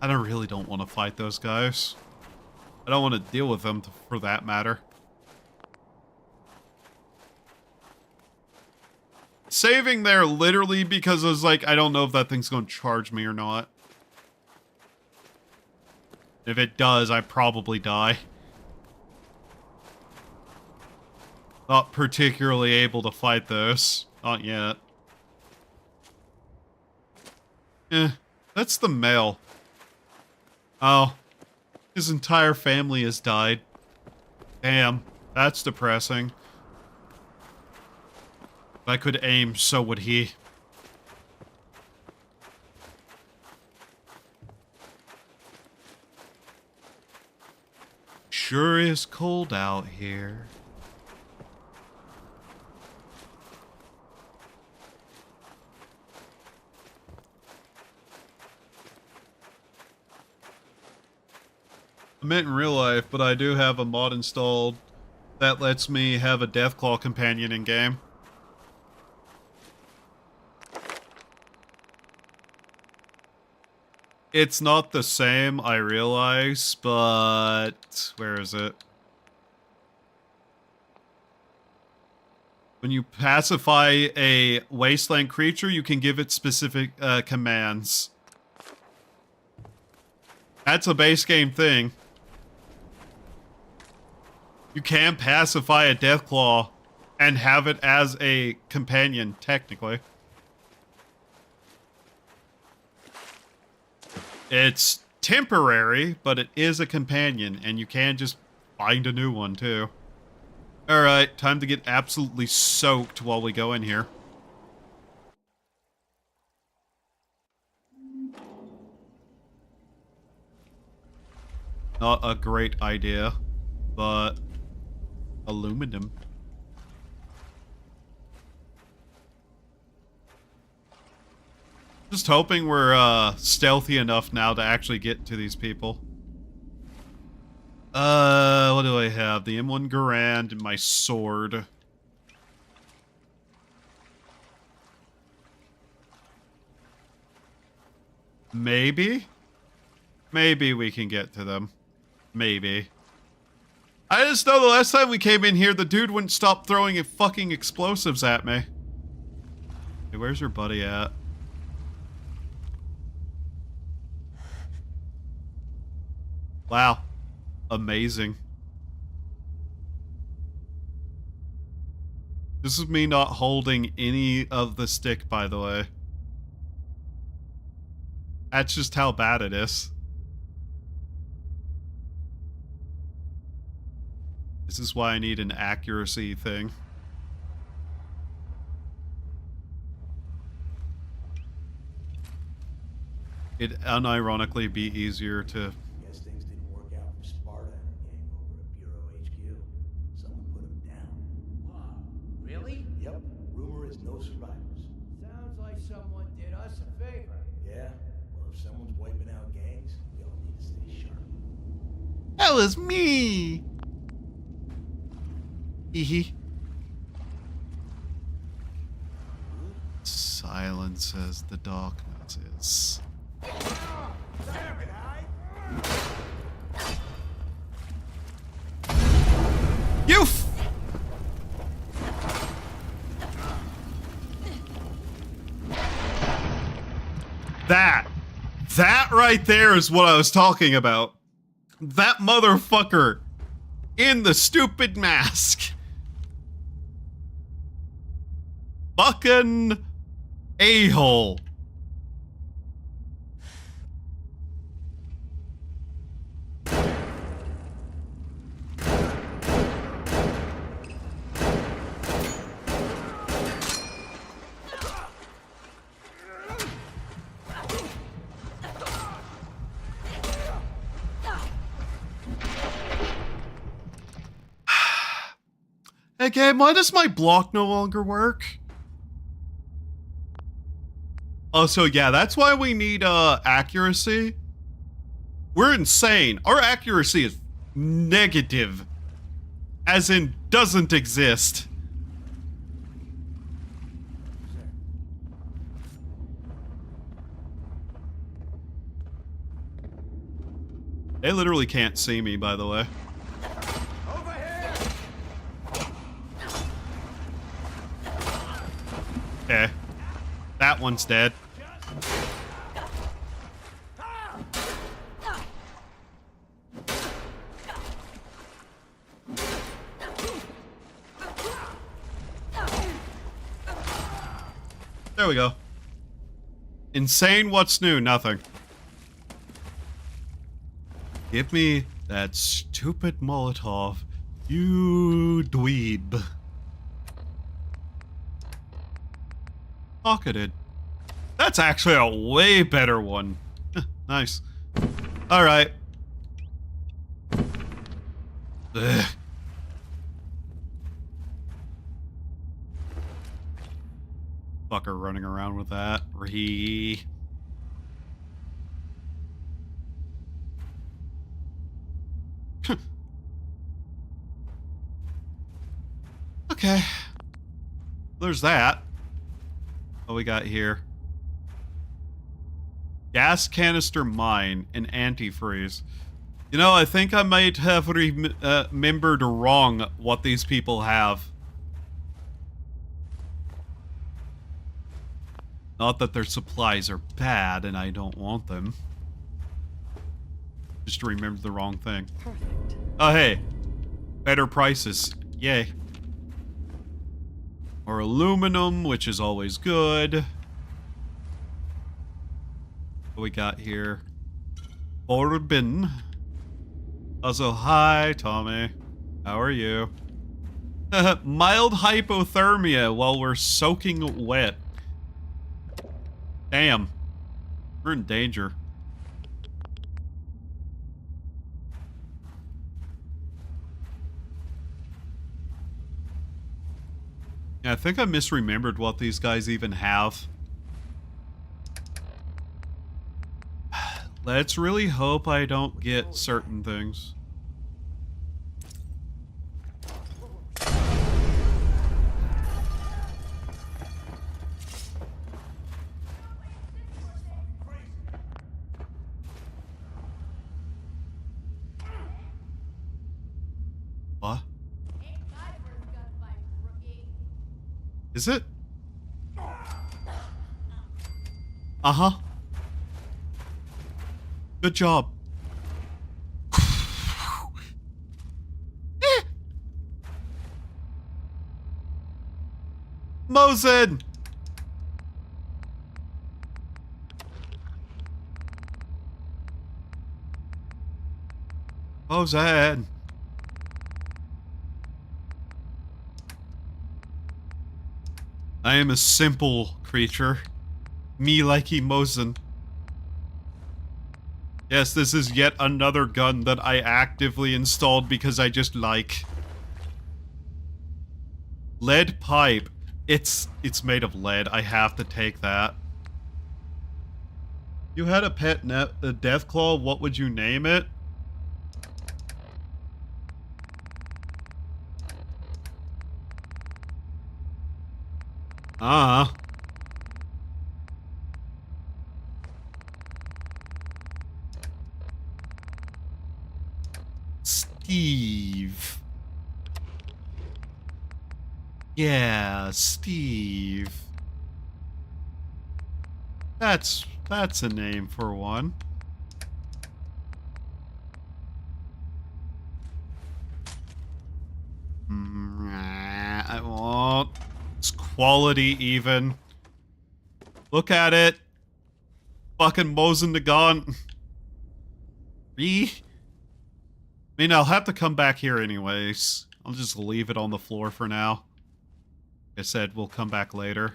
I really don't want to fight those guys. I don't want to deal with them for that matter. Saving there literally because I was like, I don't know if that thing's going to charge me or not. If it does, I probably die. Not particularly able to fight those. Not yet. That's the male. Oh. His entire family has died. Damn. That's depressing. If I could aim, so would he. Sure is cold out here. I meant in real life, but I do have a mod installed that lets me have a Deathclaw companion in game. It's not the same, I realize, but where is it? When you pacify a wasteland creature, you can give it specific commands. That's a base game thing. You can pacify a Deathclaw and have it as a companion, technically. It's temporary, but it is a companion, and you can just find a new one, too. Alright, time to get absolutely soaked while we go in here. Not a great idea, but aluminum. Just hoping we're stealthy enough now to actually get to these people. What do I have? The M1 Garand and my sword. Maybe? Maybe we can get to them. Maybe. I just know the last time we came in here, the dude wouldn't stop throwing fucking explosives at me. Hey, where's your buddy at? Wow. Amazing. This is me not holding any of the stick, by the way. That's just how bad it is. This is why I need an accuracy thing. It'd unironically be easier to... Guess things didn't work out for Sparta and her gang over at Bureau HQ. Someone put them down. Wow, really? Yep, rumor is no survivors. Sounds like someone did us a favor. Yeah, well, if someone's wiping out gangs, we all need to stay sharp. That was me! Hee Silence as the darkness is. You That right there is what I was talking about. That motherfucker in the stupid mask. Fucking a-hole. Hey game, why does my block no longer work? Oh, so yeah, that's why we need accuracy. We're insane. Our accuracy is negative. As in, doesn't exist. They literally can't see me, by the way. Over here! Okay. That one's dead. There we go. Insane, what's new? Nothing. Give me that stupid Molotov, you dweeb. Pocketed. That's actually a way better one. Nice. Alright. Fucker running around with that. Ree. Okay. There's that. What we got here? Gas canister mine and antifreeze. You know, I think I might have remembered wrong what these people have. Not that their supplies are bad and I don't want them. Just remembered the wrong thing. Perfect. Oh, hey. Better prices. Yay. Or aluminum, which is always good. What we got here? Bourbon. Also, hi, Tommy. How are you? Mild hypothermia while we're soaking wet. Damn. We're in danger. Yeah, I think I misremembered what these guys even have. Let's really hope I don't get certain things. What? Is it? Uh-huh. Good job. Mosin! Mosin! I am a simple creature. Me likey Mosin. Yes, this is yet another gun that I actively installed because I just like. Lead pipe. It's made of lead. I have to take that. You had a pet a Deathclaw, what would you name it? Steve. Yeah, Steve. That's a name for one. I won't. It's quality even. Look at it. Fucking Mosin the gun. I mean, I'll have to come back here anyways. I'll just leave it on the floor for now. Like I said, we'll come back later.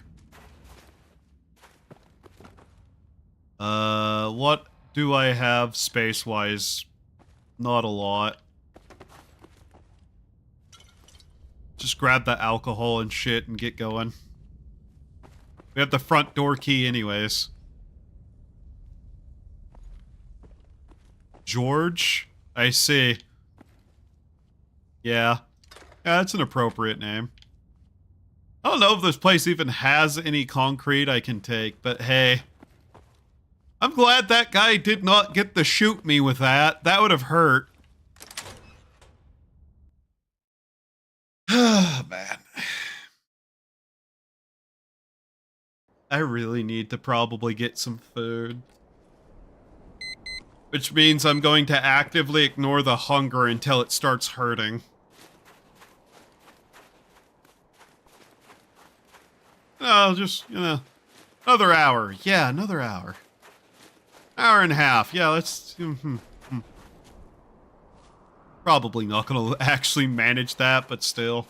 What do I have space-wise? Not a lot. just grab the alcohol and shit and get going. We have the front door key anyways. George? I see. Yeah. Yeah, that's an appropriate name. I don't know if this place even has any concrete I can take, but hey. I'm glad that guy did not get to shoot me with that. That would have hurt. Man. I really need to probably get some food. Which means I'm going to actively ignore the hunger until it starts hurting. Oh, just, you know, another hour. Yeah, another hour. Hour and a half. Yeah, let's... Probably not going to actually manage that, but still.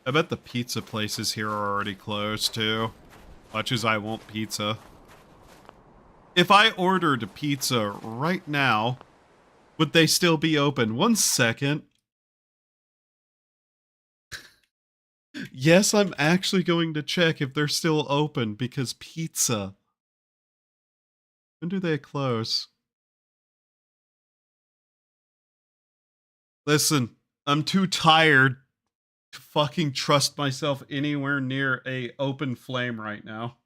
I bet the pizza places here are already closed, too. Much as I want pizza. If I ordered a pizza right now, would they still be open? 1 second. Yes, I'm actually going to check if they're still open, because pizza. When do they close? Listen, I'm too tired to fucking trust myself anywhere near a open flame right now.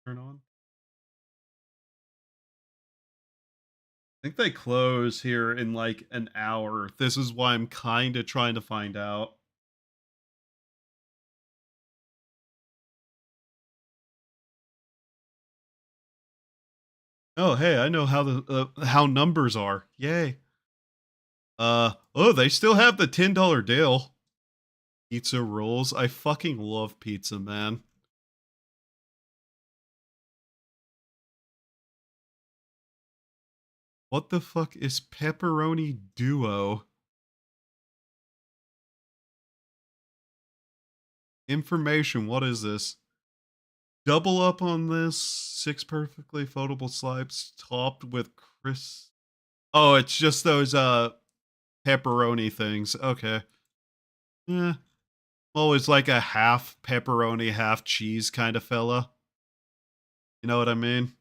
Turn on. I think they close here in like an hour. This is why I'm kind of trying to find out. Oh, hey, I know how the how numbers are. Yay. Oh, they still have the $10 deal. Pizza rolls. I fucking love pizza, man. What the fuck is pepperoni duo? Information, what is this? Double up on this. 6 perfectly foldable slices topped with crisp. Oh, it's just those pepperoni things. Okay. Yeah. Always like a half pepperoni, half cheese kind of fella. You know what I mean?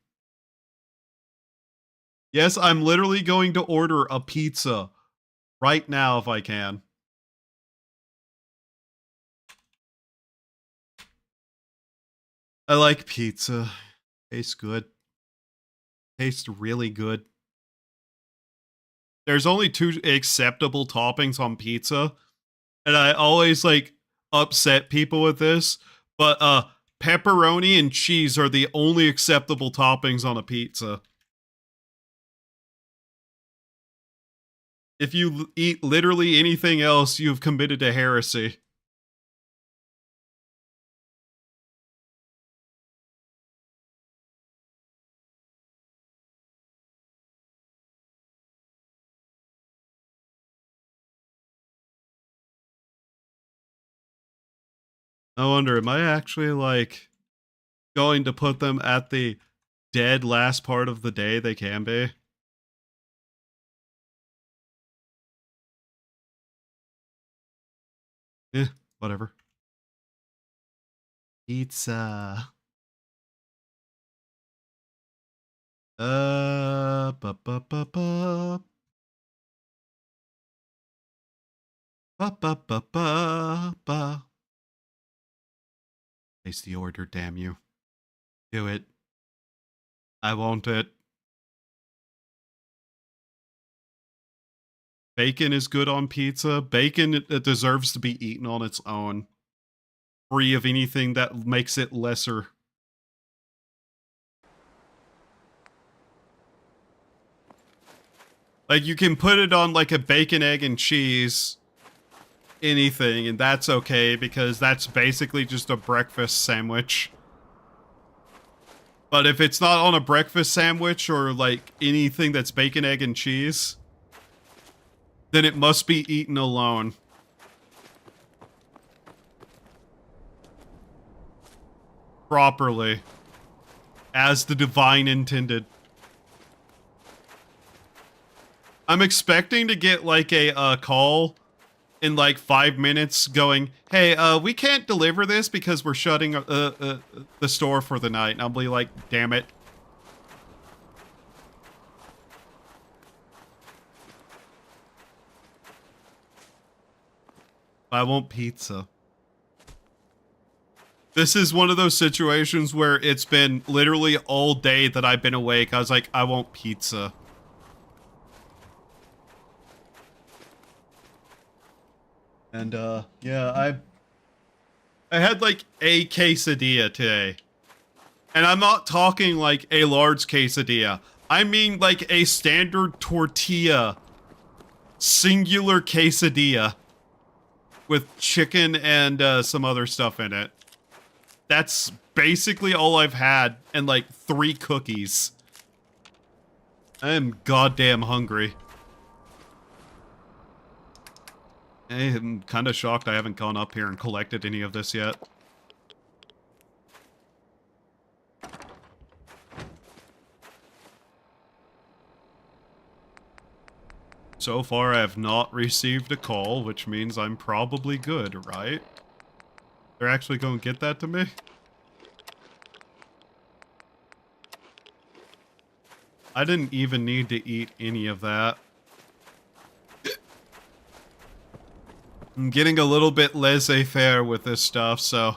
Yes, I'm literally going to order a pizza right now if I can. I like pizza. Tastes good. Tastes really good. There's only 2 acceptable toppings on pizza, and I always like upset people with this, but pepperoni and cheese are the only acceptable toppings on a pizza. If you eat literally anything else, you've committed a heresy. I wonder, am I actually like going to put them at the dead last part of the day they can be? Eh, whatever. Pizza. Ba ba ba ba. Ba ba ba ba ba. Place the order, damn you. Do it. I want it. Bacon is good on pizza. Bacon it deserves to be eaten on its own. Free of anything that makes it lesser. Like, you can put it on like a bacon, egg, and cheese anything, and that's okay because that's basically just a breakfast sandwich. But if it's not on a breakfast sandwich or like anything that's bacon, egg, and cheese, then it must be eaten alone. Properly. as the divine intended. I'm expecting to get like a call in like 5 minutes going, hey, we can't deliver this because we're shutting the store for the night. And I'll be like, damn it. I want pizza. This is one of those situations where it's been literally all day that I've been awake. I was like, I want pizza. And, yeah, I had, like, a quesadilla today. And I'm not talking, like, a large quesadilla. I mean, like, a standard tortilla. Singular quesadilla. With chicken and, some other stuff in it. That's basically all I've had. And, like, 3 cookies. I am goddamn hungry. I'm kind of shocked I haven't gone up here and collected any of this yet. So far, I have not received a call, which means I'm probably good, right? They're actually going to get that to me? I didn't even need to eat any of that. I'm getting a little bit laissez-faire with this stuff, so...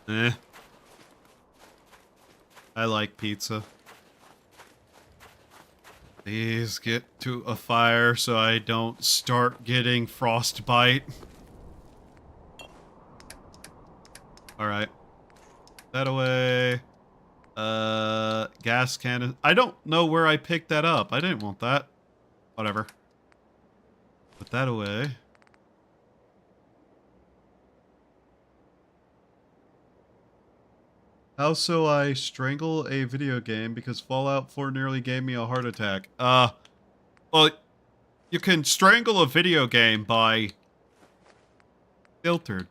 eh. I like pizza. Please get to a fire so I don't start getting frostbite. Alright. That away. Gas cannon. I don't know where I picked that up. I didn't want that. Whatever. Put that away. How so I strangle a video game because Fallout 4 nearly gave me a heart attack? Well, you can strangle a video game by filtered,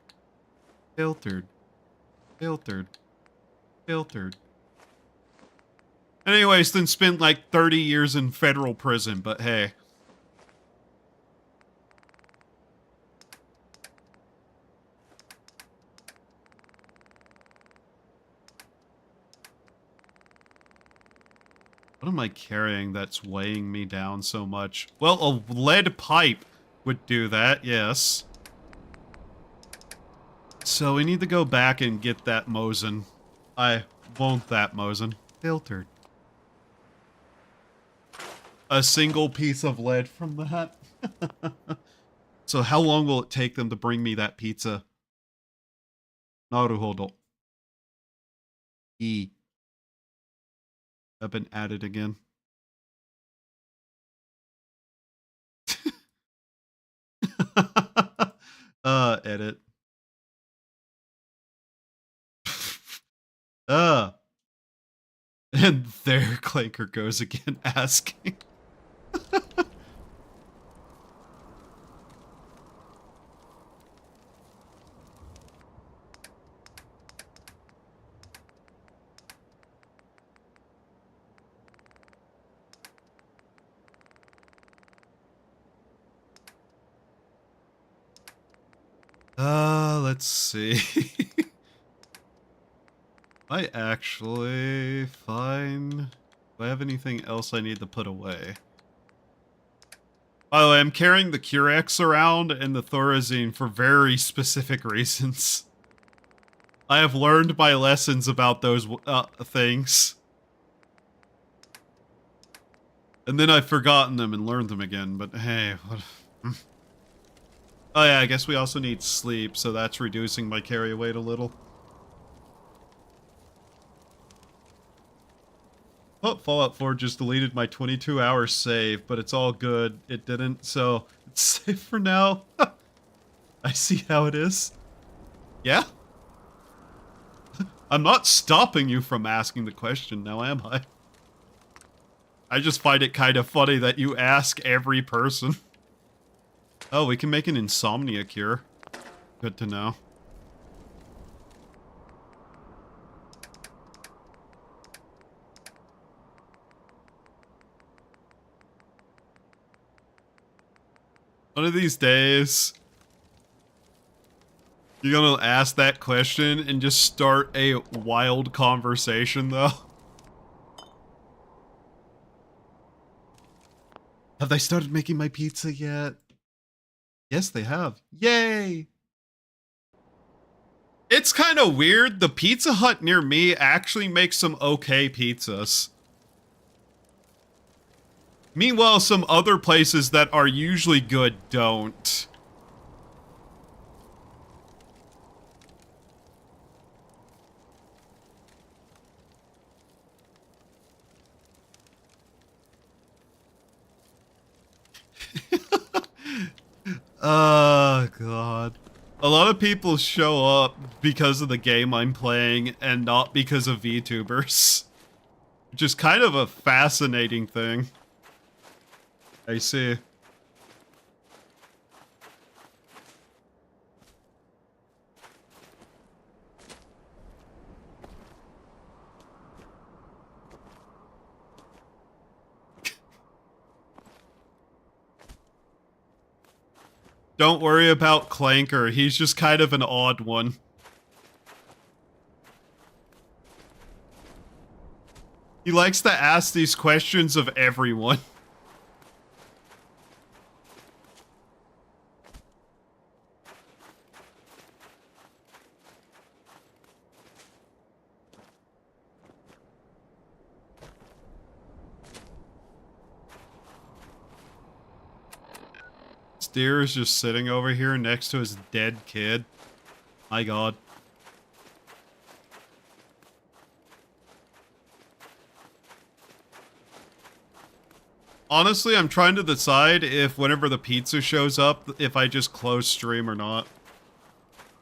filtered, filtered, filtered. Anyways, then spend like 30 years in federal prison, but hey. What am I carrying that's weighing me down so much? Well, a lead pipe would do that, yes. So we need to go back and get that Mosin. I want that Mosin. Filtered. A single piece of lead from that. So how long will it take them to bring me that pizza? Naruhodo. E. Have been added again. Edit. And there Clanker goes again asking. Let's see. I actually find... do I have anything else I need to put away? By the way, I'm carrying the Curex around and the Thorazine for very specific reasons. I have learned my lessons about those things. And then I've forgotten them and learned them again, but hey, what... Oh yeah, I guess we also need sleep, so that's reducing my carry weight a little. Oh, Fallout 4 just deleted my 22-hour save, but it's all good. It didn't, so it's safe for now. I see how it is. Yeah? I'm not stopping you from asking the question now, am I? I just find it kind of funny that you ask every person. Oh, we can make an insomnia cure. Good to know. One of these days, you're gonna ask that question and just start a wild conversation, though. Have they started making my pizza yet? Yes, they have. Yay! It's kind of weird. The Pizza Hut near me actually makes some okay pizzas. Meanwhile, some other places that are usually good don't. Oh, God. A lot of people show up because of the game I'm playing and not because of VTubers. Which is kind of a fascinating thing. I see. Don't worry about Clanker, he's just kind of an odd one. He likes to ask these questions of everyone. Steer is just sitting over here next to his dead kid. My God. Honestly, I'm trying to decide if whenever the pizza shows up, if I just close stream or not.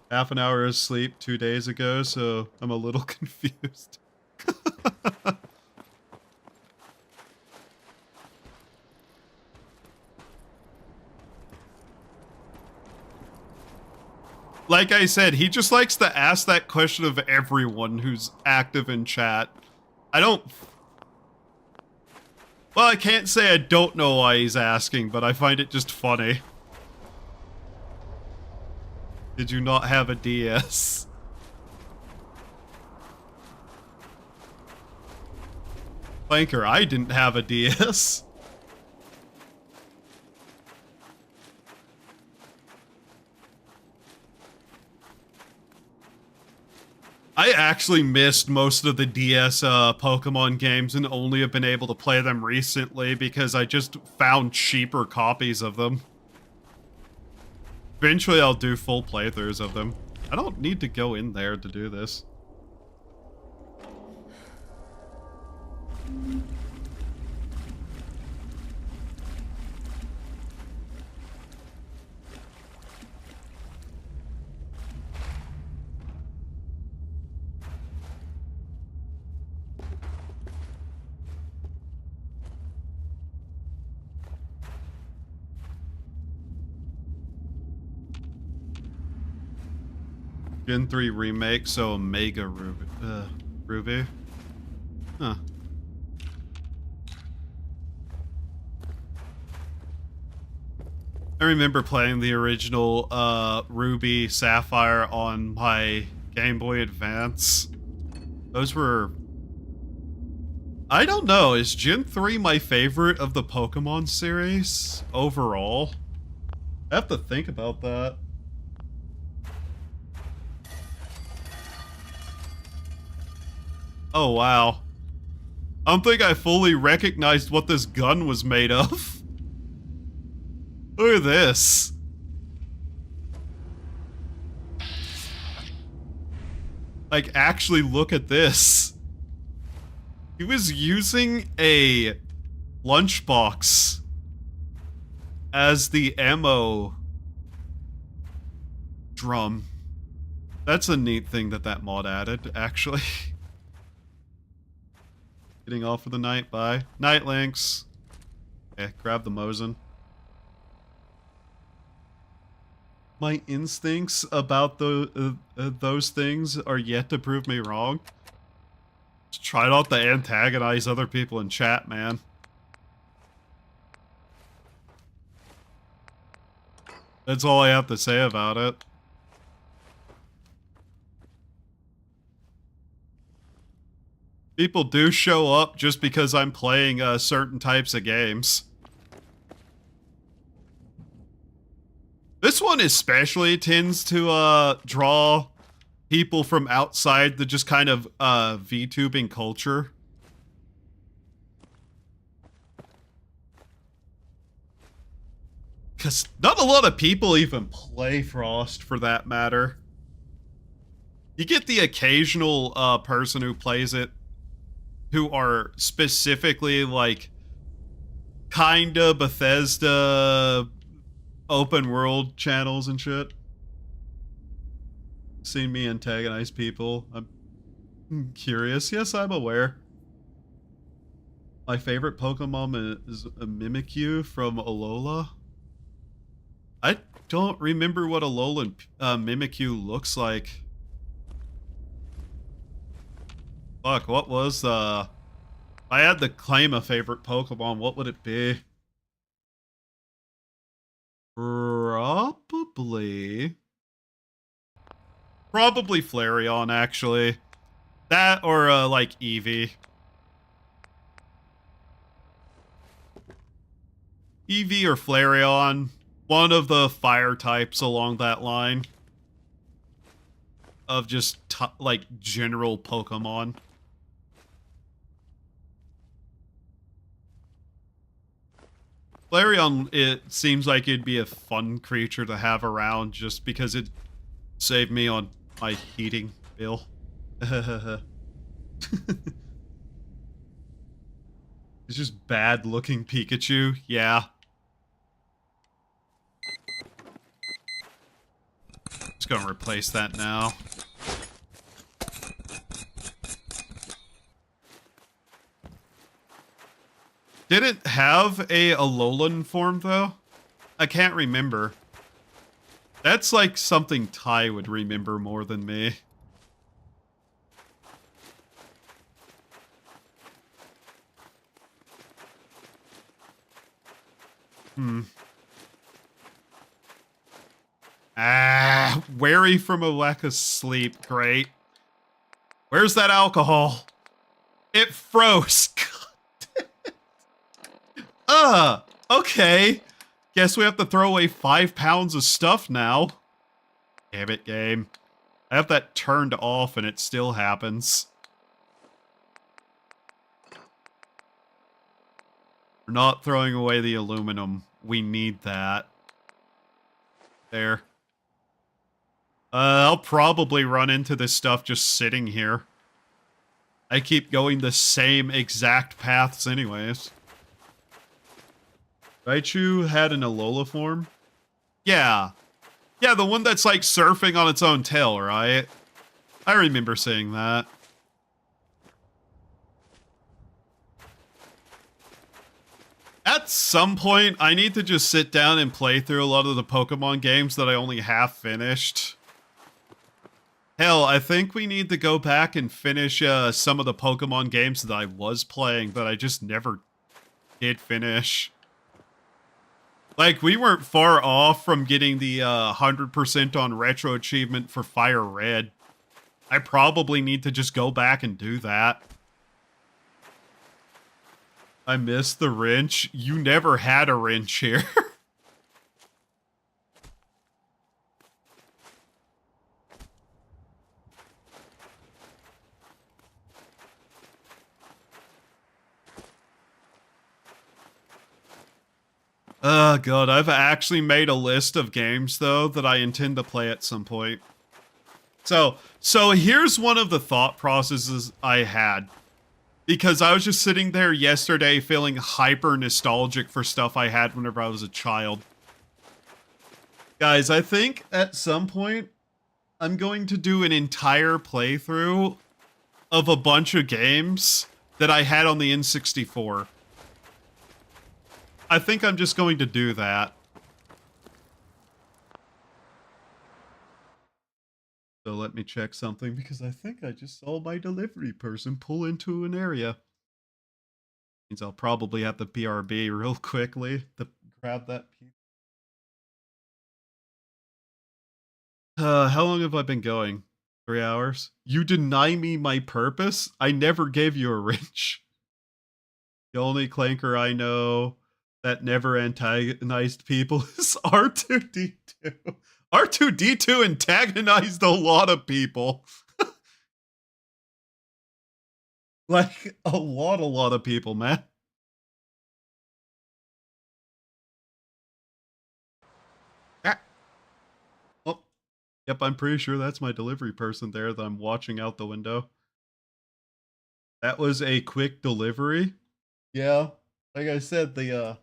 Half an hour of sleep 2 days ago, so I'm a little confused. Like I said, he just likes to ask that question of everyone who's active in chat. I don't... Well, I can't say I don't know why he's asking, but I find it just funny. Did you not have a DS? Flanker, I didn't have a DS. I actually missed most of the DS Pokemon games and only have been able to play them recently because I just found cheaper copies of them. Eventually I'll do full playthroughs of them. I don't need to go in there to do this. Gen 3 remake, so Omega Ruby. Ruby? Huh. I remember playing the original Ruby Sapphire on my Game Boy Advance. Those were... I don't know, is Gen 3 my favorite of the Pokemon series overall? I have to think about that. Oh, wow. I don't think I fully recognized what this gun was made of. Look at this. Like, actually look at this. He was using a lunchbox as the ammo drum. That's a neat thing that that mod added, actually. Getting off for the night, bye. Night, Lynx. Okay, grab the Mosin. My instincts about those things are yet to prove me wrong. Just try not to antagonize other people in chat, man. That's all I have to say about it. People do show up just because I'm playing certain types of games. This one especially tends to draw people from outside the just kind of VTubing culture. Because not a lot of people even play Frost, for that matter. You get the occasional person who plays it who are specifically like kinda Bethesda open world channels and shit. Seen me antagonize people. I'm curious. Yes, I'm aware. My favorite Pokemon is a Mimikyu from Alola. I don't remember what Alolan Mimikyu looks like. Fuck, what was if I had to claim a favorite Pokemon, what would it be? Probably Flareon, actually. That or like Eevee. Eevee or Flareon. One of the fire types along that line. Of just like general Pokemon. Flareon, it seems like it'd be a fun creature to have around just because it saved me on my heating bill. It's just bad looking Pikachu, yeah. Just gonna replace that now. Did it have a Alolan form, though? I can't remember. That's like something Ty would remember more than me. Wary from a lack of sleep. Great. Where's that alcohol? It froze. Okay. Guess we have to throw away 5 pounds of stuff now. Damn it, game. I have that turned off and it still happens. We're not throwing away the aluminum. We need that. There. I'll probably run into this stuff just sitting here. I keep going the same exact paths anyways. Raichu had an Alola form? Yeah. Yeah, the one that's like surfing on its own tail, right? I remember seeing that. At some point, I need to just sit down and play through a lot of the Pokemon games that I only half finished. Hell, I think we need to go back and finish some of the Pokemon games that I was playing that I just never did finish. Like, we weren't far off from getting the 100% on retro achievement for Fire Red. I probably need to just go back and do that. I missed the wrench. You never had a wrench here. Oh god, I've actually made a list of games though that I intend to play at some point. So here's one of the thought processes I had. Because I was just sitting there yesterday feeling hyper nostalgic for stuff I had whenever I was a child. Guys, I think at some point I'm going to do an entire playthrough of a bunch of games that I had on the N64. I think I'm just going to do that. So let me check something because I think I just saw my delivery person pull into an area. Means I'll probably have to BRB real quickly to grab that piece. How long have I been going? 3 hours? You deny me my purpose? I never gave you a wrench. The only clanker I know that never antagonized people is R2D2. R2D2 antagonized a lot of people. Like, a lot of people, man. Ah. Oh, yep, I'm pretty sure that's my delivery person there that I'm watching out the window. That was a quick delivery. Yeah, like I said, the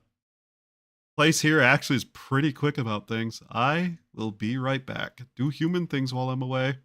place here actually is pretty quick about things. I will be right back. Do human things while I'm away.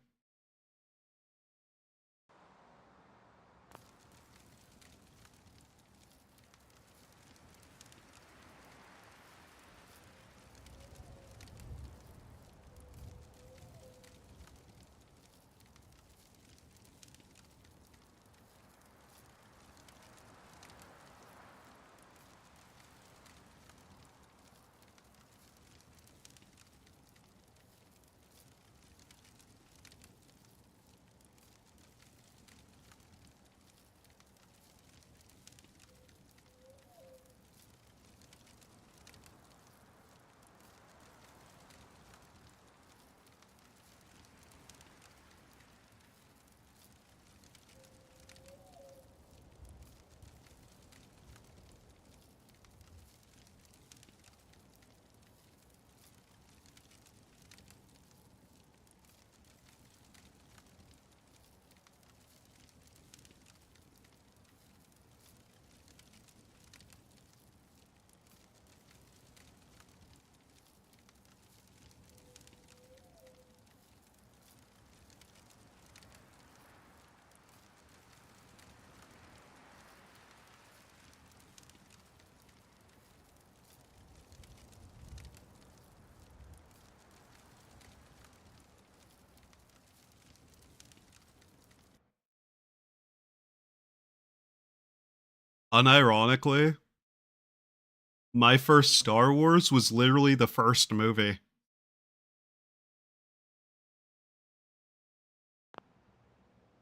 Unironically, my first Star Wars was literally the first movie.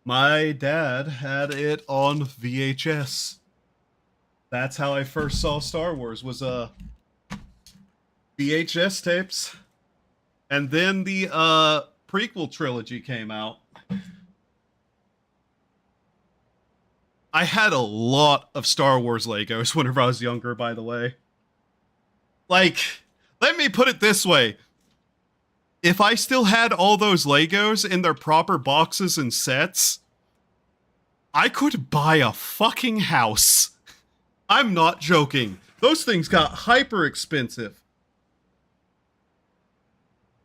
My dad had it on VHS. That's how I first saw Star Wars, was VHS tapes. And then the prequel trilogy came out. I had a lot of Star Wars Legos whenever I was younger, by the way. Like, let me put it this way. If I still had all those Legos in their proper boxes and sets, I could buy a fucking house. I'm not joking. Those things got hyper expensive.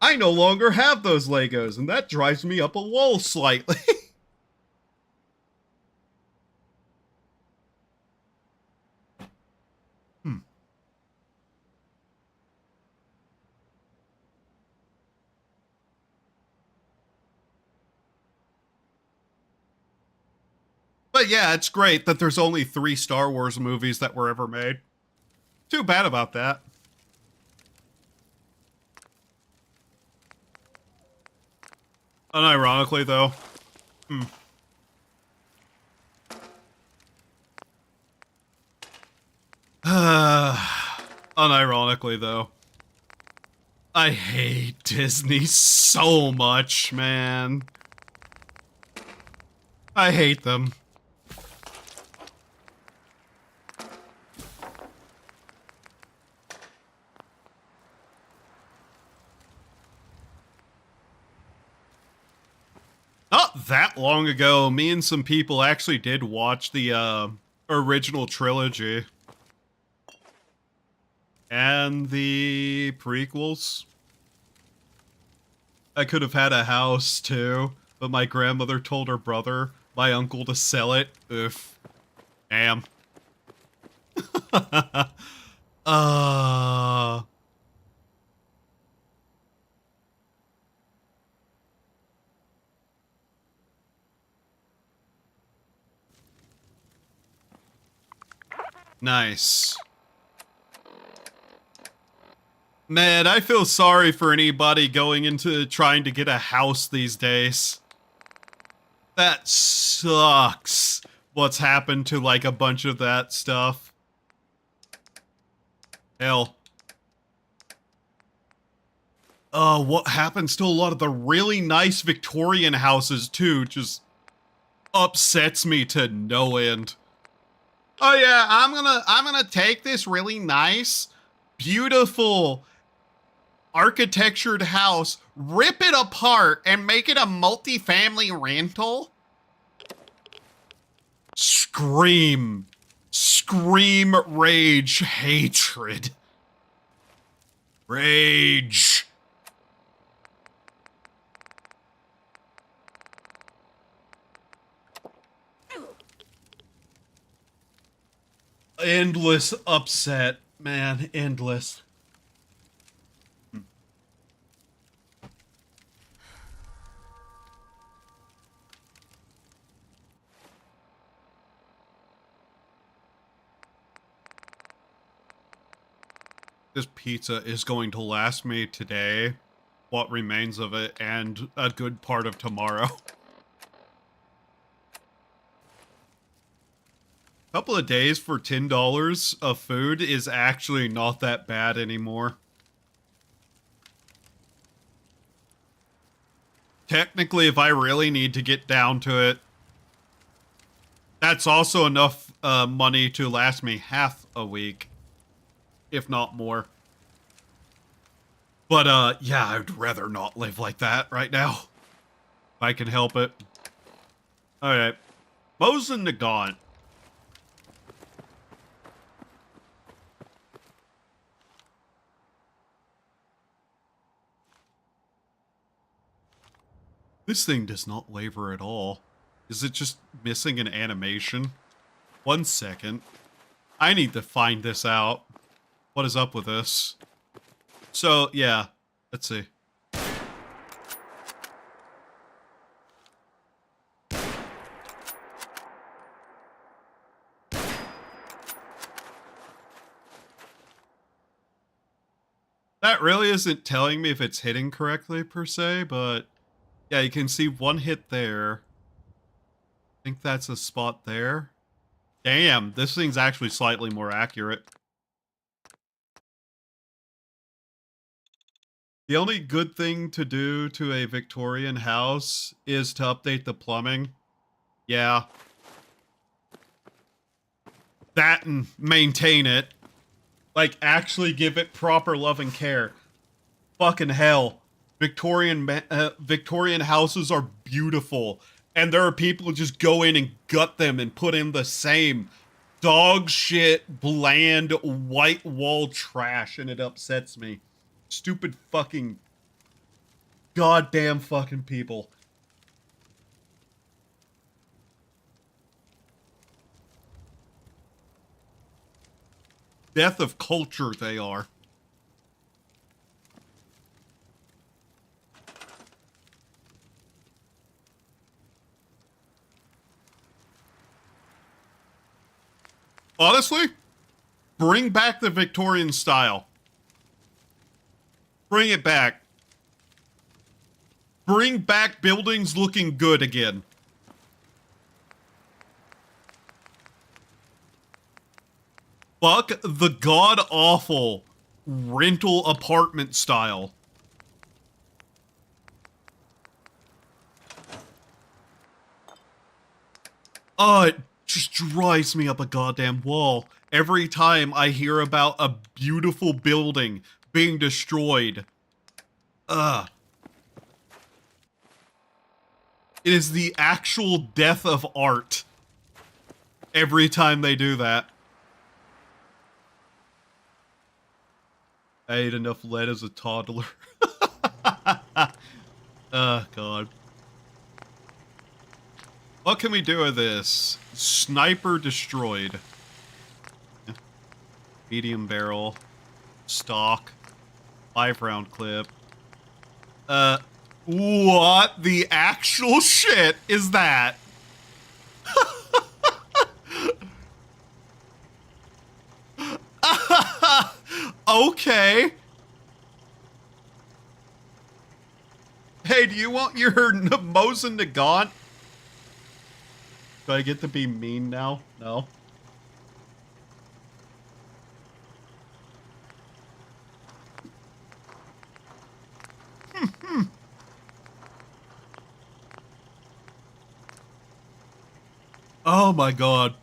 I no longer have those Legos, and that drives me up a wall slightly. But yeah, it's great that there's only 3 Star Wars movies that were ever made. Too bad about that. Unironically, though. Unironically, though. I hate Disney so much, man. I hate them. Not that long ago, me and some people actually did watch the original trilogy. And the prequels. I could have had a house too, but my grandmother told her brother, my uncle, to sell it. Oof. Damn. uh Nice. Man, I feel sorry for anybody going into trying to get a house these days. That sucks. What's happened to like a bunch of that stuff. Hell. What happens to a lot of the really nice Victorian houses too just upsets me to no end. Oh yeah, I'm gonna take this really nice, beautiful, architectured house, rip it apart, and make it a multi-family rental? Scream. Scream rage hatred. Rage. Endless upset, man. Endless. This pizza is going to last me today, what remains of it, and a good part of tomorrow. Couple of days for $10 of food is actually not that bad anymore. Technically, if I really need to get down to it, that's also enough money to last me half a week, if not more. But yeah, I'd rather not live like that right now, if I can help it. Alright, Mosin Nagant. This thing does not waver at all. Is it just missing an animation? 1 second. I need to find this out. What is up with this? So, yeah. Let's see. That really isn't telling me if it's hitting correctly, per se, but... yeah, you can see one hit there. I think that's a spot there. Damn, this thing's actually slightly more accurate. The only good thing to do to a Victorian house is to update the plumbing. Yeah. That and maintain it. Like, actually give it proper love and care. Fucking hell. Victorian houses are beautiful, and there are people who just go in and gut them and put in the same dog shit, bland, white wall trash, and it upsets me. Stupid fucking goddamn fucking people. Death of culture they are. Honestly, bring back the Victorian style. Bring it back. Bring back buildings looking good again. Fuck the god-awful rental apartment style. It just drives me up a goddamn wall every time I hear about a beautiful building being destroyed. It is the actual death of art every time they do that. I ate enough lead as a toddler. Oh, God. What can we do with this? Sniper destroyed. Medium barrel. Stock. 5-round clip. What the actual shit is that? Okay. Hey, do you want your Mosin Nagant? Do I get to be mean now? No. Oh my god.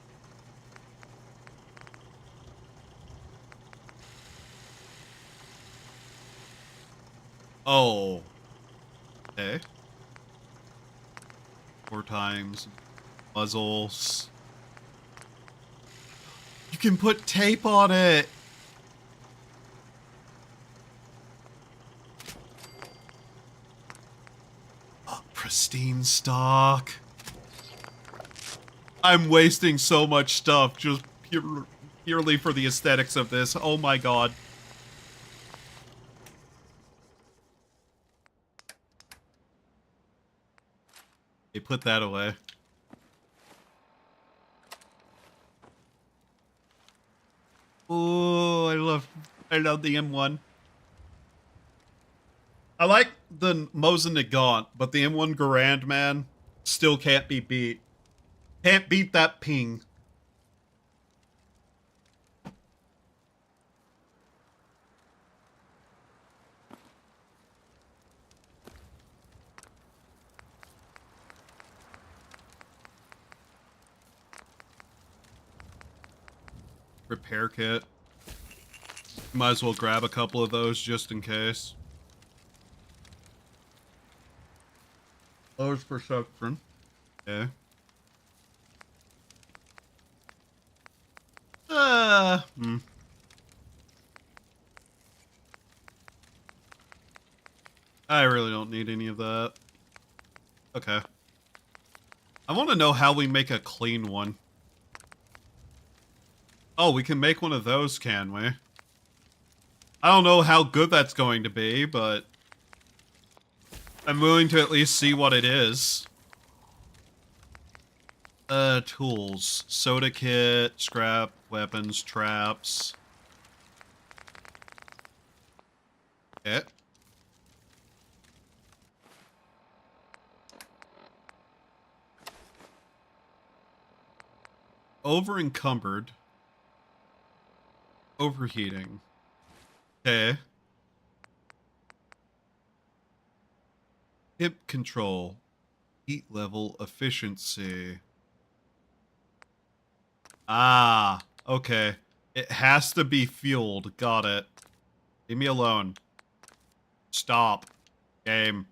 Oh. Okay. 4 times. Puzzles. You can put tape on it. Oh, pristine stock. I'm wasting so much stuff just purely for the aesthetics of this. Oh my god. They put that away. Oh, I love the M1. I like the Mosin Nagant, but the M1 Garand, man, still can't be beat. Can't beat that ping. Repair kit. Might as well grab a couple of those just in case. Lowers perception. Okay. I really don't need any of that. Okay. I want to know how we make a clean one. Oh, we can make one of those, can we? I don't know how good that's going to be, but I'm willing to at least see what it is. Tools. Soda kit, scrap, weapons, traps. Okay. Over encumbered. Overheating. Okay. Hip control. Heat level efficiency. Ah, okay. It has to be fueled. Got it. Leave me alone. Stop. Game.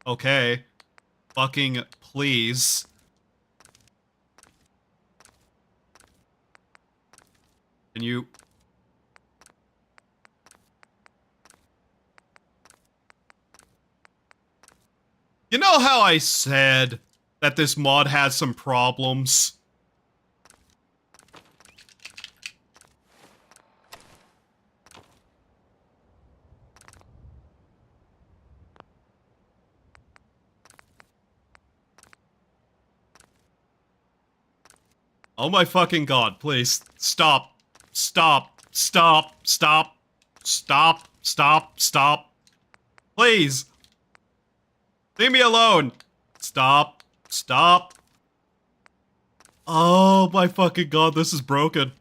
Okay. Fucking please. Can you... You know how I said that this mod has some problems? Oh my fucking god, please. Stop. Stop. Stop. Stop. Stop. Stop. Stop. Please. Leave me alone. Stop. Stop. Oh my fucking god, this is broken.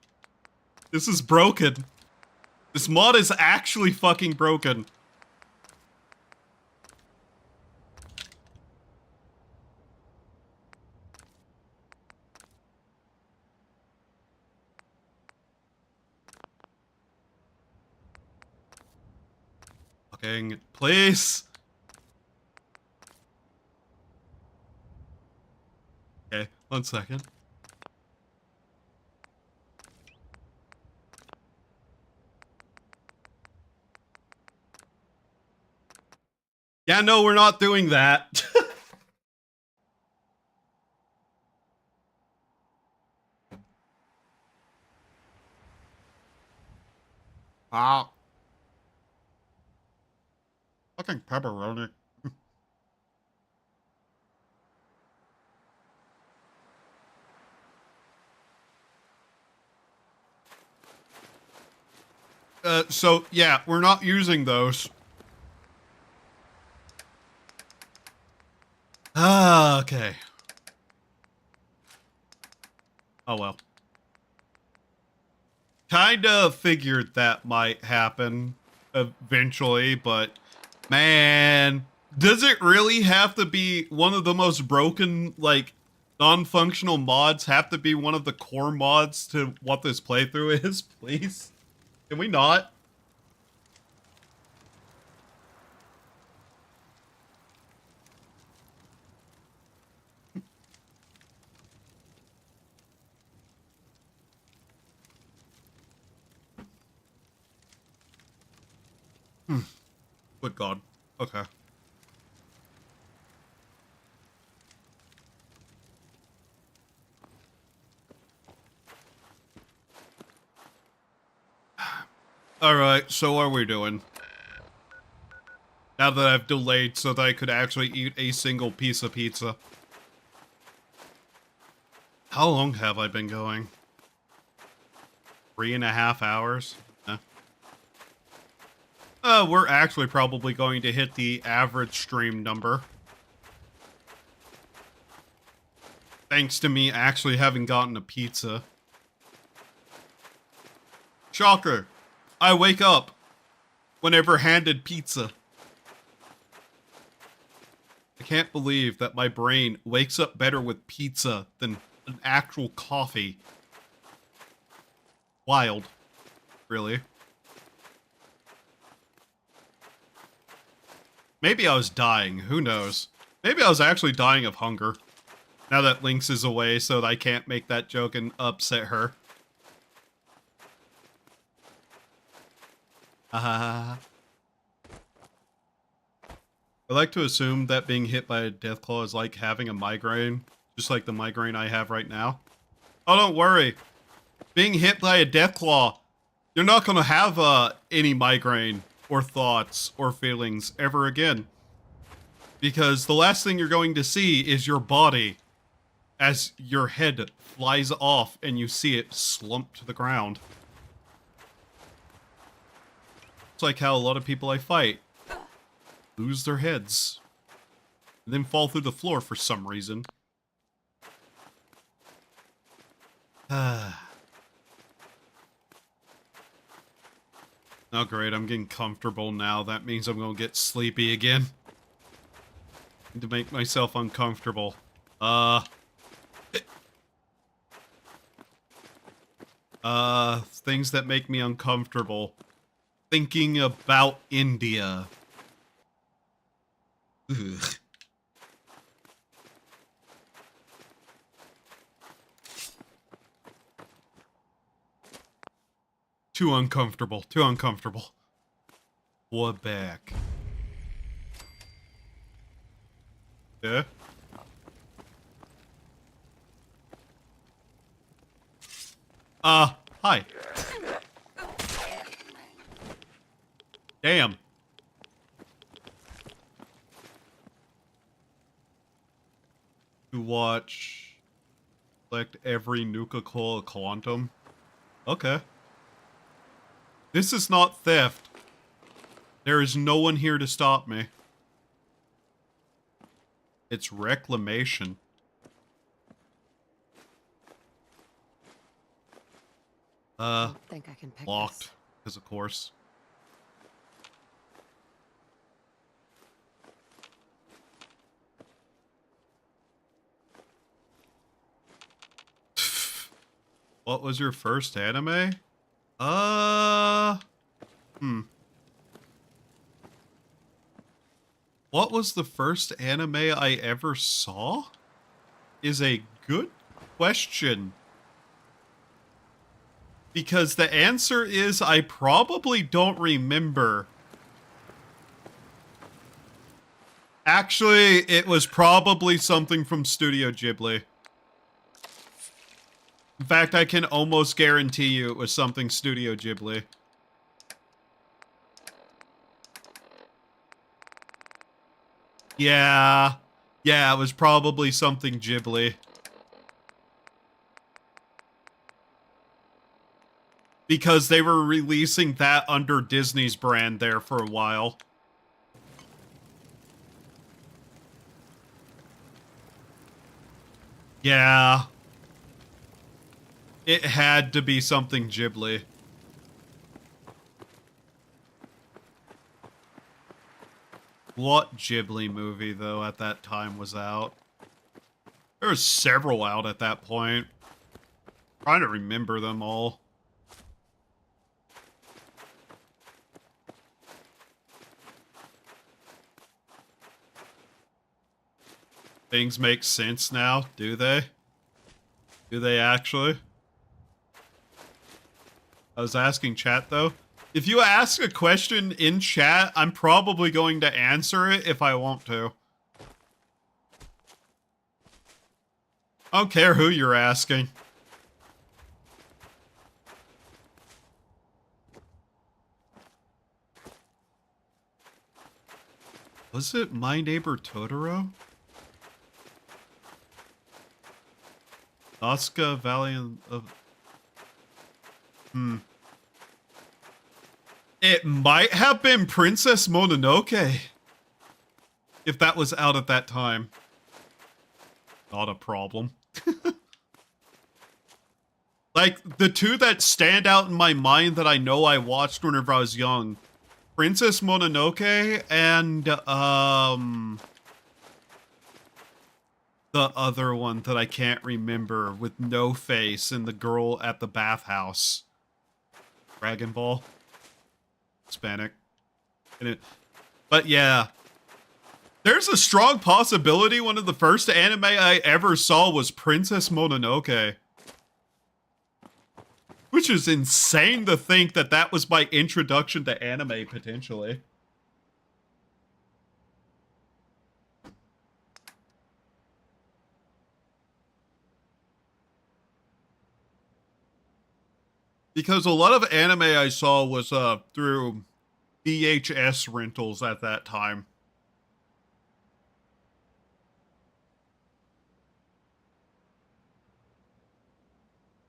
This is broken. This mod is actually fucking broken. Fucking please. Okay, 1 second. Yeah, no, we're not doing that. Ah. Fucking pepperoni. So, yeah, we're not using those. Okay. Oh well. Kinda figured that might happen eventually, but man, does it really have to be one of the most broken, like, non-functional mods have to be one of the core mods to what this playthrough is, please? Can we not? Good God. Okay. Alright, so what are we doing? Now that I've delayed so that I could actually eat a single piece of pizza. How long have I been going? 3.5 hours? We're actually probably going to hit the average stream number. Thanks to me actually having gotten a pizza. Shocker! I wake up whenever handed pizza. I can't believe that my brain wakes up better with pizza than an actual coffee. Wild. Really. Maybe I was dying, who knows? Maybe I was actually dying of hunger. Now that Lynx is away so that I can't make that joke and upset her. I like to assume that being hit by a deathclaw is like having a migraine, just like the migraine I have right now. Oh, don't worry. Being hit by a deathclaw, you're not going to have any migraine or thoughts or feelings ever again. Because the last thing you're going to see is your body as your head flies off and you see it slump to the ground. It's like how a lot of people I fight lose their heads and then fall through the floor for some reason. Oh great, I'm getting comfortable now. That means I'm gonna get sleepy again. Need to make myself uncomfortable. Things that make me uncomfortable. Thinking about India. Ugh. Too uncomfortable. Too uncomfortable. We're back. Yeah? Hi. Damn. To watch, select every Nuka-Cola Quantum. Okay. This is not theft. There is no one here to stop me. It's reclamation. I don't think I can pick Locked, because of course. What was your first anime? What was the first anime I ever saw? Is a good question. Because the answer is I probably don't remember. Actually, it was probably something from Studio Ghibli. In fact, I can almost guarantee you it was something Studio Ghibli. Yeah. Yeah, it was probably something Ghibli. Because they were releasing that under Disney's brand there for a while. Yeah. It had to be something Ghibli. What Ghibli movie, though, at that time was out? There were several out at that point. Trying to remember them all. Things make sense now, do they? Do they actually? I was asking chat, though. If you ask a question in chat, I'm probably going to answer it if I want to. I don't care who you're asking. Was it My Neighbor Totoro? Asuka Valiant of... It might have been Princess Mononoke. If that was out at that time. Not a problem. Like, the two that stand out in my mind that I know I watched whenever I was young. Princess Mononoke and, the other one that I can't remember with no face and the girl at the bathhouse. Dragon Ball. Hispanic. But yeah. There's a strong possibility one of the first anime I ever saw was Princess Mononoke. Which is insane to think that that was my introduction to anime, potentially. Because a lot of anime I saw was through VHS rentals at that time.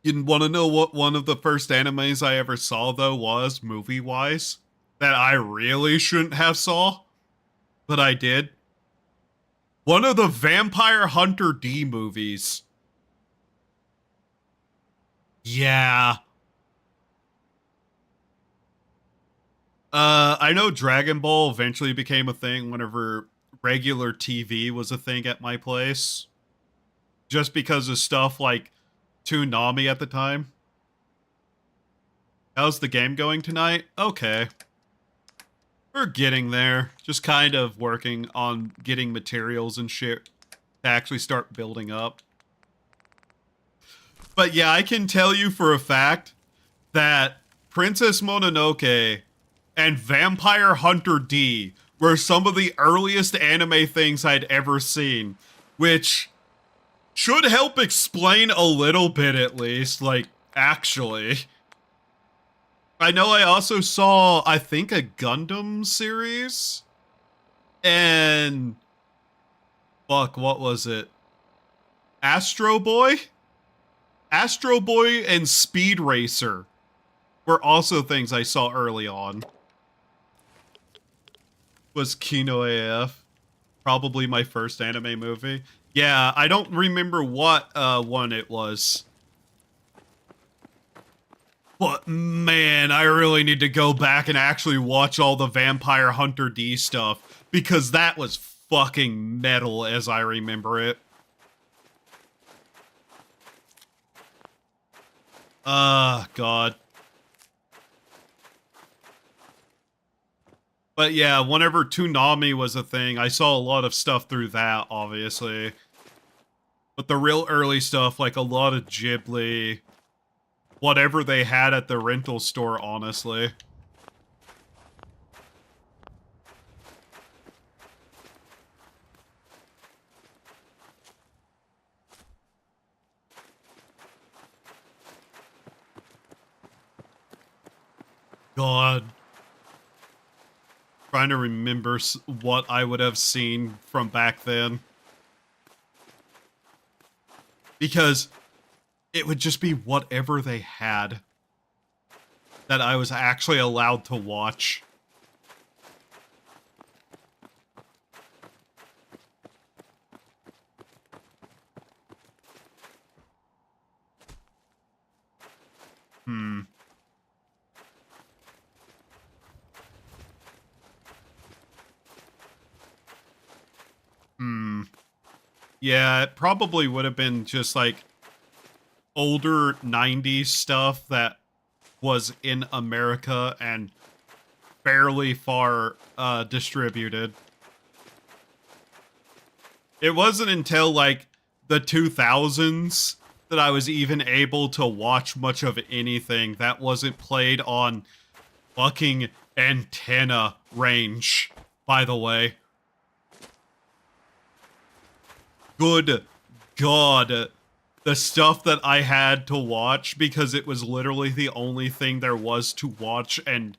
You want to know what one of the first animes I ever saw, though, was, movie-wise? That I really shouldn't have saw? But I did. One of the Vampire Hunter D movies. Yeah. I know Dragon Ball eventually became a thing whenever regular TV was a thing at my place. Just because of stuff like Toonami at the time. How's the game going tonight? Okay. We're getting there. Just kind of working on getting materials and shit to actually start building up. But yeah, I can tell you for a fact that Princess Mononoke and Vampire Hunter D were some of the earliest anime things I'd ever seen, which should help explain a little bit at least, like, actually. I know I also saw, I think, a Gundam series, and, fuck, what was it? Astro Boy? Astro Boy and Speed Racer were also things I saw early on. Was Kino AF. Probably my first anime movie. Yeah, I don't remember what one it was. But man, I really need to go back and actually watch all the Vampire Hunter D stuff. Because that was fucking metal as I remember it. God. But yeah, whenever Toonami was a thing, I saw a lot of stuff through that, obviously. But the real early stuff, like a lot of Ghibli, whatever they had at the rental store, honestly. God. Trying to remember what I would have seen from back then. Because it would just be whatever they had that I was actually allowed to watch. Yeah, it probably would have been just like older 90s stuff that was in America and fairly far distributed. It wasn't until like the 2000s that I was even able to watch much of anything that wasn't played on fucking antenna range, by the way. Good God. The stuff that I had to watch, because it was literally the only thing there was to watch and,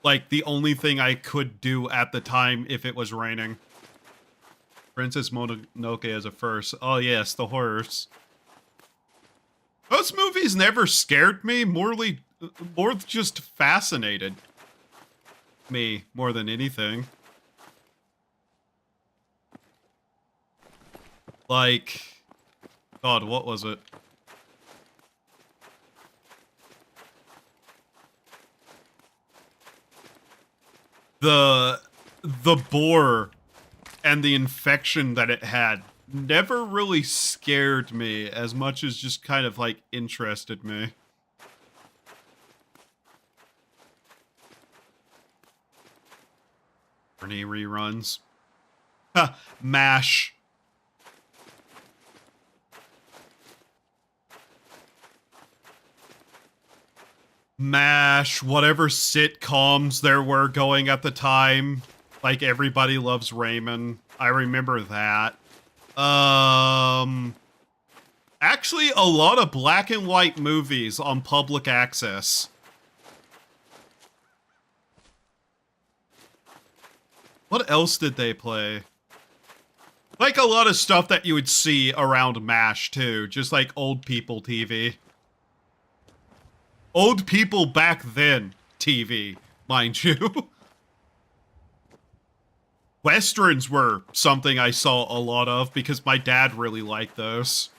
like, the only thing I could do at the time if it was raining. Princess Mononoke as a first. Oh, yes, the horrors. Those movies never scared me, more just fascinated me more than anything. Like, God, what was it? The boar and the infection that it had never really scared me as much as just kind of like interested me. Any reruns? Ha! MASH. MASH, whatever sitcoms there were going at the time. Like Everybody Loves Raymond. I remember that. Actually, a lot of black and white movies on public access. What else did they play? Like a lot of stuff that you would see around MASH, too. Just like old people TV. Old people back then TV, mind you. Westerns were something I saw a lot of because my dad really liked those.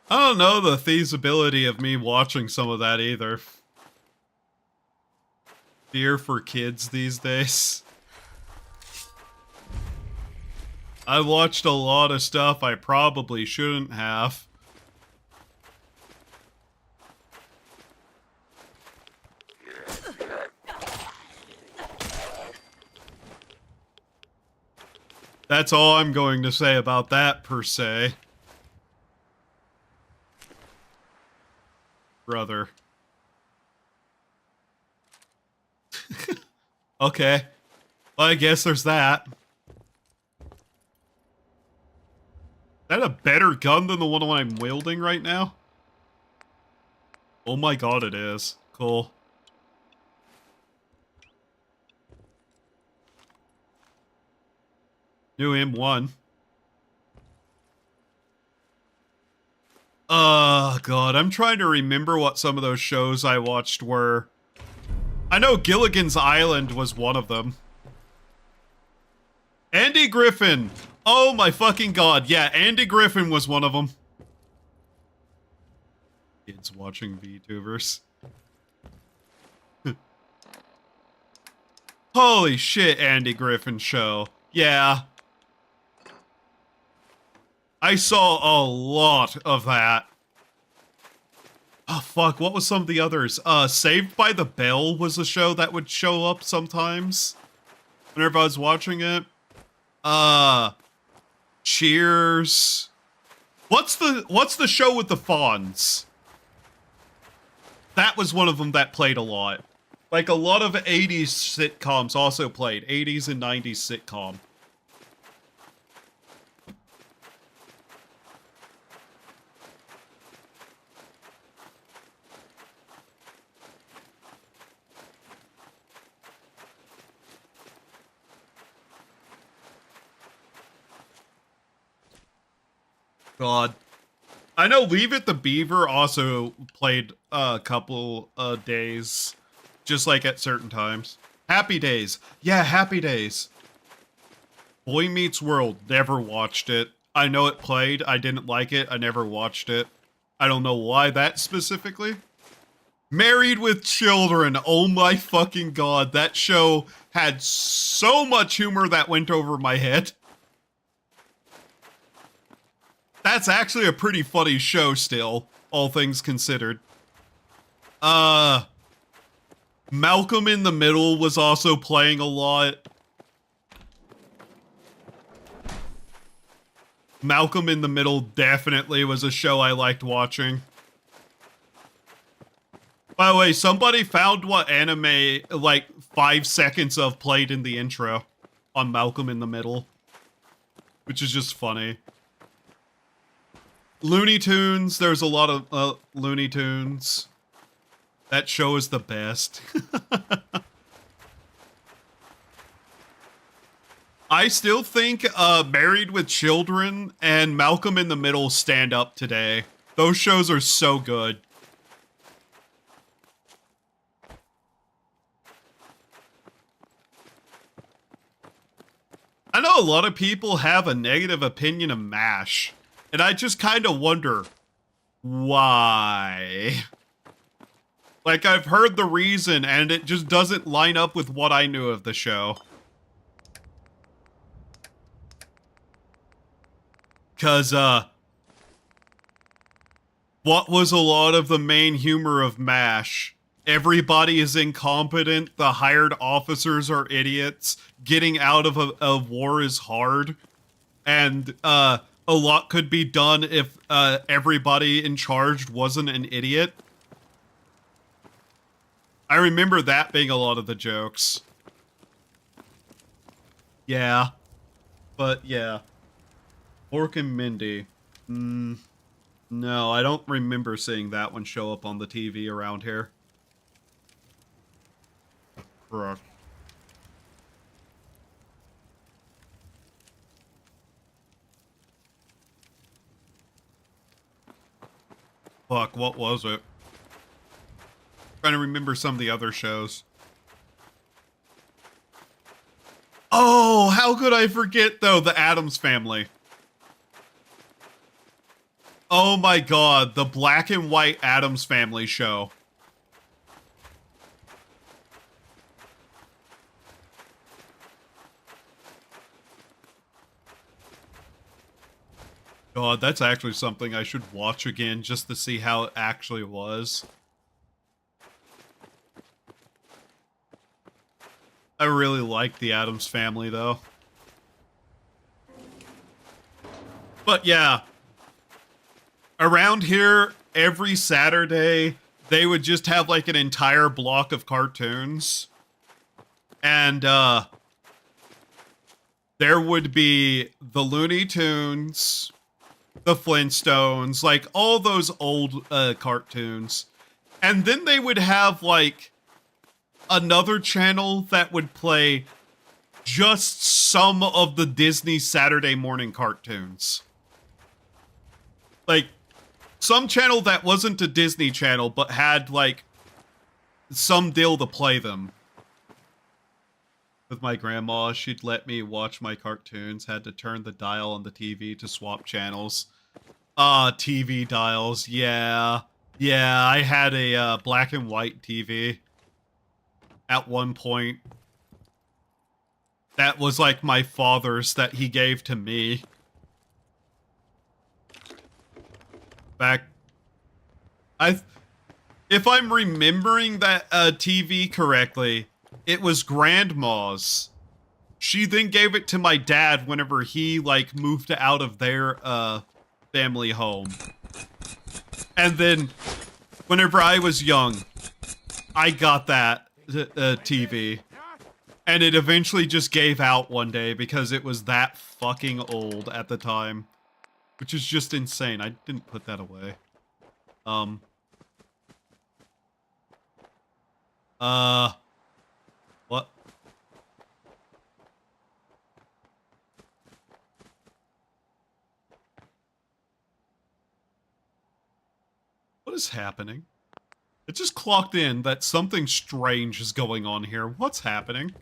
I don't know the feasibility of me watching some of that either. Fear for kids these days. I watched a lot of stuff I probably shouldn't have. That's all I'm going to say about that, per se. Brother. Okay. Well, I guess there's that. Is that a better gun than the one I'm wielding right now? Oh my god, it is. Cool. New M1. Oh god, I'm trying to remember what some of those shows I watched were. I know Gilligan's Island was one of them. Andy Griffin! Oh my fucking god, yeah, Andy Griffin was one of them. Kids watching VTubers. Holy shit, Andy Griffin show. Yeah. I saw a lot of that. Oh fuck, what was some of the others? Saved by the Bell was a show that would show up sometimes whenever I was watching it. Cheers. What's the show with the fawns? That was one of them that played a lot. Like a lot of 80s sitcoms also played. 80s and 90s sitcom. God. I know Leave It to Beaver also played a couple days, just like at certain times. Happy Days. Yeah, Happy Days. Boy Meets World. Never watched it. I know it played. I didn't like it. I never watched it. I don't know why that specifically. Married with Children. Oh my fucking god. That show had so much humor that went over my head. That's actually a pretty funny show still, all things considered. Malcolm in the Middle was also playing a lot. Malcolm in the Middle definitely was a show I liked watching. By the way, somebody found what anime, like, 5 seconds of played in the intro on Malcolm in the Middle. Which is just funny. Looney Tunes, there's a lot of Looney Tunes. That show is the best. I still think Married with Children and Malcolm in the Middle stand up today. Those shows are so good. I know a lot of people have a negative opinion of MASH, and I just kind of wonder why. Like, I've heard the reason, and it just doesn't line up with what I knew of the show. Cause, what was a lot of the main humor of MASH? Everybody is incompetent, the hired officers are idiots, getting out of a war is hard, and, a lot could be done if, everybody in charge wasn't an idiot. I remember that being a lot of the jokes. Yeah. But, yeah. Mork and Mindy. No, I don't remember seeing that one show up on the TV around here. Bruh. Fuck, what was it? Trying to remember some of the other shows. Oh, how could I forget, though, the Addams Family. Oh my god, the black and white Addams Family show. God, that's actually something I should watch again just to see how it actually was. I really like the Addams Family, though. But yeah. Around here, every Saturday, they would just have like an entire block of cartoons. And, there would be the Looney Tunes, the Flintstones, like all those old, cartoons. And then they would have like another channel that would play just some of the Disney Saturday morning cartoons. Like, some channel that wasn't a Disney channel, but had, like, some deal to play them. With my grandma, she'd let me watch my cartoons, had to turn the dial on the TV to swap channels. TV dials, yeah. Yeah, I had a, black and white TV. At one point. That was, like, my father's that he gave to me. If I'm remembering that TV correctly, it was Grandma's. She then gave it to my dad whenever he, like, moved out of their, family home. And then, whenever I was young, I got that, TV. And it eventually just gave out one day because it was that fucking old at the time. Which is just insane. I didn't put that away. What? What is happening? It just clocked in that something strange is going on here. What's happening?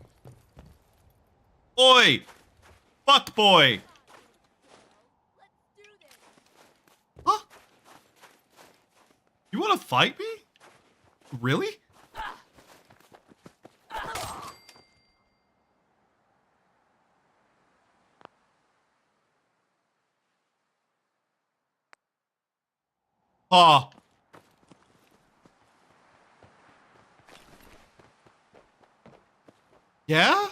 Oi! Fuck boy! Huh? You wanna fight me? really? Oh. Yeah?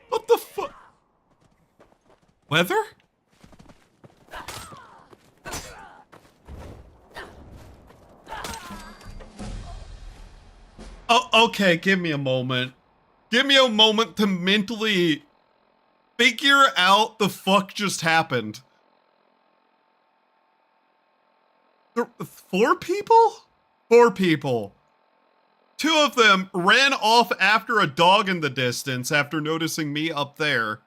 What the fuck? Weather? Oh, okay, give me a moment. Give me a moment to mentally figure out the fuck just happened. Four people? Four people. Two of them ran off after a dog in the distance after noticing me up there.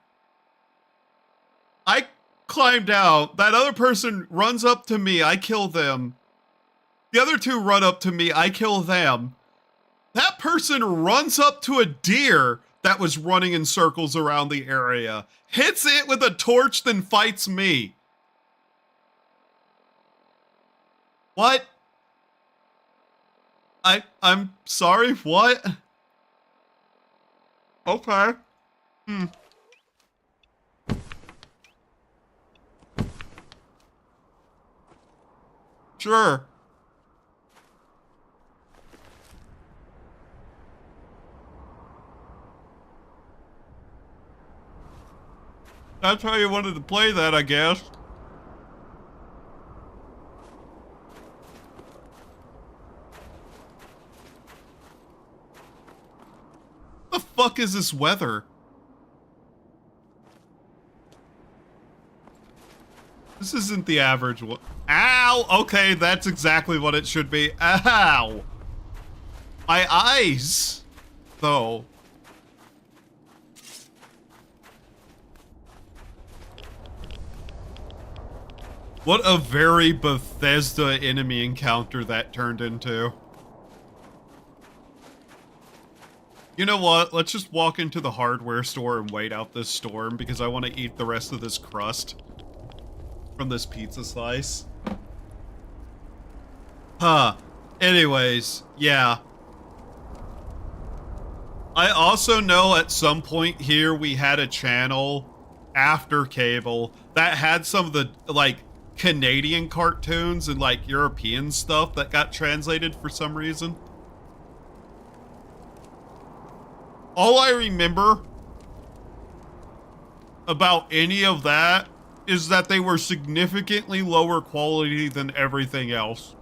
I climbed out. That other person runs up to me. I kill them. The other two run up to me. I kill them. That person runs up to a deer that was running in circles around the area, hits it with a torch, then fights me. What? I'm sorry, what? Okay. Sure. That's how you wanted to play that, I guess. The fuck is this weather? This isn't the average one. Ow! Okay, that's exactly what it should be. Ow! My eyes, though. What a very Bethesda enemy encounter that turned into. You know what? Let's just walk into the hardware store and wait out this storm because I want to eat the rest of this crust from this pizza slice. Huh. Anyways, yeah. I also know at some point here we had a channel after cable that had some of the, like, Canadian cartoons and, like, European stuff that got translated for some reason. All I remember about any of that is that they were significantly lower quality than everything else.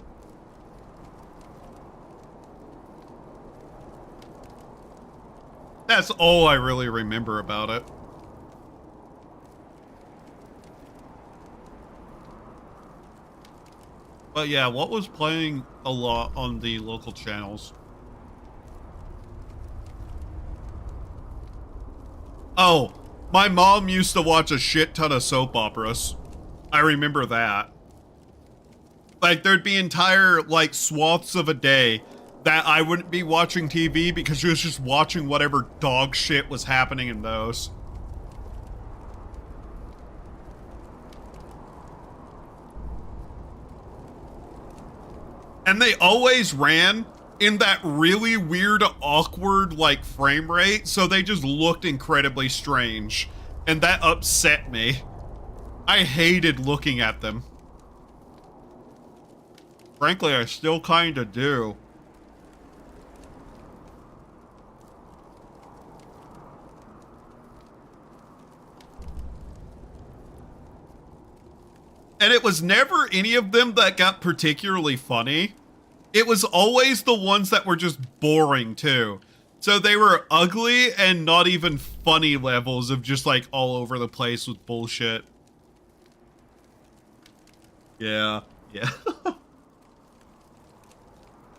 That's all I really remember about it. But yeah, what was playing a lot on the local channels? Oh, my mom used to watch a shit ton of soap operas. I remember that. Like, there'd be entire, like, swaths of a day that I wouldn't be watching TV because she was just watching whatever dog shit was happening in those. And they always ran in that really weird, awkward, like, frame rate, so they just looked incredibly strange. And that upset me. I hated looking at them. Frankly, I still kinda do. And it was never any of them that got particularly funny. It was always the ones that were just boring, too. So they were ugly and not even funny levels of just, like, all over the place with bullshit. Yeah.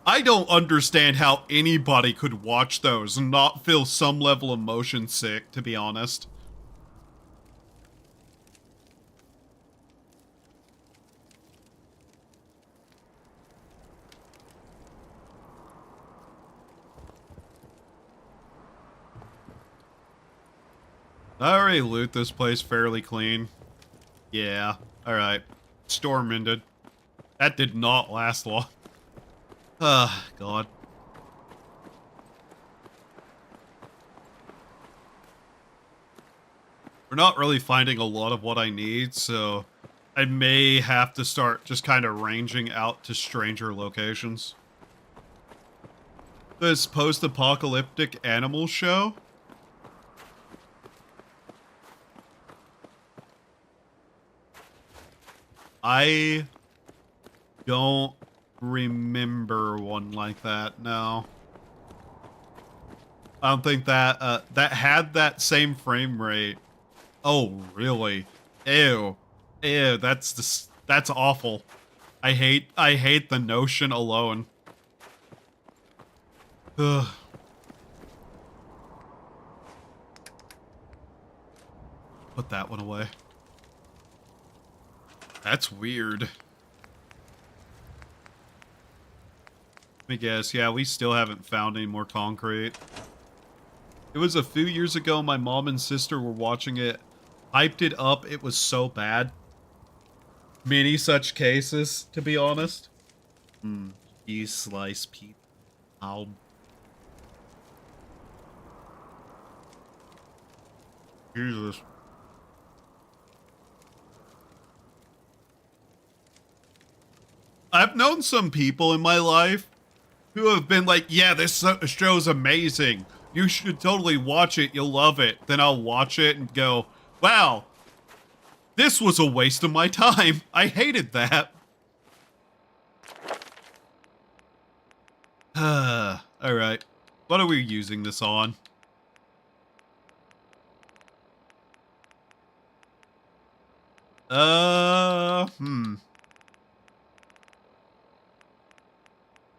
I don't understand how anybody could watch those and not feel some level of motion sick, to be honest. I already loot this place fairly clean. Yeah. Alright. Storm ended. That did not last long. Ah, God. We're not really finding a lot of what I need, so I may have to start just kind of ranging out to stranger locations. This post-apocalyptic animal show? I don't remember one like that, no. I don't think that, that had that same frame rate. Oh, really? Ew. Ew, that's awful. I hate the notion alone. Ugh. Put that one away. That's weird. Let me guess. Yeah, we still haven't found any more concrete. It was a few years ago. My mom and sister were watching it. Hyped it up. It was so bad. Many such cases, to be honest. You slice people. Ow. Jesus. I've known some people in my life who have been like, yeah, this show's amazing. You should totally watch it. You'll love it. Then I'll watch it and go, wow, this was a waste of my time. I hated that. Alright. What are we using this on?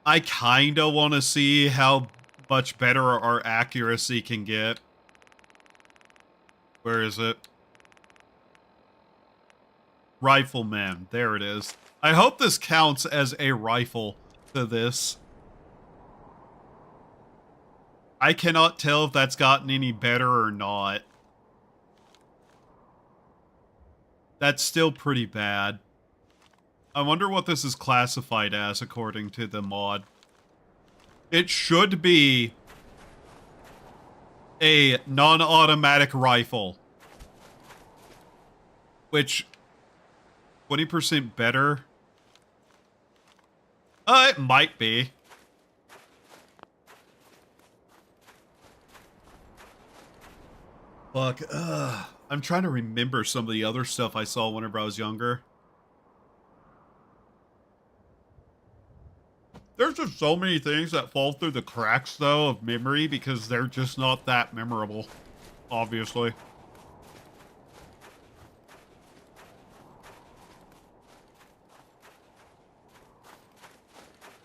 I kinda want to see how much better our accuracy can get. Where is it? Rifleman. There it is. I hope this counts as a rifle to this. I cannot tell if that's gotten any better or not. That's still pretty bad. I wonder what this is classified as according to the mod. It should be a non-automatic rifle. Which, 20% better? It might be. Fuck, I'm trying to remember some of the other stuff I saw whenever I was younger. There's just so many things that fall through the cracks, though, of memory because they're just not that memorable, obviously.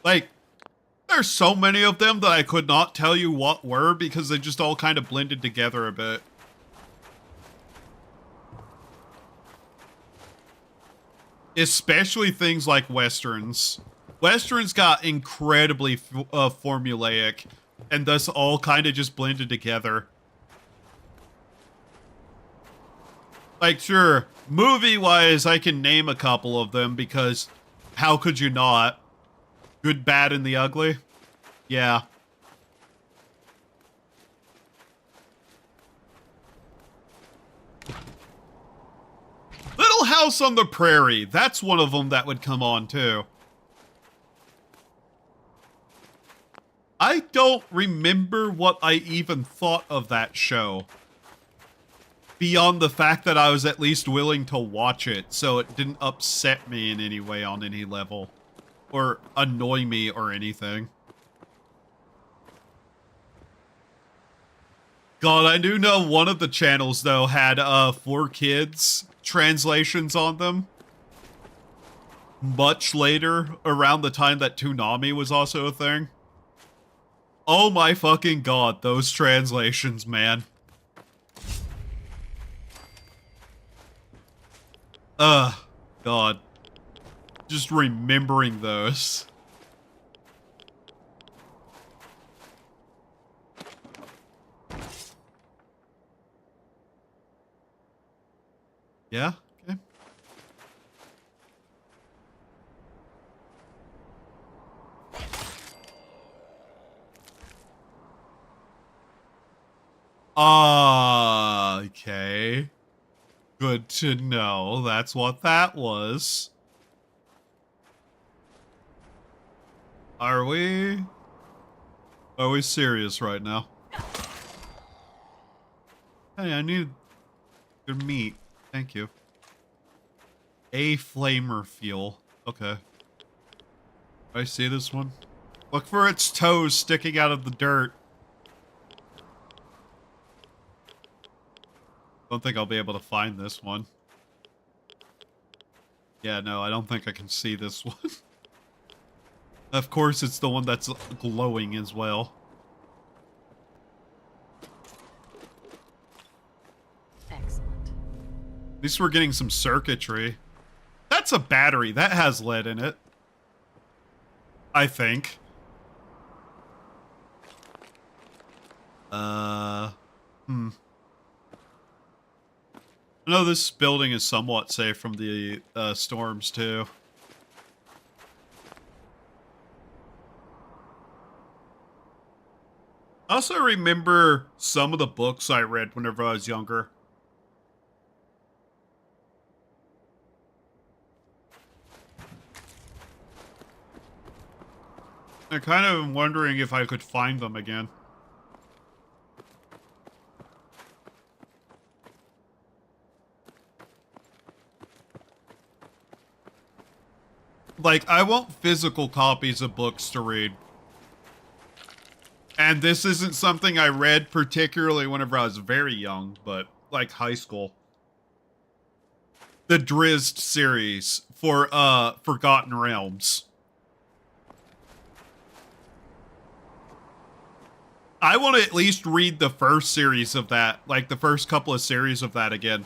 Like, there's so many of them that I could not tell you what were because they just all kind of blended together a bit. Especially things like Westerns. Westerns got incredibly formulaic, and thus all kind of just blended together. Like, sure, movie-wise, I can name a couple of them, because how could you not? Good, Bad, and the Ugly? Yeah. Little House on the Prairie, that's one of them that would come on, too. I don't remember what I even thought of that show. Beyond the fact that I was at least willing to watch it, so it didn't upset me in any way on any level. Or annoy me or anything. God, I do know one of the channels, though, had, 4Kids translations on them. Much later, around the time that Toonami was also a thing. Oh my fucking god, those translations, man. God. Just remembering those. Yeah? Okay. Okay. Good to know. That's what that was. Are we serious right now? Hey, I need good meat. Thank you. A flamer fuel. Okay. Do I see this one? Look for its toes sticking out of the dirt. Don't think I'll be able to find this one. Yeah, no, I don't think I can see this one. Of course, it's the one that's glowing as well. Excellent. At least we're getting some circuitry. That's a battery. That has lead in it. I think. I know this building is somewhat safe from the storms, too. I also remember some of the books I read whenever I was younger. I kind of am wondering if I could find them again. Like, I want physical copies of books to read. And this isn't something I read particularly whenever I was very young, but like high school. The Drizzt series for Forgotten Realms. I want to at least read the first series of that, like the first couple of series of that again.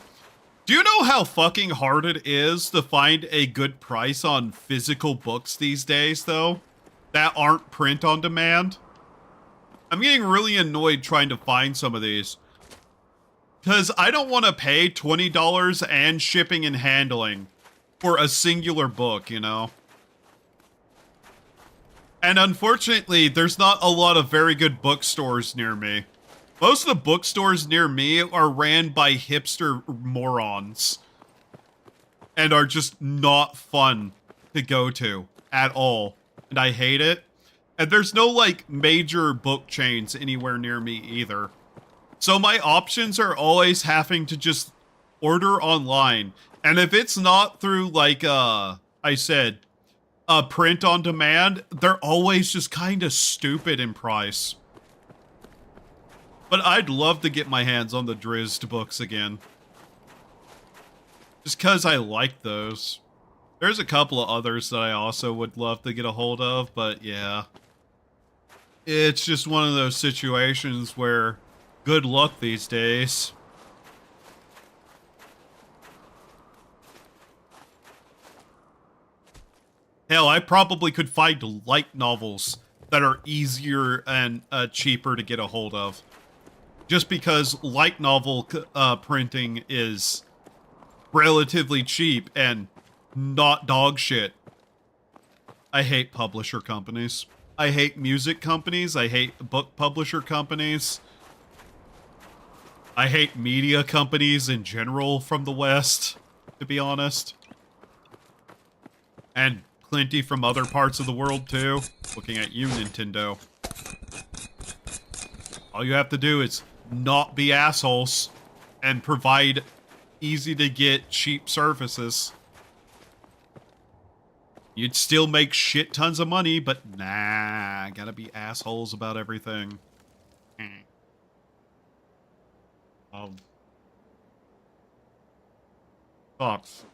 Do you know how fucking hard it is to find a good price on physical books these days, though? That aren't print on demand? I'm getting really annoyed trying to find some of these. Because I don't want to pay $20 and shipping and handling for a singular book, you know? And unfortunately, there's not a lot of very good bookstores near me. Most of the bookstores near me are ran by hipster morons. And are just not fun to go to at all. And I hate it. And there's no, like, major book chains anywhere near me either. So my options are always having to just order online. And if it's not through, like, I said, print on demand, they're always just kind of stupid in price. But I'd love to get my hands on the Drizzt books again. Just because I like those. There's a couple of others that I also would love to get a hold of, but yeah. It's just one of those situations where good luck these days. Hell, I probably could find light novels that are easier and cheaper to get a hold of. Just because light novel printing is relatively cheap and not dog shit. I hate publisher companies. I hate music companies. I hate book publisher companies. I hate media companies in general from the West, to be honest. And plenty from other parts of the world, too. Looking at you, Nintendo. All you have to do is not be assholes and provide easy-to-get, cheap services. You'd still make shit tons of money, but nah, gotta be assholes about everything. Sucks.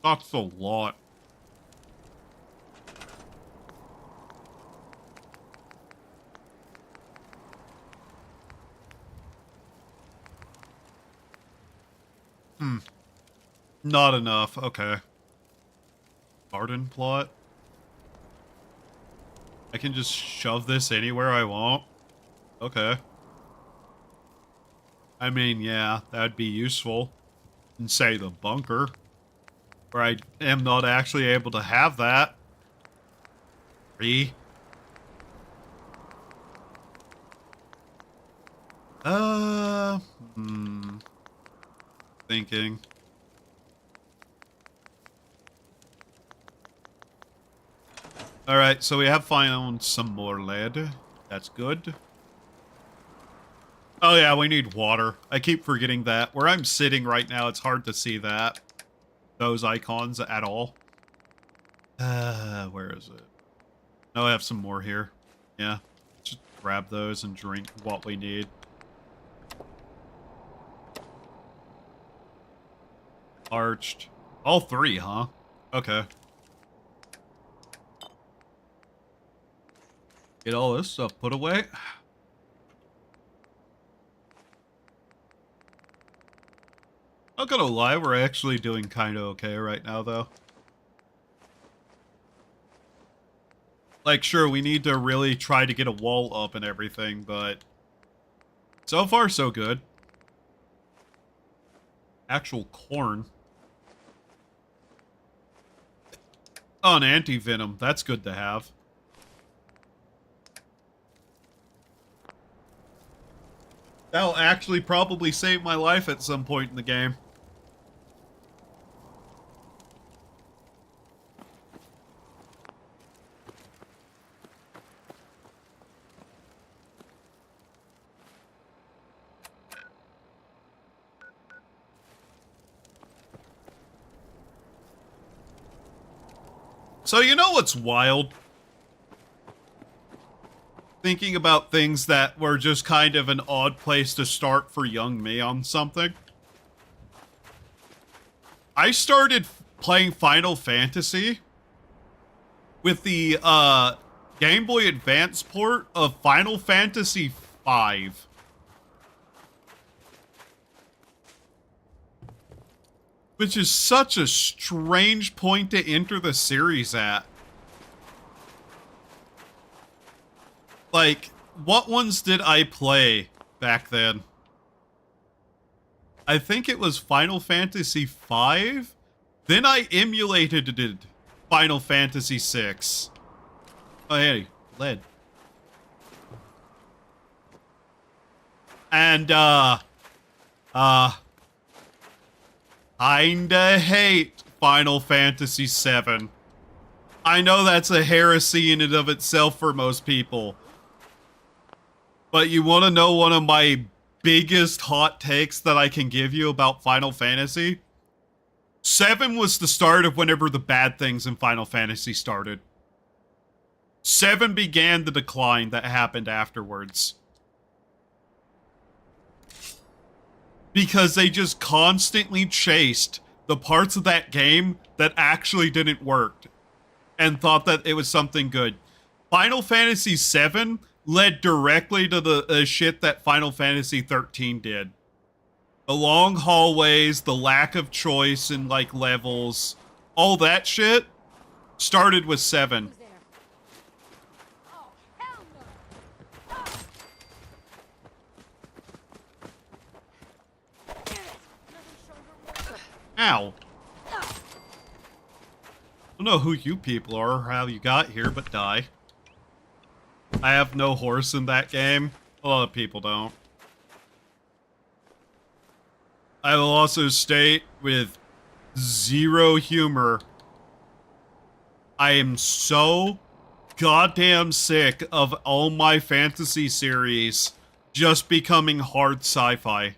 Sucks a lot. Not enough. Okay. Garden plot? I can just shove this anywhere I want? Okay. I mean, yeah, that'd be useful. And say the bunker, where I am not actually able to have that. Thinking. Alright, so we have found some more lead. That's good. Oh yeah, we need water. I keep forgetting that. Where I'm sitting right now, it's hard to see that. Those icons at all. Where is it? Oh, I have some more here. Yeah. Just grab those and drink what we need. Arched. All three, huh? Okay. Get all this stuff put away. Not gonna lie, we're actually doing kind of okay right now, though. Like, sure, we need to really try to get a wall up and everything, but so far, so good. Actual corn. Oh, an anti-venom. That's good to have. That'll actually probably save my life at some point in the game. So you know what's wild? Thinking about things that were just kind of an odd place to start for young me on something. I started playing Final Fantasy with the Game Boy Advance port of Final Fantasy V. Which is such a strange point to enter the series at. Like, what ones did I play back then? I think it was Final Fantasy V. Then I emulated it, Final Fantasy VI. Oh, hey, lead. And, kinda hate Final Fantasy VII. I know that's a heresy in and of itself for most people. But you want to know one of my biggest hot takes that I can give you about Final Fantasy? 7 was the start of whenever the bad things in Final Fantasy started. 7 began the decline that happened afterwards. Because they just constantly chased the parts of that game that actually didn't work and thought that it was something good. Final Fantasy VII led directly to the shit that Final Fantasy 13 did. The long hallways, the lack of choice in, like, levels, all that shit started with 7. Who's there? Oh, hell no! Damn it! Nothing stronger. Ow. I don't know who you people are or how you got here, but die. I have no horse in that game. A lot of people don't. I will also state with zero humor, I am so goddamn sick of all my fantasy series just becoming hard sci-fi.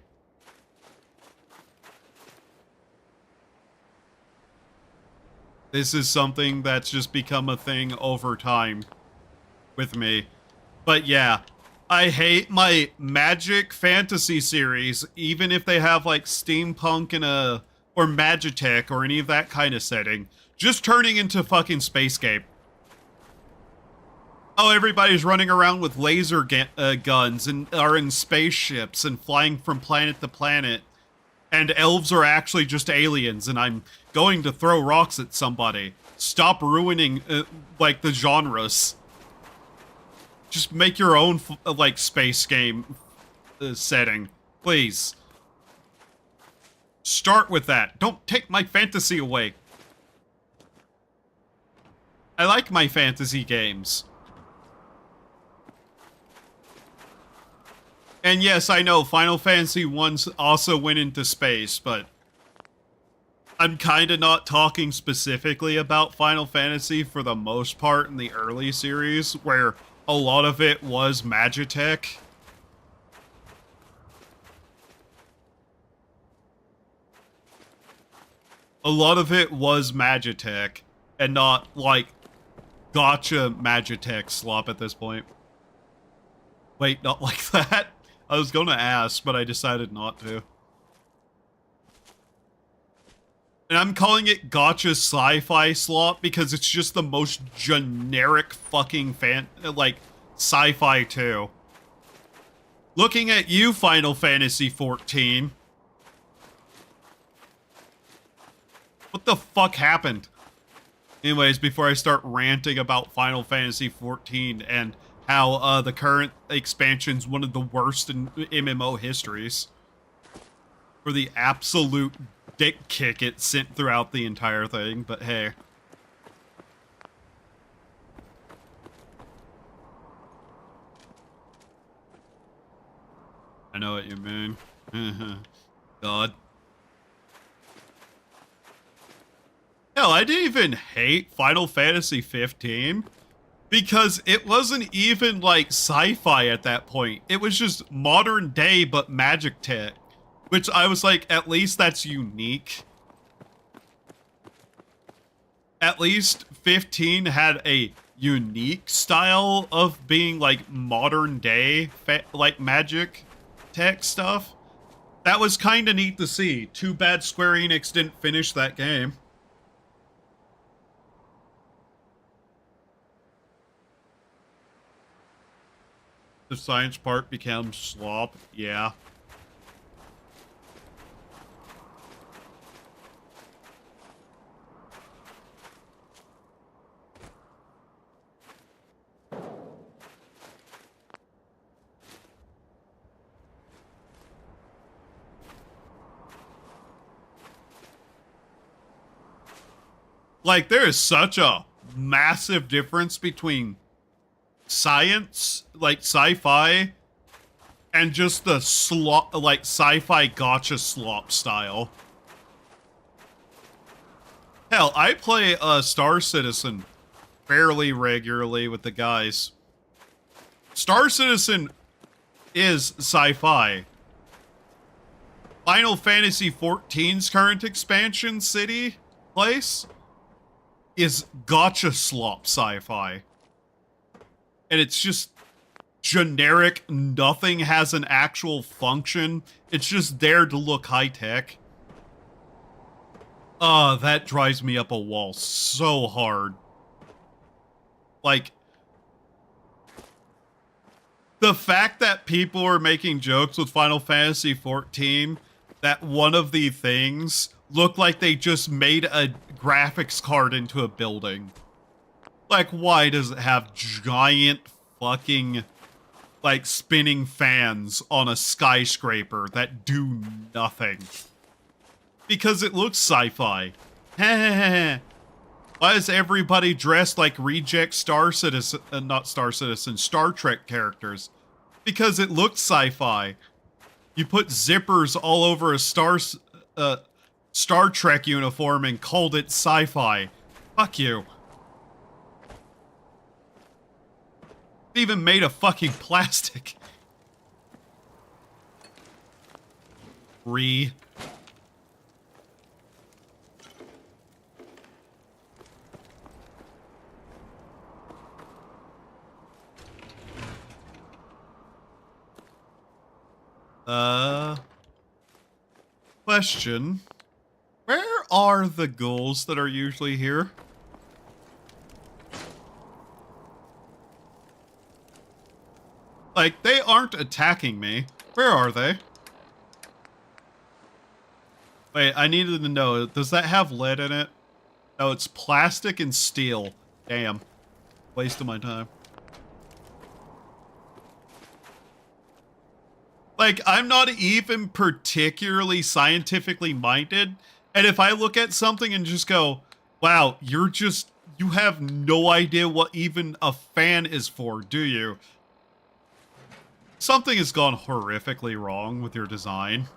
This is something that's just become a thing over time with me. But yeah, I hate my magic fantasy series, even if they have like steampunk and or magitech or any of that kind of setting, just turning into fucking Spacescape. Oh, everybody's running around with laser guns and are in spaceships and flying from planet to planet. And elves are actually just aliens and I'm going to throw rocks at somebody. Stop ruining, like, the genres. Just make your own, like, space game setting. Please. Start with that. Don't take my fantasy away. I like my fantasy games. And yes, I know Final Fantasy 1 also went into space, but I'm kind of not talking specifically about Final Fantasy for the most part in the early series, where a lot of it was Magitech. A lot of it was Magitech, and not, like, gotcha Magitech slop at this point. Wait, not like that? I was gonna ask, but I decided not to. And I'm calling it gotcha sci-fi slop because it's just the most generic fucking sci-fi too. Looking at you, Final Fantasy 14. What the fuck happened? Anyways, before I start ranting about Final Fantasy 14 and how the current expansion's one of the worst in MMO histories. For the absolute dick kick it sent throughout the entire thing, but hey. I know what you mean. God. Hell, I didn't even hate Final Fantasy 15 because it wasn't even like sci-fi at that point. It was just modern day but magic tech, which I was like, at least that's unique. At least 15 had a unique style of being like modern day like magic tech stuff. That was kind of neat to see. Too bad Square Enix didn't finish that game. The science part becomes slop, yeah. Like, there is such a massive difference between science, like sci-fi, and just the slop, like sci-fi gotcha slop style. Hell, I play Star Citizen fairly regularly with the guys. Star Citizen is sci-fi. Final Fantasy XIV's current expansion city place is gotcha slop sci-fi. And it's just generic, nothing has an actual function. It's just there to look high-tech. That drives me up a wall so hard. Like, the fact that people are making jokes with Final Fantasy XIV, that one of the things looked like they just made a graphics card into a building. Like, why does it have giant fucking, like, spinning fans on a skyscraper that do nothing? Because it looks sci-fi. Why is everybody dressed like reject Star Citizen, not Star Citizen, Star Trek characters? Because it looks sci-fi. You put zippers all over a Star Trek uniform and called it sci-fi. Fuck you. Even made of fucking plastic. Question. Where are the ghouls that are usually here? Like, they aren't attacking me. Where are they? Wait, I needed to know, does that have lead in it? Oh, it's plastic and steel. Damn. Waste of my time. Like, I'm not even particularly scientifically minded. And if I look at something and just go, wow, you have no idea what even a fan is for, do you? Something has gone horrifically wrong with your design.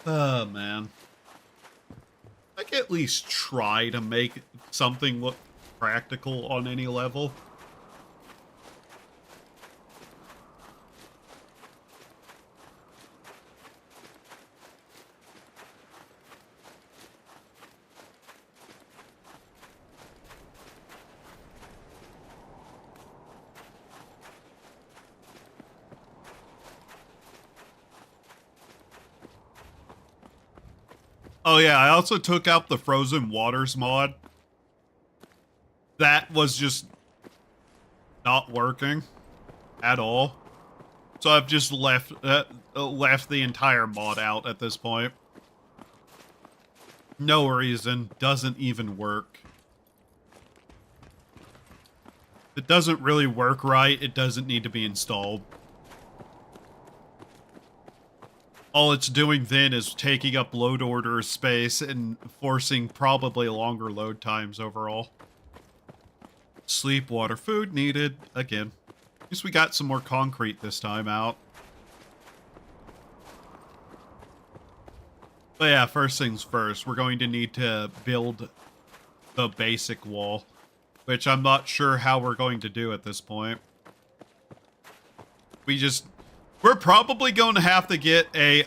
Oh, man. Like, at least try to make something look practical on any level. Oh yeah, I also took out the frozen waters mod. That was just not working at all. So I've just left the entire mod out at this point. No reason, doesn't even work. If it doesn't really work right, it doesn't need to be installed. All it's doing then is taking up load order space and forcing probably longer load times overall. Sleep, water, food needed. Again. At least we got some more concrete this time out. But yeah, first things first. We're going to need to build the basic wall. Which I'm not sure how we're going to do at this point. We're probably going to have to get a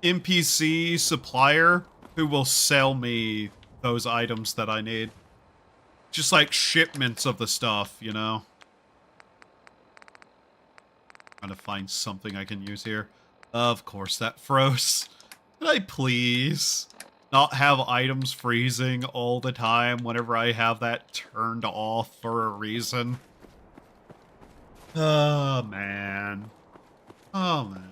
NPC supplier who will sell me those items that I need. Just like shipments of the stuff, you know? Trying to find something I can use here. Of course, that froze. Could I please not have items freezing all the time whenever I have that turned off for a reason? Oh, man. Oh, man.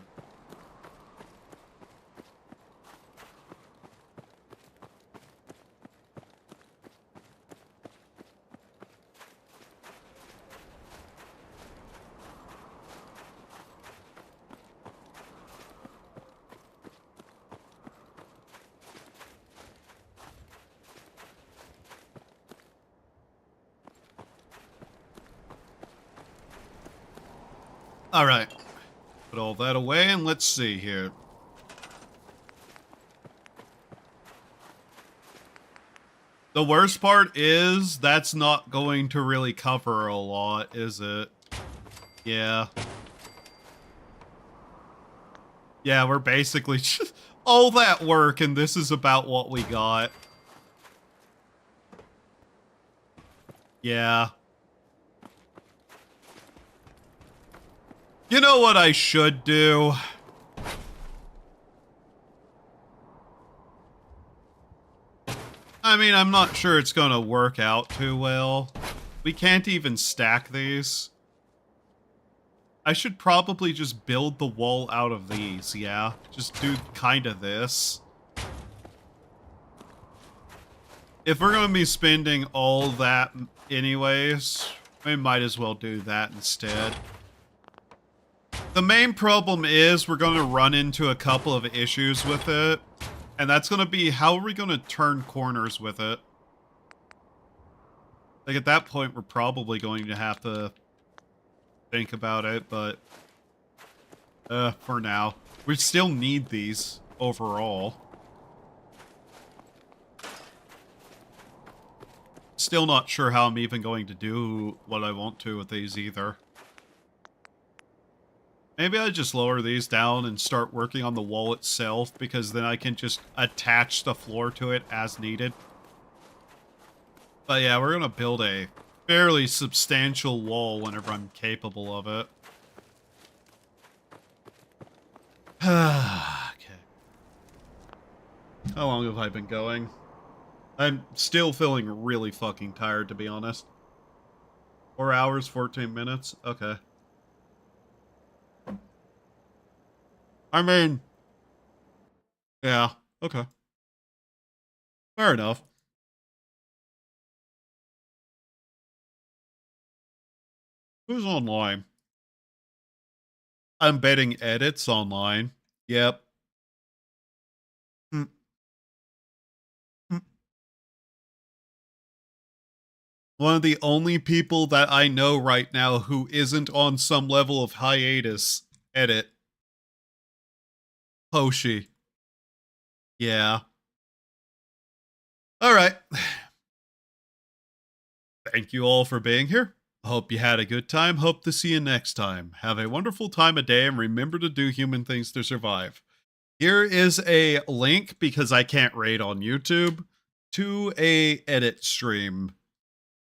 All right. Put all that away and let's see here. The worst part is that's not going to really cover a lot, is it? Yeah. Yeah, we're basically just all that work and this is about what we got. Yeah. You know what I should do? I mean, I'm not sure it's gonna work out too well. We can't even stack these. I should probably just build the wall out of these, yeah? Just do kinda this. If we're gonna be spending all that anyways, we might as well do that instead. The main problem is we're going to run into a couple of issues with it. And that's going to be, how are we going to turn corners with it? Like, at that point, we're probably going to have to think about it, but for now. We still need these overall. Still not sure how I'm even going to do what I want to with these either. Maybe I just lower these down and start working on the wall itself, because then I can just attach the floor to it as needed. But yeah, we're going to build a fairly substantial wall whenever I'm capable of it. Okay. How long have I been going? I'm still feeling really fucking tired, to be honest. 4 hours, 14 minutes? Okay. I mean, yeah, okay. Fair enough. Who's online? I'm betting edits online. Yep. Mm, mm. One of the only people that I know right now who isn't on some level of hiatus. Edit. Hoshi. Yeah. All right. Thank you all for being here. Hope you had a good time. Hope to see you next time. Have a wonderful time of day and remember to do human things to survive. Here is a link, because I can't raid on YouTube, to a edit stream.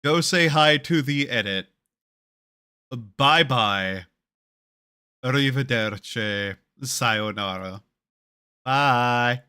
Go say hi to the edit. Bye-bye. Arrivederci. Sayonara. Bye.